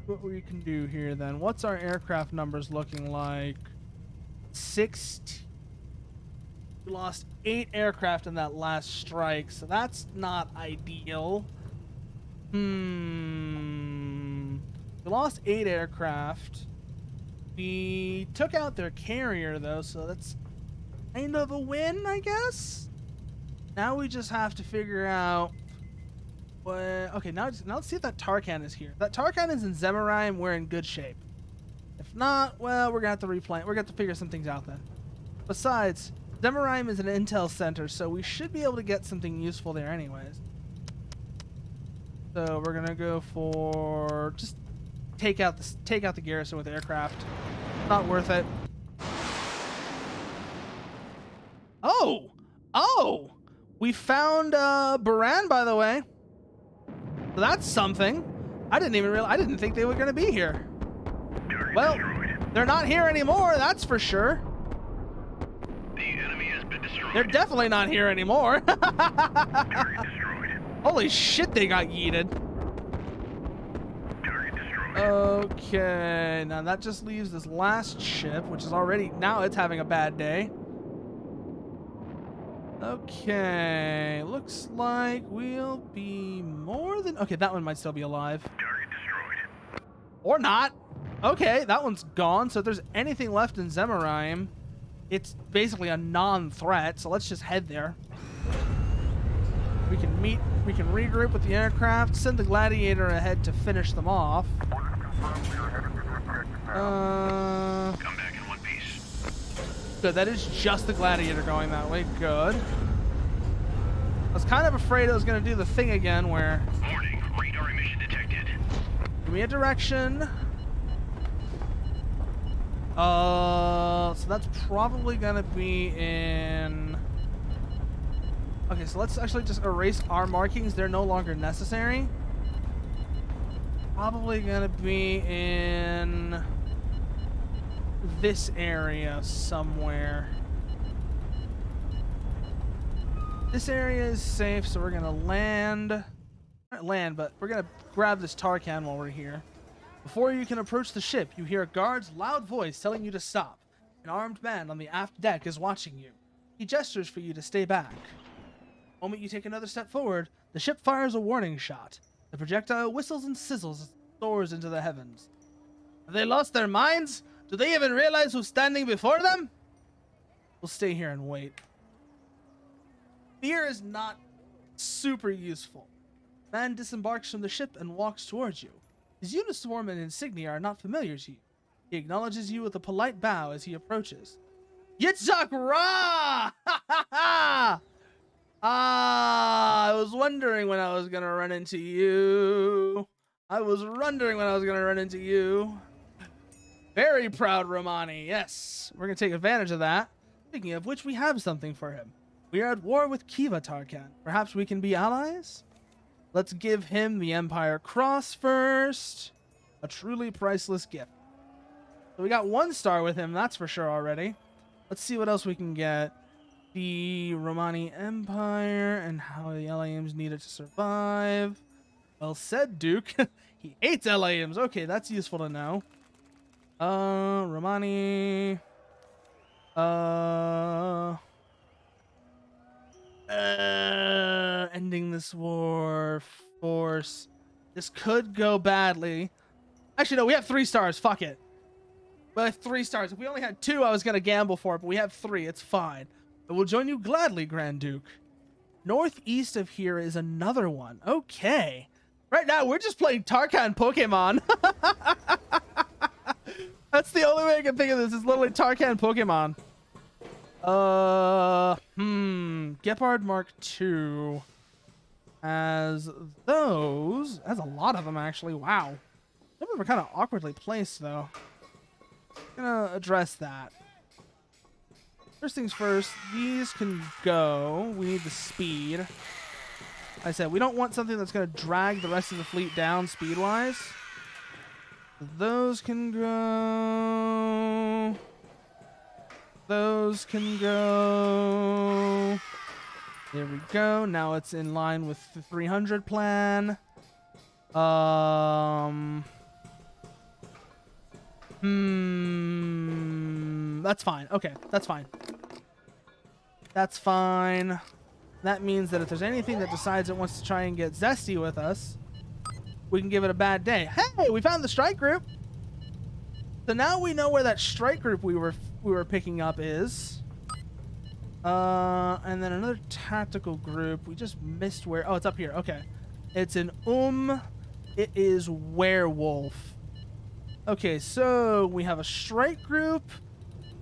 What we can do here then? What's our aircraft numbers looking like? 16. We lost 8 aircraft in that last strike, so that's not ideal. We lost 8 aircraft. We took out their carrier though, so that's kind of a win, I guess. Now we just have to figure out what... Okay, now let's see if that Tarkan is here. If that Tarkan is in Zemaraim, we're in good shape. If not, well, we're gonna have to replan. We're gonna have to figure some things out then. Besides, Zemaraim is an intel center, so we should be able to get something useful there anyways. So we're gonna go for just take out the garrison with aircraft. Not worth it. Oh! We found Baran, by the way. So that's something. I didn't think they were gonna be here. Well, they're not here anymore, that's for sure. The enemy has been destroyed. They're definitely not here anymore. Target destroyed. Holy shit, they got yeeted. Target destroyed. Okay, now that just leaves this last ship, which is already, now it's having a bad day. Okay, looks like we'll be more than... Okay, that one might still be alive. Target destroyed. Or not. Okay, that one's gone. So if there's anything left in Zemaraim, it's basically a non-threat. So let's just head there. We can regroup with the aircraft, send the Gladiator ahead to finish them off. Come back in one piece. Good, that is just the Gladiator going that way. Good. I was kind of afraid it was going to do the thing again where... Warning, radar emission detected. Give me a direction. So that's probably going to be in... Okay, so let's actually just erase our markings. They're no longer necessary. Probably going to be in this area somewhere. This area is safe, so we're going to land. Not land, but we're going to grab this Tarkan while we're here. Before you can approach the ship, you hear a guard's loud voice telling you to stop. An armed man on the aft deck is watching you. He gestures for you to stay back. The moment you take another step forward, the ship fires a warning shot. The projectile whistles and sizzles as it soars into the heavens. Have they lost their minds? Do they even realize who's standing before them? We'll stay here and wait. Fear is not super useful. Man disembarks from the ship and walks towards you. His uniform and insignia are not familiar to you. He acknowledges you with a polite bow as he approaches. Yitzhak Ra! I was wondering when I was going to run into you. Very proud, Romani. Yes, we're going to take advantage of that. Speaking of which, we have something for him. We are at war with Kiva Tarkan. Perhaps we can be allies? Let's give him the Empire Cross first. A truly priceless gift. So we got 1 star with him, that's for sure already. Let's see what else we can get. The Romani Empire and how the LAMs need it to survive. Well said, Duke. He hates LAMs. Okay, that's useful to know. Romani. Ending this war. Force. This could go badly. Actually, no, we have 3 stars. Fuck it. We have 3 stars. If we only had 2, I was going to gamble for it, but we have 3. It's fine. I will join you gladly, Grand Duke. Northeast of here is another one. Okay. Right now, we're just playing Tarkan Pokemon. That's the only way I can think of this. Is literally Tarkan Pokemon. Gepard Mark II has those. Has a lot of them, actually. Wow. Some of them are kind of awkwardly placed, though. I'm gonna address that. First things first, these can go. We need the speed. Like I said, we don't want something that's going to drag the rest of the fleet down speed-wise. Those can go. Those can go. There we go. Now it's in line with the 300 plan. That's fine. Okay, that's fine. That's fine. That means that if there's anything that decides it wants to try and get zesty with us, we can give it a bad day. Hey, we found the strike group. So now we know where that strike group we were picking up is. And then another tactical group. We just missed where. Oh, it's up here. Okay. It's an It is werewolf. Okay, so we have a strike group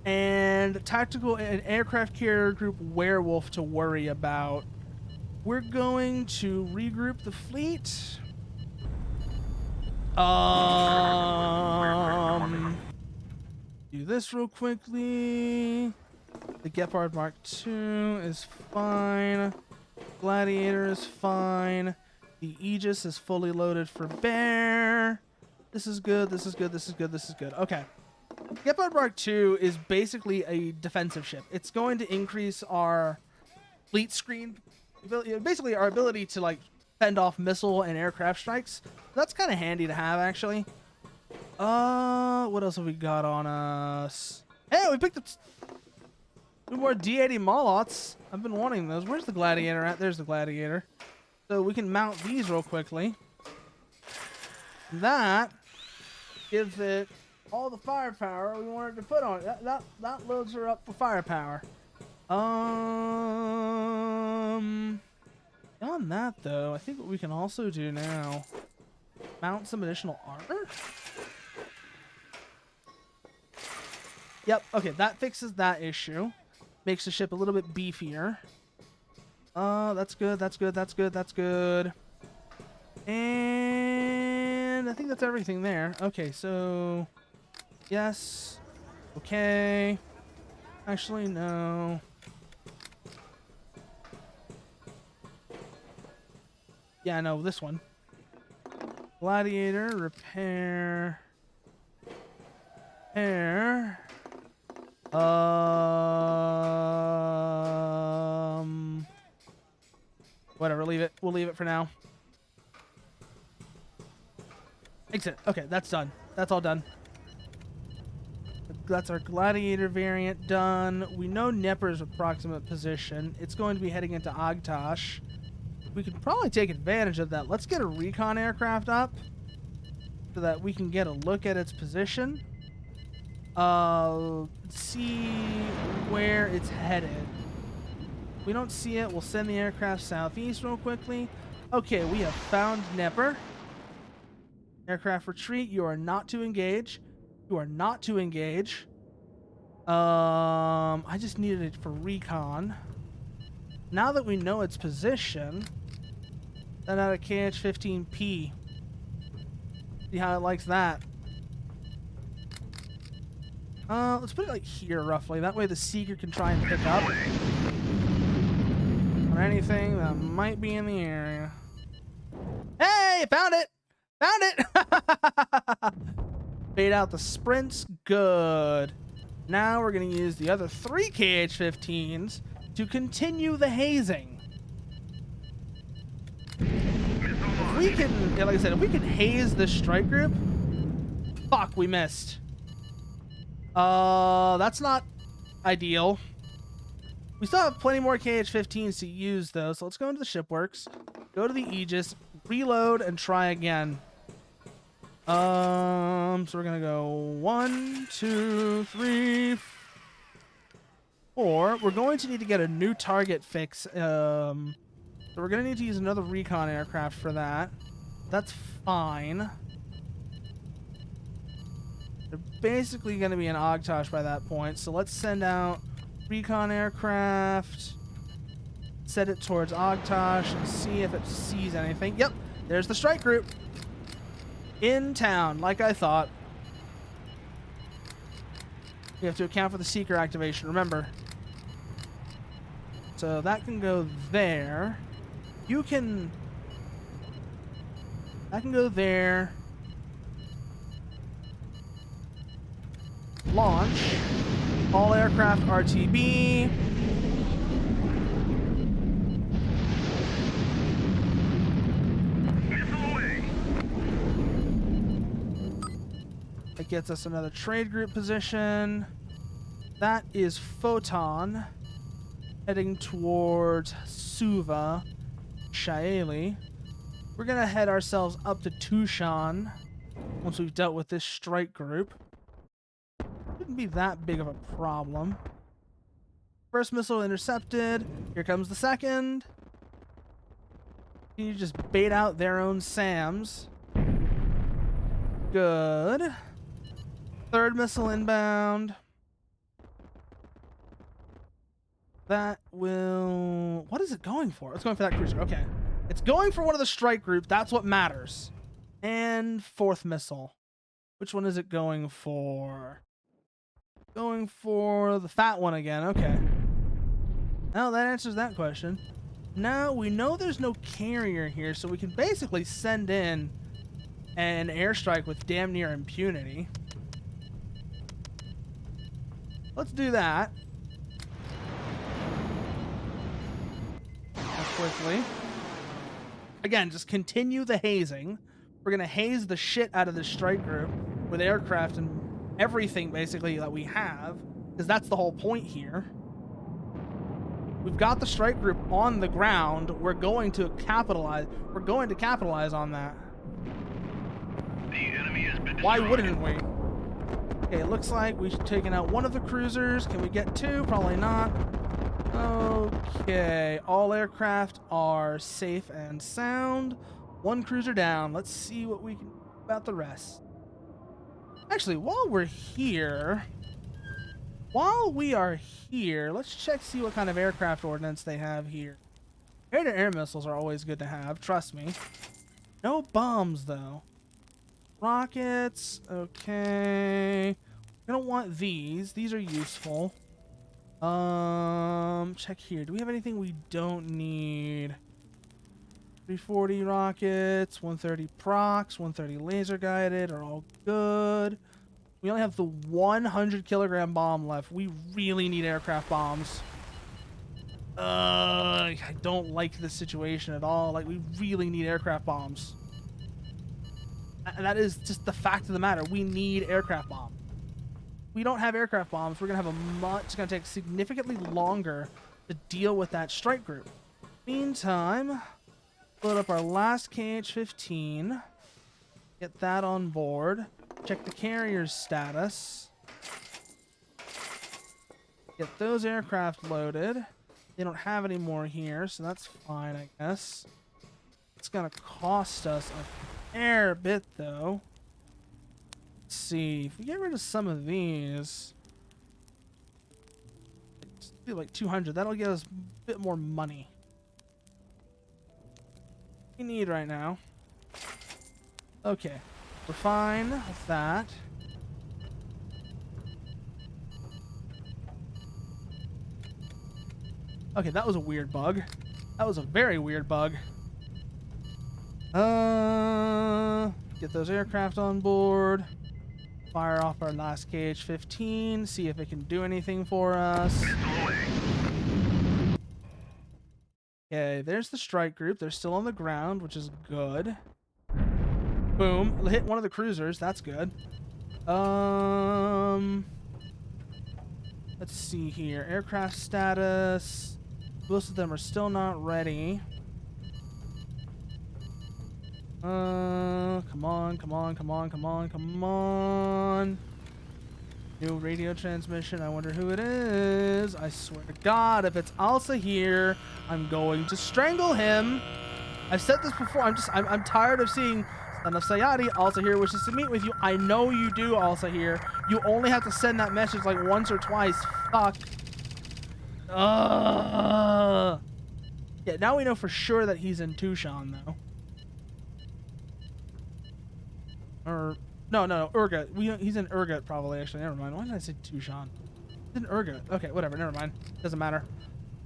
and tactical and aircraft carrier group werewolf to worry about. We're going to regroup the fleet. Do this real quickly. The Gepard Mark II is fine. Gladiator is fine. The Aegis is fully loaded for bear. This is good. This is good. This is good. This is good. Okay. Gepard Mark II is basically a defensive ship. It's going to increase our fleet screen, basically our ability to like fend off missile and aircraft strikes. That's kind of handy to have, actually. What else have we got on us? Hey, we picked up 2 more D80 Molots. I've been wanting those. Where's the Gladiator at? There's the Gladiator. So we can mount these real quickly. That gives it all the firepower we wanted to put on it. That loads her up for firepower. Beyond that, though, I think what we can also do now, mount some additional armor. Yep. Okay, that fixes that issue. Makes the ship a little bit beefier. That's good. That's good. That's good. That's good. And I think that's everything there. Okay, so yes. Okay. Actually, no. Yeah, no, this one. Gladiator, repair. Repair. Whatever, leave it. We'll leave it for now. Exit. Okay, that's done. That's all done. That's our Gladiator variant done. We know Nepper's approximate position. It's going to be heading into Agtash. We could probably take advantage of that. Let's get a recon aircraft up so that we can get a look at its position. See where it's headed. If we don't see it, we'll send the aircraft southeast real quickly. Okay, we have found Nepper. Aircraft retreat. You are not to engage. You are not to engage. I just needed it for recon. Now that we know its position, then out of KH-15P. See how it likes that. Let's put it like here roughly. That way the Seeker can try and pick up on anything that might be in the area. Hey, found it! Found it! Fade out the sprints. Good. Now we're going to use the other 3 KH-15s to continue the hazing. If we can, like I said, if we can haze this strike group, fuck, we missed. That's not ideal. We still have plenty more KH-15s to use, though, so let's go into the shipworks, go to the Aegis, reload, and try again. So we're gonna go 1, 2, 3, 4. We're going to need to get a new target fix. So we're gonna need to use another recon aircraft for that. That's fine. They're basically gonna be an Ogtosh by that point. So let's send out recon aircraft. Set it towards Ogtosh and see if it sees anything. Yep, there's the strike group. In town, like I thought. We have to account for the seeker activation, remember. So that can go there. You can... That can go there. Launch. All aircraft RTB. It gets us another trade group position. That is Photon heading towards Suva, Shaeli. We're gonna head ourselves up to Tushan once we've dealt with this strike group. Shouldn't be that big of a problem. First missile intercepted. Here comes the second. You just bait out their own SAMs. Good. Third missile inbound. That will... What is it going for? It's going for that cruiser. Okay. It's going for one of the strike group. That's what matters. And fourth missile. Which one is it going for? Going for the fat one again. Okay. Now that answers that question. Now we know there's no carrier here, so we can basically send in an airstrike with damn near impunity. Let's do that. Quickly. Again, just continue the hazing. We're going to haze the shit out of this strike group with aircraft and everything basically that we have, because that's the whole point here. We've got the strike group on the ground. We're going to capitalize. We're going to capitalize on that. The enemy has been destroyed. Why wouldn't we? Okay, it looks like we've taken out one of the cruisers. Can we get 2? Probably not. Okay, all aircraft are safe and sound. 1 cruiser down. Let's see what we can do about the rest. Actually, while we are here, let's check, see what kind of aircraft ordnance they have here. Air-to-air missiles are always good to have, trust me. No bombs, though. Rockets, okay. We don't want these. These are useful. Check here. Do we have anything we don't need? 340 rockets, 130 procs, 130 laser guided are all good. We only have the 100 kilogram bomb left. We really need aircraft bombs. I don't like this situation at all. Like, we really need aircraft bombs. And that is just the fact of the matter. We need aircraft bombs. We don't have aircraft bombs. We're gonna have it's gonna take significantly longer to deal with that strike group. Meantime, load up our last KH-15. Get that on board. Check the carrier's status. Get those aircraft loaded. They don't have any more here, so that's fine, I guess. It's gonna cost us a fair bit, though. Let's see. If we get rid of some of these, let's do like 200. That'll get us a bit more money. We need right now. Okay, we're fine with that. Okay, that was a weird bug. That was a very weird bug. Get those aircraft on board. Fire off our last KH-15. See if it can do anything for us. Okay, there's the strike group. They're still on the ground, which is good. Boom. Hit one of the cruisers. That's good. Let's see here. Aircraft status. Most of them are still not ready. Come on, come on, come on, come on, come on. New radio transmission. I wonder who it is. I swear to God, if it's Alsa here, I'm going to strangle him. I've said this before. I'm tired of seeing Son of Sayadi. Alsa here wishes to meet with you. I know you do, Alsa here. You only have to send that message like once or twice. Fuck. Yeah, now we know for sure that he's in Tushan, though. Or no, Urgut. He's in Urgut probably. Actually, never mind. Why did I say Tushan? He's in Urgut. Okay, whatever. Never mind. Doesn't matter.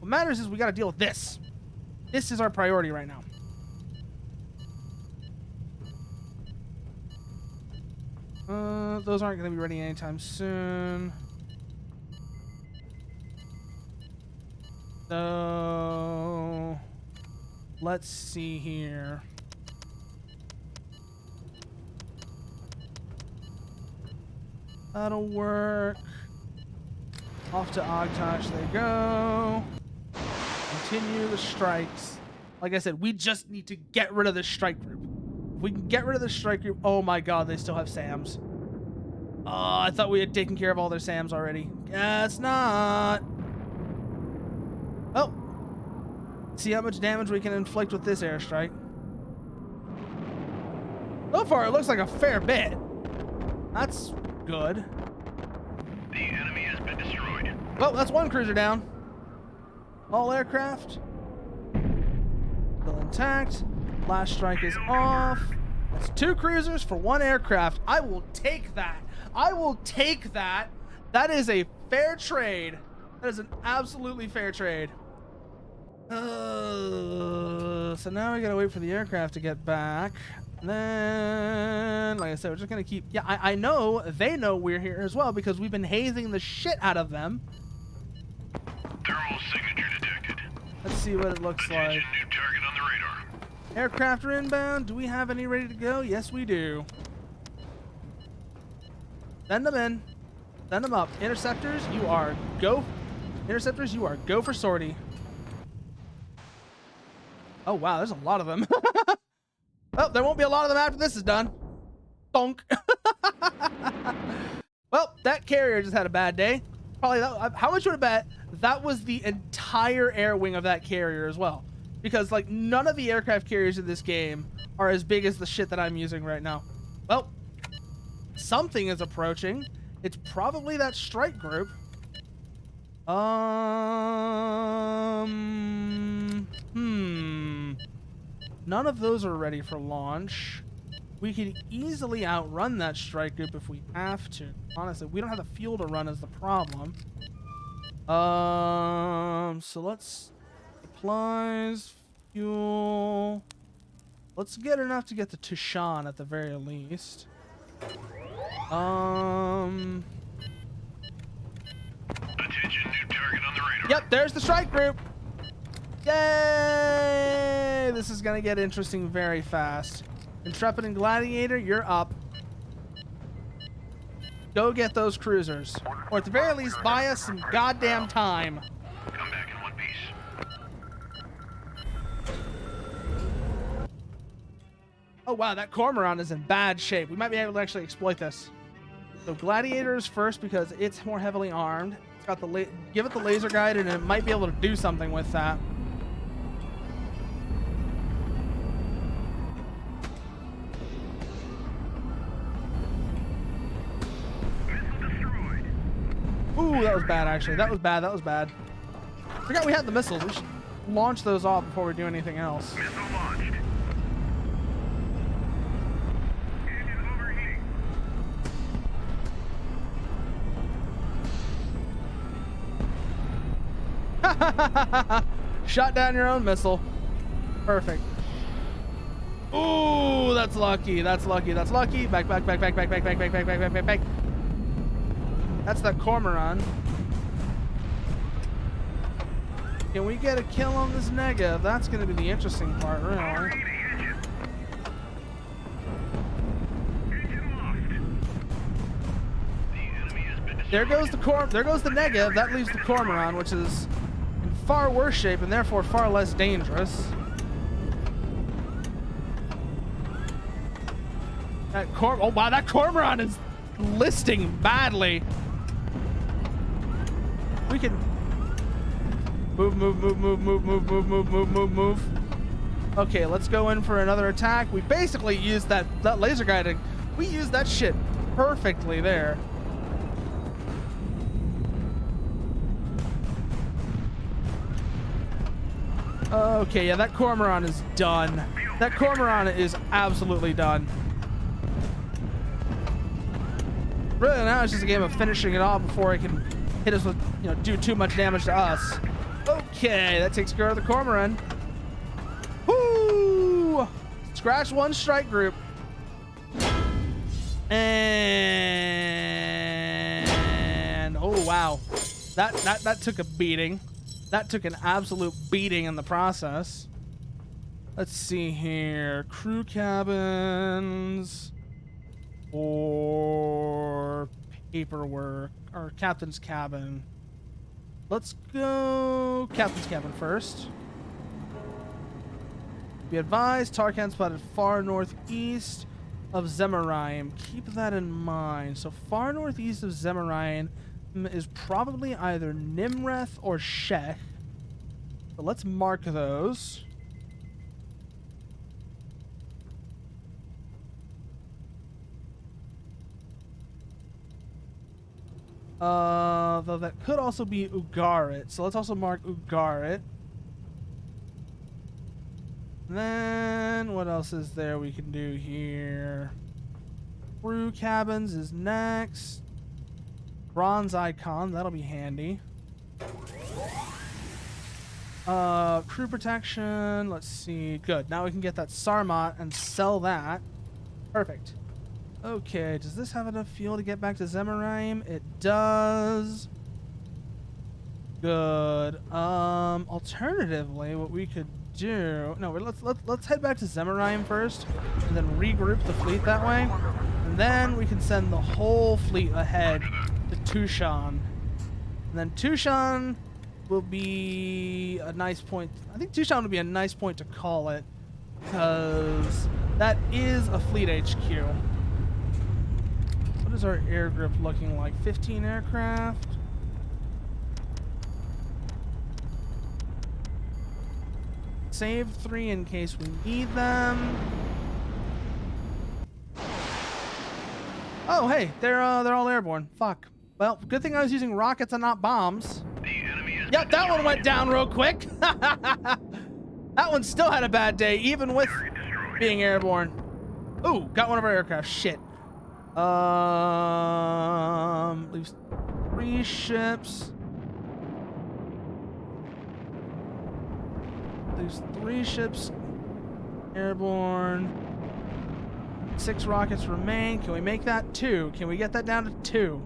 What matters is we got to deal with this. This is our priority right now. Those aren't going to be ready anytime soon. So let's see here. That'll work. Off to Ogtosh they go. Continue the strikes. Like I said, we just need to get rid of this strike group. If we can get rid of the strike group, oh my God, they still have SAMs. Oh, I thought we had taken care of all their SAMs already. Guess not. Oh. See how much damage we can inflict with this airstrike. So far, it looks like a fair bit. That's good. The enemy has been destroyed. Well, that's one cruiser down. All aircraft still intact. Last strike is off. That's 2 cruisers for 1 aircraft. I will take that. I will take that. That is a fair trade. That is an absolutely fair trade. So now we gotta wait for the aircraft to get back. And then, like I said, we're just gonna keep. Yeah, I know they know we're here as well because we've been hazing the shit out of them. Thermal signature detected. Let's see what it looks like. Attention, new target on the radar. Aircraft are inbound. Do we have any ready to go? Yes, we do. Send them in. Send them up. Interceptors, you are go. Interceptors, you are go for sortie. Oh wow, there's a lot of them. Well, there won't be a lot of them after this is done. Bonk. Well, that carrier just had a bad day. Probably that, how much would I bet that was the entire air wing of that carrier as well? Because like none of the aircraft carriers in this game are as big as the shit that I'm using right now. Well, something is approaching. It's probably that strike group. None of those are ready for launch. We can easily outrun that strike group if we have to. Honestly, we don't have the fuel to run is the problem. So let's supplies, fuel. Let's get enough to get to Tushan at the very least. Attention, new target on the radar. Yep, there's the strike group. Yay! This is gonna get interesting very fast. Intrepid and Gladiator, you're up. Go get those cruisers. Or at the very least, buy us some goddamn time. Come back in one piece. Oh wow, that Cormorant is in bad shape. We might be able to actually exploit this. So Gladiators first because it's more heavily armed. It's got the give it the laser guide and it might be able to do something with that. Ooh, that was bad actually. That was bad. That was bad. Forgot we had the missiles. We should launch those off before we do anything else. Missile launched. Engine overheating. Shot down your own missile. Perfect. Ooh, that's lucky. That's lucky. That's lucky. Back, back, back, back, back, back, back, back, back, back, back, back, back. That's that Cormoran. Can we get a kill on this negative? That's going to be the interesting part, really. There goes the negative. That leaves the Cormoran, which is in far worse shape and therefore far less dangerous. Oh wow, that Cormoran is listing badly. We can move, move, move, move, move, move, move, move, move, move, move. Okay, let's go in for another attack. We basically used that laser guiding. We used that shit perfectly there. Okay, yeah, that Cormoran is done. That Cormoran is absolutely done. Really, now it's just a game of finishing it off before it can hit us with, you know, do too much damage to us. Okay, that takes care of the Cormoran. Woo! Scratch one strike group. And oh wow, that took a beating. That took an absolute beating in the process. Let's see here. Crew cabins or paperwork or captain's cabin. Let's go captain's cabin first. Be advised, Tarkan spotted far northeast of Zemaraim. Keep that in mind. So far northeast of Zemaraim is probably either Nimreth or Shech. So let's mark those. Though that could also be Ugarit. So let's also mark Ugarit. Then what else is there we can do here? Crew cabins is next. Bronze icon, that'll be handy. Crew protection, let's see. Good, now we can get that Sarmat and sell that. Perfect. Okay, does this have enough fuel to get back to Zemaraim? It does. Good. Alternatively, what we could do... No, let's head back to Zemaraim first, and then regroup the fleet that way. And then we can send the whole fleet ahead to Tushan. And then Tushan will be a nice point. I think Tushan would be a nice point to call it, because that is a fleet HQ. What is our air grip looking like? 15 aircraft. Save 3 in case we need them. Oh, hey, they're all airborne. Fuck. Well, good thing I was using rockets and not bombs. Yep, that one went down real quick. That one still had a bad day, even with being airborne. Ooh, got one of our aircraft. Shit. Leaves 3 ships. Leaves 3 ships airborne. 6 rockets remain. Can we make that 2? Can we get that down to 2?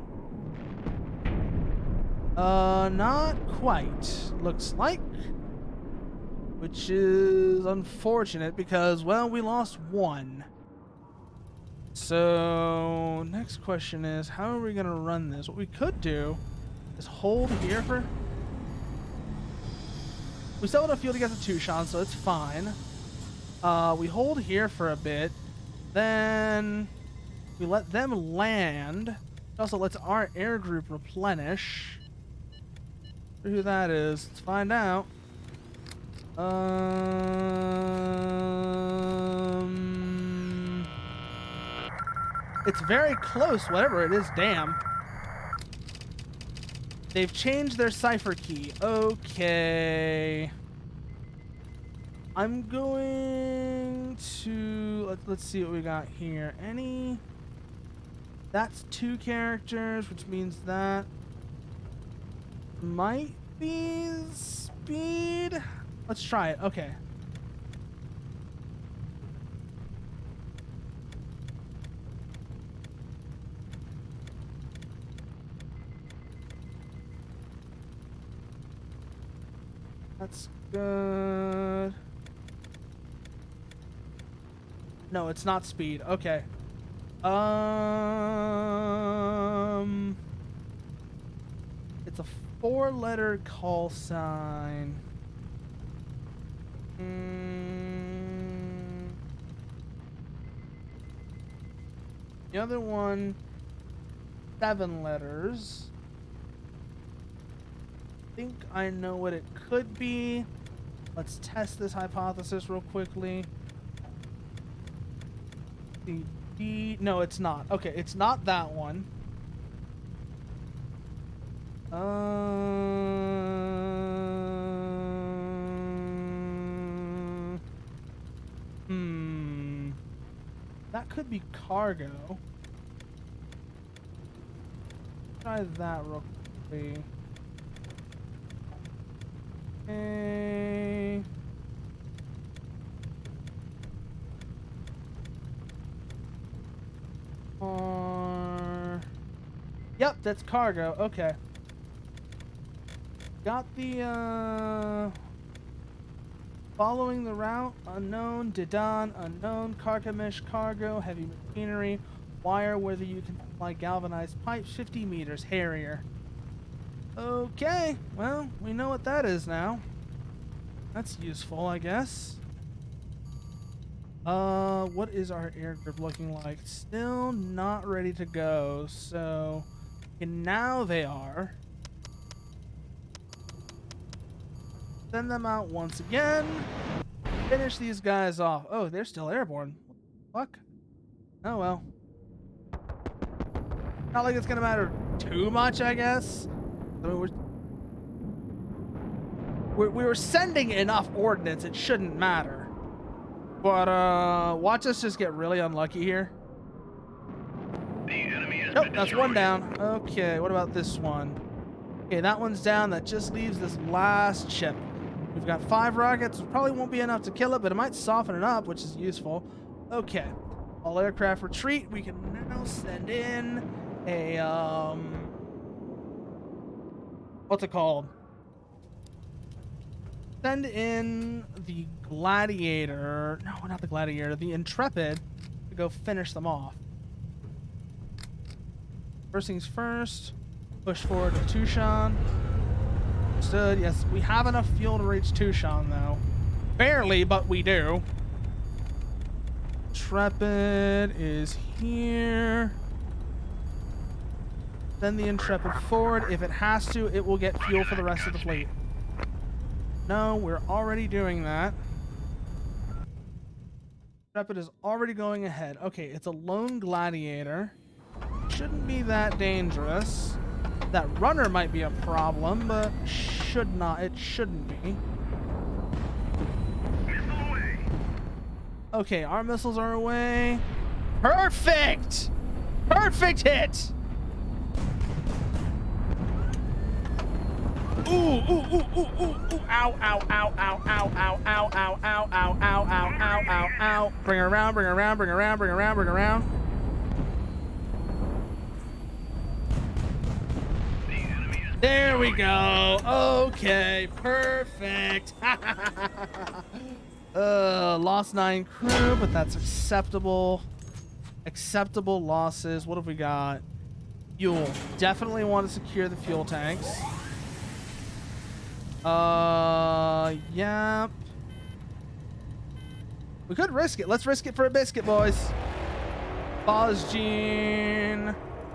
Not quite. Looks like. Which is unfortunate because, well, we lost 1. So, next question is, how are we going to run this? What we could do is hold here for... We still have enough fuel to get to Tushan, so it's fine. We hold here for a bit. Then we let them land. It also lets our air group replenish. Who that is? Let's find out. It's very close, whatever it is. Damn. They've changed their cipher key. Okay. I'm going to... Let's see what we got here. That's 2 characters, which means that might be speed. Let's try it. Okay. That's good. No, it's not speed. Okay. It's a 4-letter call sign. The other one, 7 letters. I think I know what it could be. Let's test this hypothesis real quickly. The D, no, it's not. Okay, it's not that one. That could be cargo. Try that real quickly. Okay. Yep, that's cargo. Okay. Got the, following the route, unknown, Dedan, unknown, Carchemish, cargo, heavy machinery, wire, whether you can supply galvanized pipes, 50 meters, Harrier. Okay, well, we know what that is now. That's useful, I guess. What is our air grip looking like? Still not ready to go, so... And now they are. Send them out once again. Finish these guys off. Oh, they're still airborne. Fuck. Oh well. Not like it's gonna matter too much, I guess. I mean, we were sending enough ordnance, it shouldn't matter. But watch us just get really unlucky here. Nope, that's one down. Okay, what about this one? Okay, that one's down. That just leaves this last chip. We've got 5 rockets. It probably won't be enough to kill it, but it might soften it up, which is useful. Okay. All aircraft retreat. We can now send in a, what's it called? Send in the Gladiator. No, not the Gladiator. The Intrepid to go finish them off. First things first. Push forward to Tushan. Understood. Yes, we have enough fuel to reach Tushan, though. Barely, but we do. Intrepid is here. Send the Intrepid forward. If it has to, it will get fuel for the rest of the fleet. No, we're already doing that. Intrepid is already going ahead. Okay, it's a lone Gladiator. Shouldn't be that dangerous. That runner might be a problem, but should not. It shouldn't be. Missile away. Okay, our missiles are away. Perfect! Perfect hit! Ooh, ooh, ooh, ooh, ooh, ooh. Ow, ow, ow, ow, ow, ow, ow, ow, ow, ow, ow, ow, ow, ow, ow. Bring her around, bring her around, bring her around, bring her around, bring her around. There we go. Okay, perfect. Lost 9 crew, but that's acceptable. Acceptable losses. What have we got? Fuel. Definitely want to secure the fuel tanks. Yep. We could risk it. Let's risk it for a biscuit, boys. Bosgene.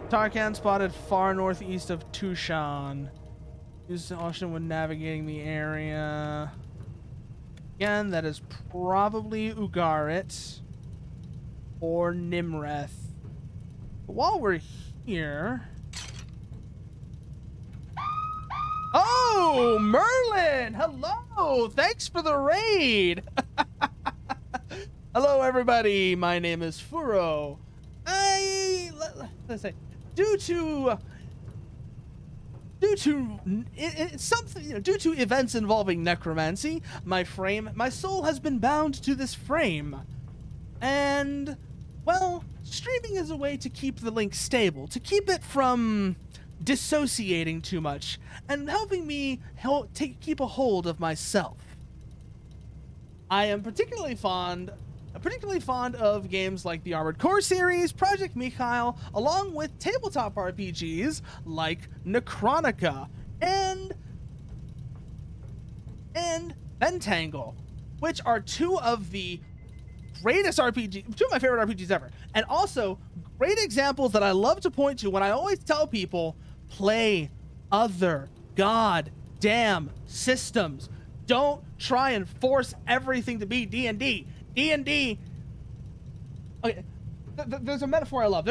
Tarkan spotted far northeast of Tushan. Use caution when navigating the area. Again, that is probably Ugarit or Nimreth. But while we're here... Oh, Merlin! Hello! Thanks for the raid! Hello, everybody. My name is Furo. Let's say... Due to something, due to events involving necromancy, my soul has been bound to this frame. And, well, streaming is a way to keep the link stable, to keep it from dissociating too much and helping me keep a hold of myself. I am particularly fond of games like the Armored Core series, Project Mikhail, along with tabletop RPGs like Necronica and Pentangle, which are two of my favorite RPGs ever, and also great examples that I love to point to when I always tell people, play other goddamn systems. Don't try and force everything to be D&D. D&D. Okay, there's a metaphor I love.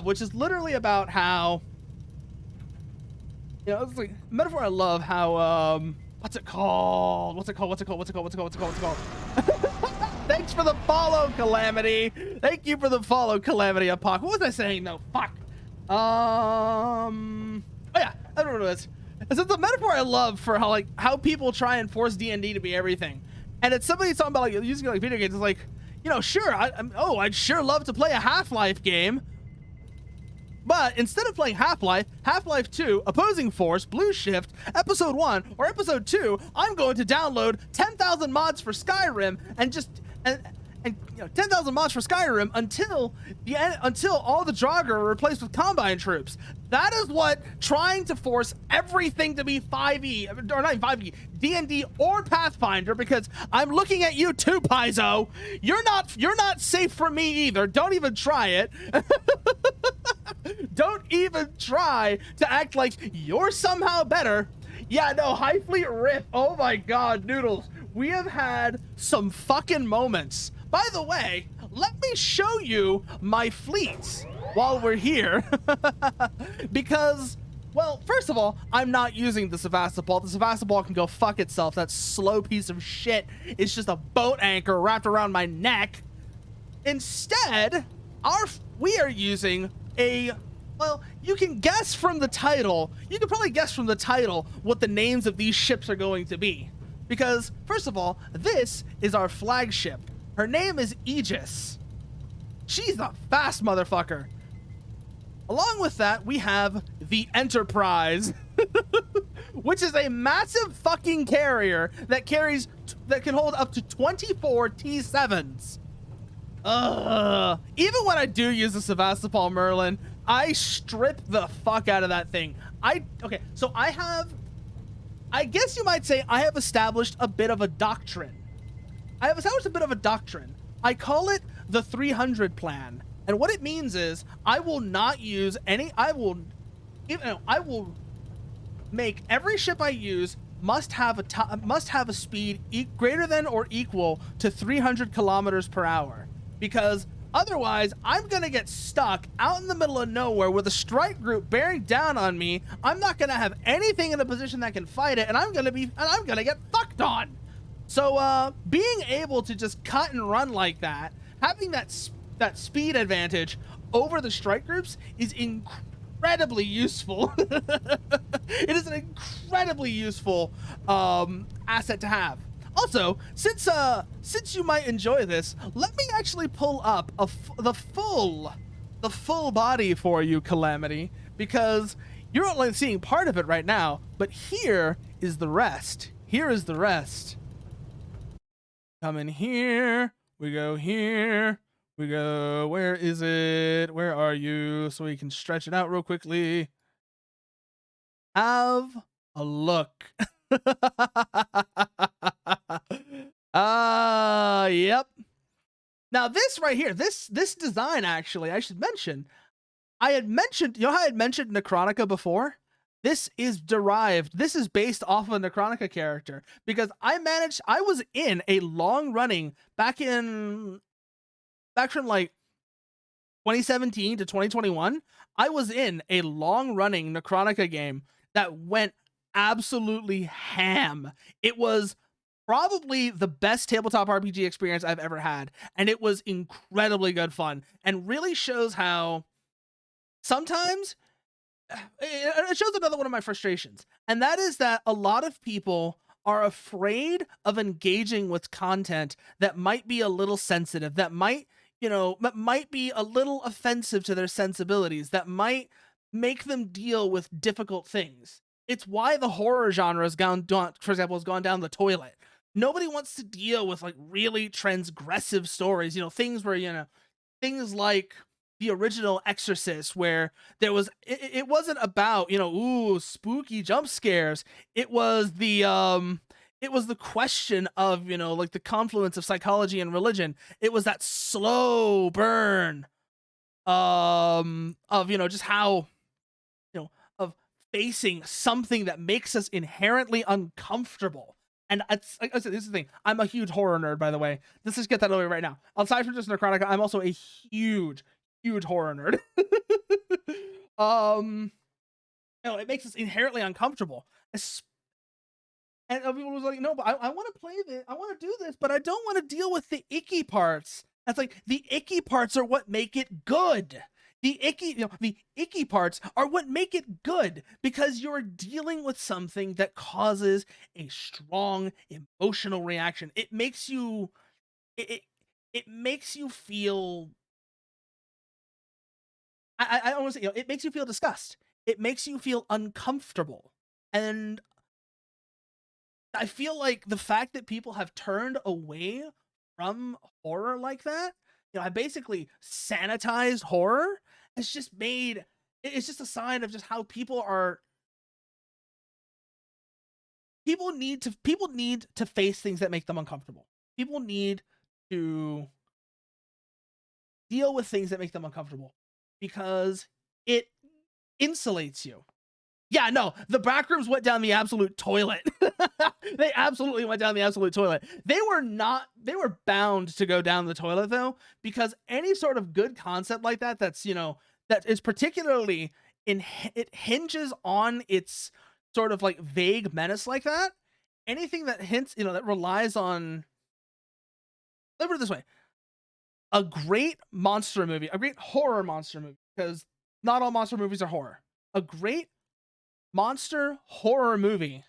Which is literally about how, it's like a metaphor I love. How what's it called? Thanks for the follow, Calamity. Thank you for the follow, Calamity Apoc. What was I saying? No, fuck. Oh yeah, I don't know what it is. It's the metaphor I love for how people try and force D&D to be everything, and it's somebody talking about using video games. It's like, sure, I'd sure love to play a Half-Life game, but instead of playing Half-Life 2, Opposing Force, Blue Shift, Episode 1, or Episode 2, I'm going to download 10,000 mods for Skyrim and 10,000 mods for Skyrim until all the Draugr are replaced with Combine troops. That is what trying to force everything to be 5e, or not 5e, D&D or Pathfinder, because I'm looking at you too, Paizo. You're not safe for me either. Don't even try it. Don't even try to act like you're somehow better. Yeah, no, Highfleet rip. Oh my god, Noodles. We have had some fucking moments. By the way, let me show you my fleets while we're here. Because, well, first of all, I'm not using the Sevastopol. The Sevastopol can go fuck itself. That slow piece of shit is just a boat anchor wrapped around my neck. Instead, we are using well, you can guess from the title. You can probably guess from the title what the names of these ships are going to be. Because, first of all, this is our flagship. Her name is Aegis. She's a fast motherfucker. Along with that, we have the Enterprise, which is a massive fucking carrier that can hold up to 24 T7s. Even when I do use the Sevastopol Merlin, I strip the fuck out of that thing. So I guess you might say I have established a bit of a doctrine. I call it the 300 plan. And what it means is I will not use I will make every ship I use must have a speed greater than or equal to 300 kilometers per hour. Because otherwise, I'm gonna get stuck out in the middle of nowhere with a strike group bearing down on me. I'm not gonna have anything in a position that can fight it, and I'm gonna get fucked on. So, being able to just cut and run like that, having that speed advantage over the strike groups is incredibly useful. It is an incredibly useful asset to have. Also, since you might enjoy this, let me actually pull up the full body for you, Calamity, because you're only seeing part of it right now, but here is the rest. Here is the rest. Come in here. We go here. We go, where is it? Where are you? So we can stretch it out real quickly. Have a look. Yep. Now this right here, this design, actually, I should mention, how I had mentioned Necronica before? This is based off of a Necronica character, because I was in a long running back from like 2017 to 2021. I was in a long running Necronica game that went absolutely ham. It was probably the best tabletop RPG experience I've ever had, and it was incredibly good fun, and really shows how sometimes it shows another one of my frustrations, and that is that a lot of people are afraid of engaging with content that might be a little sensitive, that might be a little offensive to their sensibilities, that might make them deal with difficult things. It's why the horror genre has gone, for example, has gone down the toilet. Nobody wants to deal with like really transgressive stories, you know, things where, you know, things like the original Exorcist, where there was, it wasn't about, you know, ooh, spooky jump scares. It was the question of, you know, like the confluence of psychology and religion. It was that slow burn of, you know, just how, you know, of facing something that makes us inherently uncomfortable. And it's, like I said, this is the thing. I'm a huge horror nerd, by the way. Let's just get that away right now. Aside from just Necrotica, I'm also a huge horror nerd. You know, it makes us inherently uncomfortable. And people was like, no, but I want to play this. I want to do this, but I don't want to deal with the icky parts. That's like, the icky parts are what make it good. The icky parts are what make it good, because you're dealing with something that causes a strong emotional reaction. It makes you, it makes you feel. I don't want to say, you know, it makes you feel disgust. It makes you feel uncomfortable, and I feel like the fact that people have turned away from horror like that, you know, I basically sanitized horror. It's just made, it's just a sign of just how people are. People need to face things that make them uncomfortable. People need to deal with things that make them uncomfortable, because it insulates you. Yeah, no, the backrooms went down the absolute toilet. They absolutely went down the absolute toilet. They were bound to go down the toilet, though, because any sort of good concept like that, that's, you know, that is particularly it hinges on its sort of like vague menace like that. Anything that hints, you know, that relies on, let's put it this way, a great monster movie, a great horror monster movie, because not all monster movies are horror. A great monster horror movie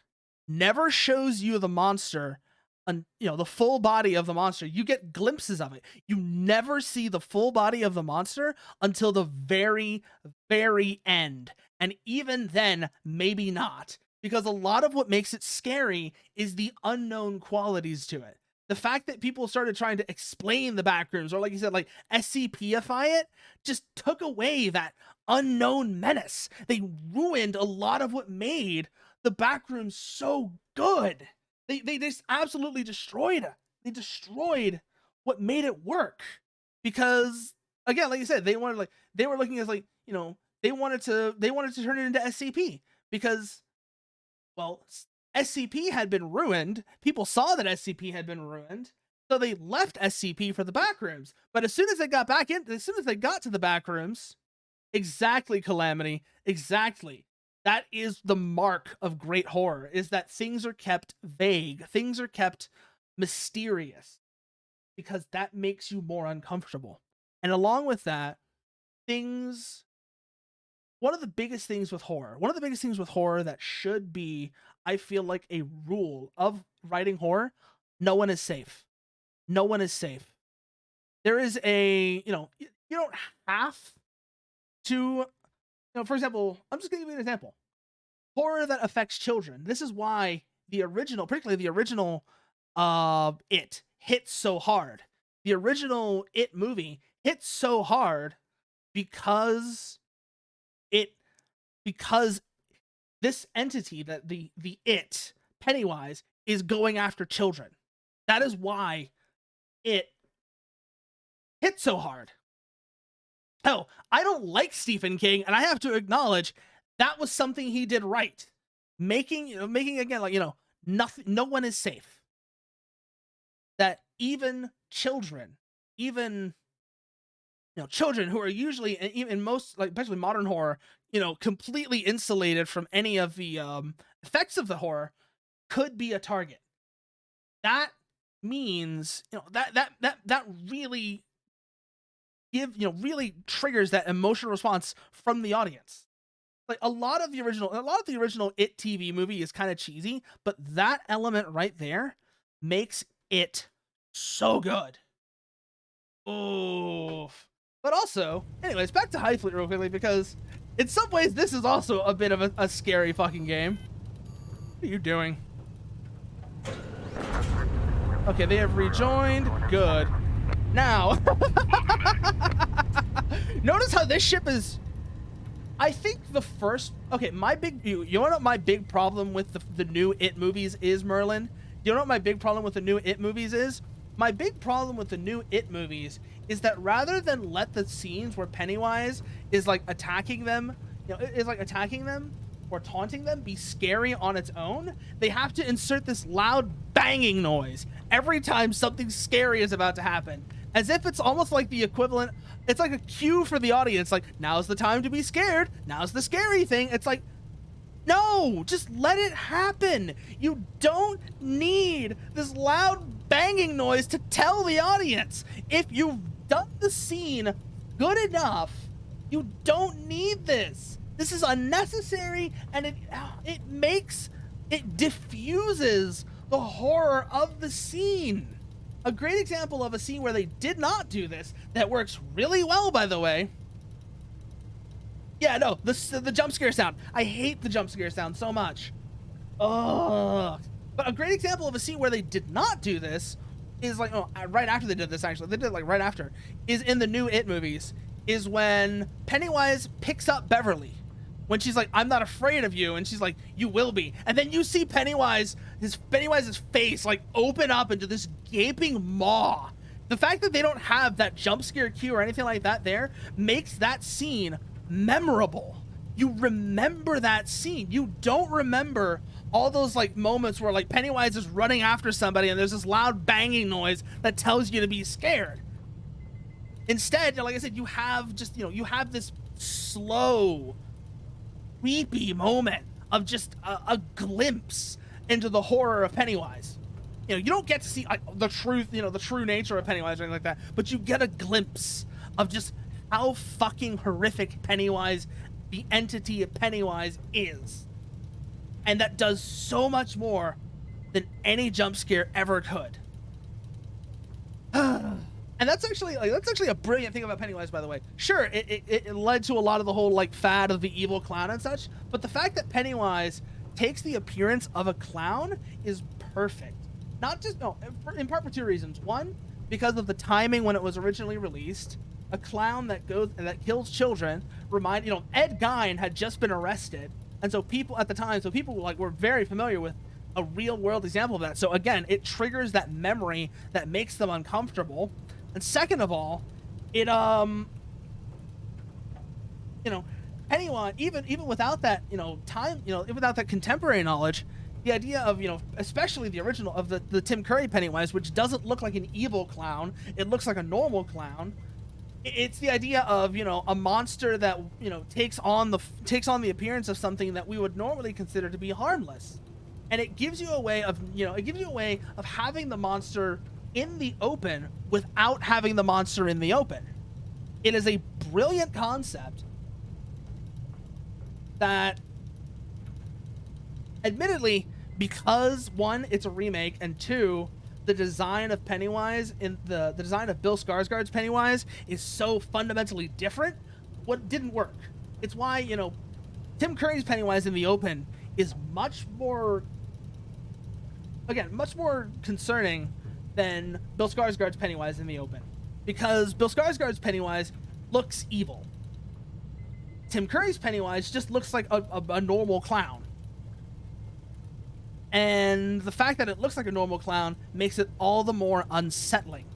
never shows you the monster, and, you know, the full body of the monster. You get glimpses of it. You never see the full body of the monster until the very, very end. And even then, maybe not, because a lot of what makes it scary is the unknown qualities to it. The fact that people started trying to explain the backrooms, or like you said, like SCP-ify it, just took away that unknown menace. They ruined a lot of what made the backrooms so good. They just absolutely destroyed it. They destroyed what made it work. Because again, like you said, they were looking as, like, you know, they wanted to turn it into SCP, because, well, SCP had been ruined. People saw that SCP had been ruined, so they left SCP for the backrooms. But as soon as they got to the backrooms, exactly, Calamity, exactly. That is the mark of great horror, is that things are kept vague, things are kept mysterious, because that makes you more uncomfortable. And along with that, one of the biggest things with horror that should be, I feel like, a rule of writing horror: no one is safe. No one is safe. There is you know, you don't have to, you know, for example, I'm just gonna give you an example. Horror that affects children. This is why particularly the original It hit so hard. The original It movie hit so hard because this entity, that the It, Pennywise, is going after children. That is why it hit so hard. Hell, I don't like Stephen King, and I have to acknowledge that was something he did right. Making again, like, you know, no one is safe. That even children, you know, children who are usually, in most, like, especially modern horror, you know, completely insulated from any of the effects of the horror, could be a target. That means, you know, that really really triggers that emotional response from the audience. Like, a lot of the original It TV movie is kind of cheesy, but that element right there makes it so good. Oof. But also, anyways, back to Highfleet real quickly, because In some ways, this is also a bit of a scary fucking game. What are you doing? Okay, they have rejoined. Good. Now, notice how this ship is... I think the first... Okay, my big... You know what my big problem with the new It movies is, Merlin? You know what my big problem with the new It movies is? My big problem with the new It movies is that rather than let the scenes where Pennywise is like attacking them, you know, is like attacking them or taunting them be scary on its own, they have to insert this loud banging noise every time something scary is about to happen. As if it's almost like the equivalent, it's like a cue for the audience, like, now's the time to be scared, now's the scary thing. It's like, no, just let it happen. You don't need this loud banging noise to tell the audience. If you've done the scene good enough, you don't need this. This is unnecessary, and it diffuses the horror of the scene. A great example of a scene where they did not do this, that works really well, by the way. Yeah, no, the jump scare sound. I hate the jump scare sound so much. Ugh. But a great example of a scene where they did not do this is like, oh, right after they did this, actually. They did it like right after. Is in the new It movies. Is when Pennywise picks up Beverly. When she's like, I'm not afraid of you. And she's like, you will be. And then you see Pennywise's face like open up into this gaping maw. The fact that they don't have that jump scare cue or anything like that there makes that scene memorable. You remember that scene. You don't remember all those like moments where like Pennywise is running after somebody and there's this loud banging noise that tells you to be scared. Instead, like I said, you have just, you have this slow, creepy moment of just a glimpse into the horror of Pennywise. You don't get to see the truth, the true nature of Pennywise or anything like that, but you get a glimpse of just how fucking horrific Pennywise, the entity of Pennywise, is. And that does so much more than any jump scare ever could. And that's actually a brilliant thing about Pennywise, by the way. Sure, it led to a lot of the whole like fad of the evil clown and such, but the fact that Pennywise takes the appearance of a clown is perfect. Not just, no, in part for two reasons. One, because of the timing when it was originally released. A clown that kills children, Ed Gein had just been arrested, and so people at the time, were very familiar with a real world example of that. So again, it triggers that memory that makes them uncomfortable. And second of all, it Pennywise, even without that, without that contemporary knowledge, the idea of, especially the original of the Tim Curry Pennywise, which doesn't look like an evil clown, it looks like a normal clown. It's the idea of, a monster that, takes on the appearance of something that we would normally consider to be harmless. And it gives you a way of, having the monster in the open without having the monster in the open. It is a brilliant concept that, admittedly, because one, it's a remake, and two, the design of Pennywise the design of Bill Skarsgård's Pennywise is so fundamentally different, what didn't work. It's why, Tim Curry's Pennywise in the open is much more concerning than Bill Skarsgård's Pennywise in the open, because Bill Skarsgård's Pennywise looks evil. Tim Curry's Pennywise just looks like a normal clown. And the fact that it looks like a normal clown makes it all the more unsettling.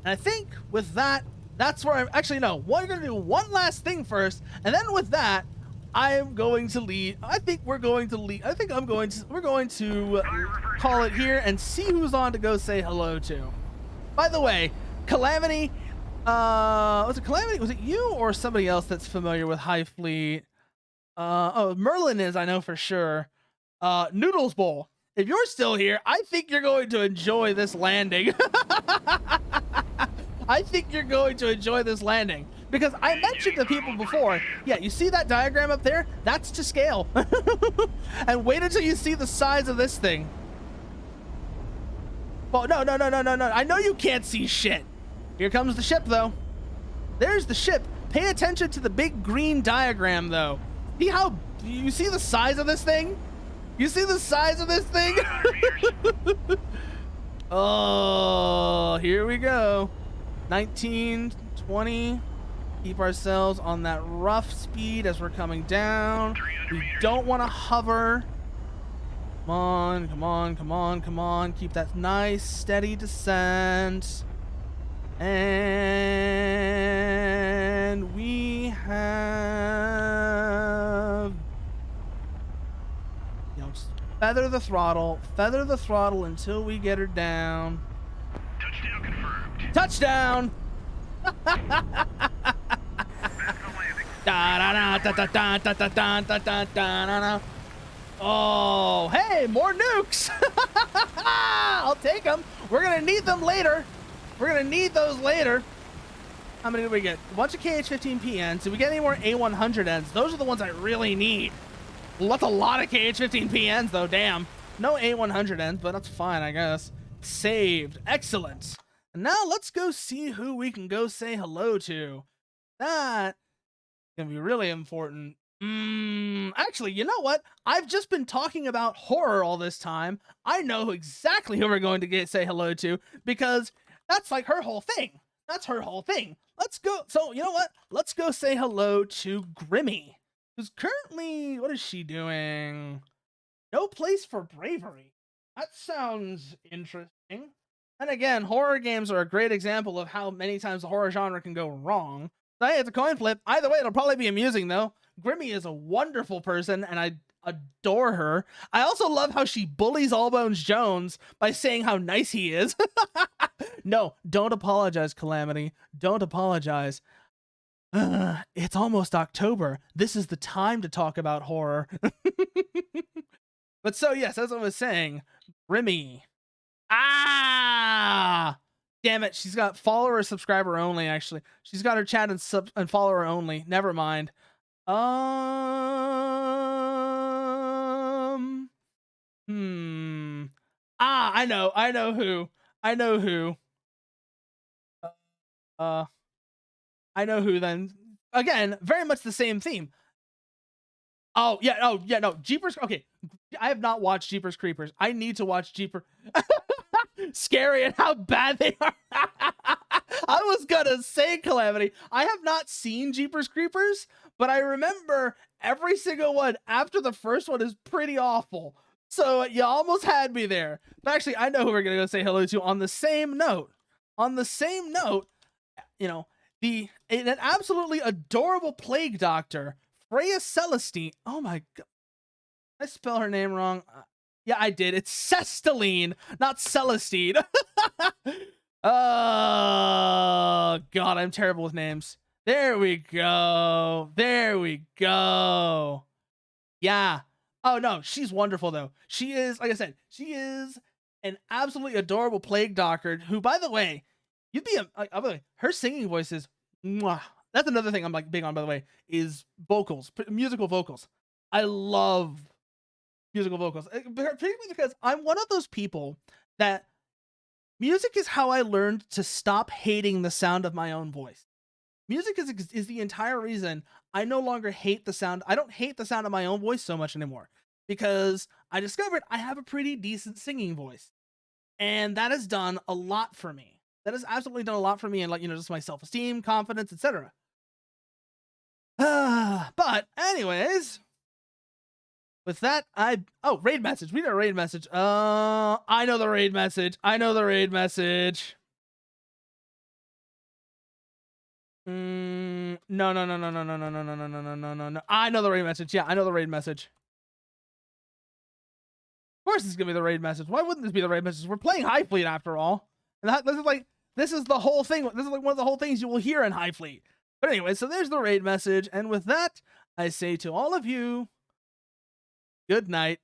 And I think with that, that's where I'm actually, no, we're going to do one last thing first. And then with that, I'm going to leave. We're going to call it here and see who's on to go say hello to. By the way, Calamity, was it Calamity? Was it you or somebody else that's familiar with Highfleet? Oh, Merlin is, I know for sure. Noodles Bowl, if you're still here, I think you're going to enjoy this landing. I think you're going to enjoy this landing because I mentioned to people before, yeah, you see that diagram up there? That's to scale. And wait until you see the size of this thing. Well, no. I know you can't see shit. Here comes the ship, though. There's the ship. Pay attention to the big green diagram, though. See how you see the size of this thing? You see the size of this thing? Oh, here we go. 19, 20. Keep ourselves on that rough speed as we're coming down. We don't want to hover. Come on, come on, come on, come on. Keep that nice, steady descent. And we have... You know, feather the throttle until we get her down. Touchdown confirmed. Touchdown! Oh, hey, more nukes. I'll take them. We're gonna need them later. We're gonna need those later. How many did we get? A bunch of KH-15PNs. Did we get any more A100Ns? Those are the ones I really need. Well, that's a lot of KH-15PNs though, damn. No A100Ns, but that's fine, I guess. Saved. Excellent. And now let's go see who we can go say hello to. That's gonna be really important. Actually, you know what? I've just been talking about horror all this time. I know exactly who we're going to say hello to because that's like her whole thing. That's her whole thing. Let's go. So, you know what? Let's go say hello to Grimmy, who's currently, what is she doing? No Place for Bravery. That sounds interesting. And again, horror games are a great example of how many times the horror genre can go wrong. So, hey, it's a coin flip. Either way, it'll probably be amusing, though. Grimmy is a wonderful person, and I adore her. I also love how she bullies Allbones Jones by saying how nice he is. No, don't apologize, Calamity. Don't apologize. It's almost October. This is the time to talk about horror. But so, yes, as I was saying, Grimmy. Ah! Damn it, she's got follower, subscriber only, actually. She's got her chat and follower only. Never mind. I know who. I know who then. Again, very much the same theme. Oh, yeah, no, Jeepers, okay. I have not watched Jeepers Creepers. I need to watch Jeepers. Scary at how bad they are. I was gonna say, Calamity, I have not seen Jeepers Creepers, but I remember every single one after the first one is pretty awful. So you almost had me there. But actually, I know who we're gonna go say hello to on the same note. On the same note, you know, an absolutely adorable plague doctor, Freya Celestine. Oh my god. Did I spell her name wrong? Yeah, I did. It's Cesteline, not Celestine. Oh, God, I'm terrible with names. There we go. There we go. Yeah. Oh, no, she's wonderful, though. She is, like I said, she is an absolutely adorable plague doctor who, by the way, you'd be, her singing voice is, mwah. That's another thing I'm like big on, by the way, is vocals, musical vocals. I love musical vocals, particularly because I'm one of those people that music is how I learned to stop hating the sound of my own voice. Music is the entire reason I no longer hate the sound. I don't hate the sound of my own voice so much anymore because I discovered I have a pretty decent singing voice, and that has done a lot for me. That has absolutely done a lot for me, and, like, you know, just my self-esteem, confidence, etc. But anyways, with that, raid message. We got a raid message. I know the raid message. I know the raid message. No. I know the raid message. Yeah, I know the raid message. Of course, this is gonna be the raid message. Why wouldn't this be the raid message? We're playing Highfleet after all, and this is the whole thing. This is like one of the whole things you will hear in Highfleet. But anyway, so there's the raid message, and with that, I say to all of you, good night.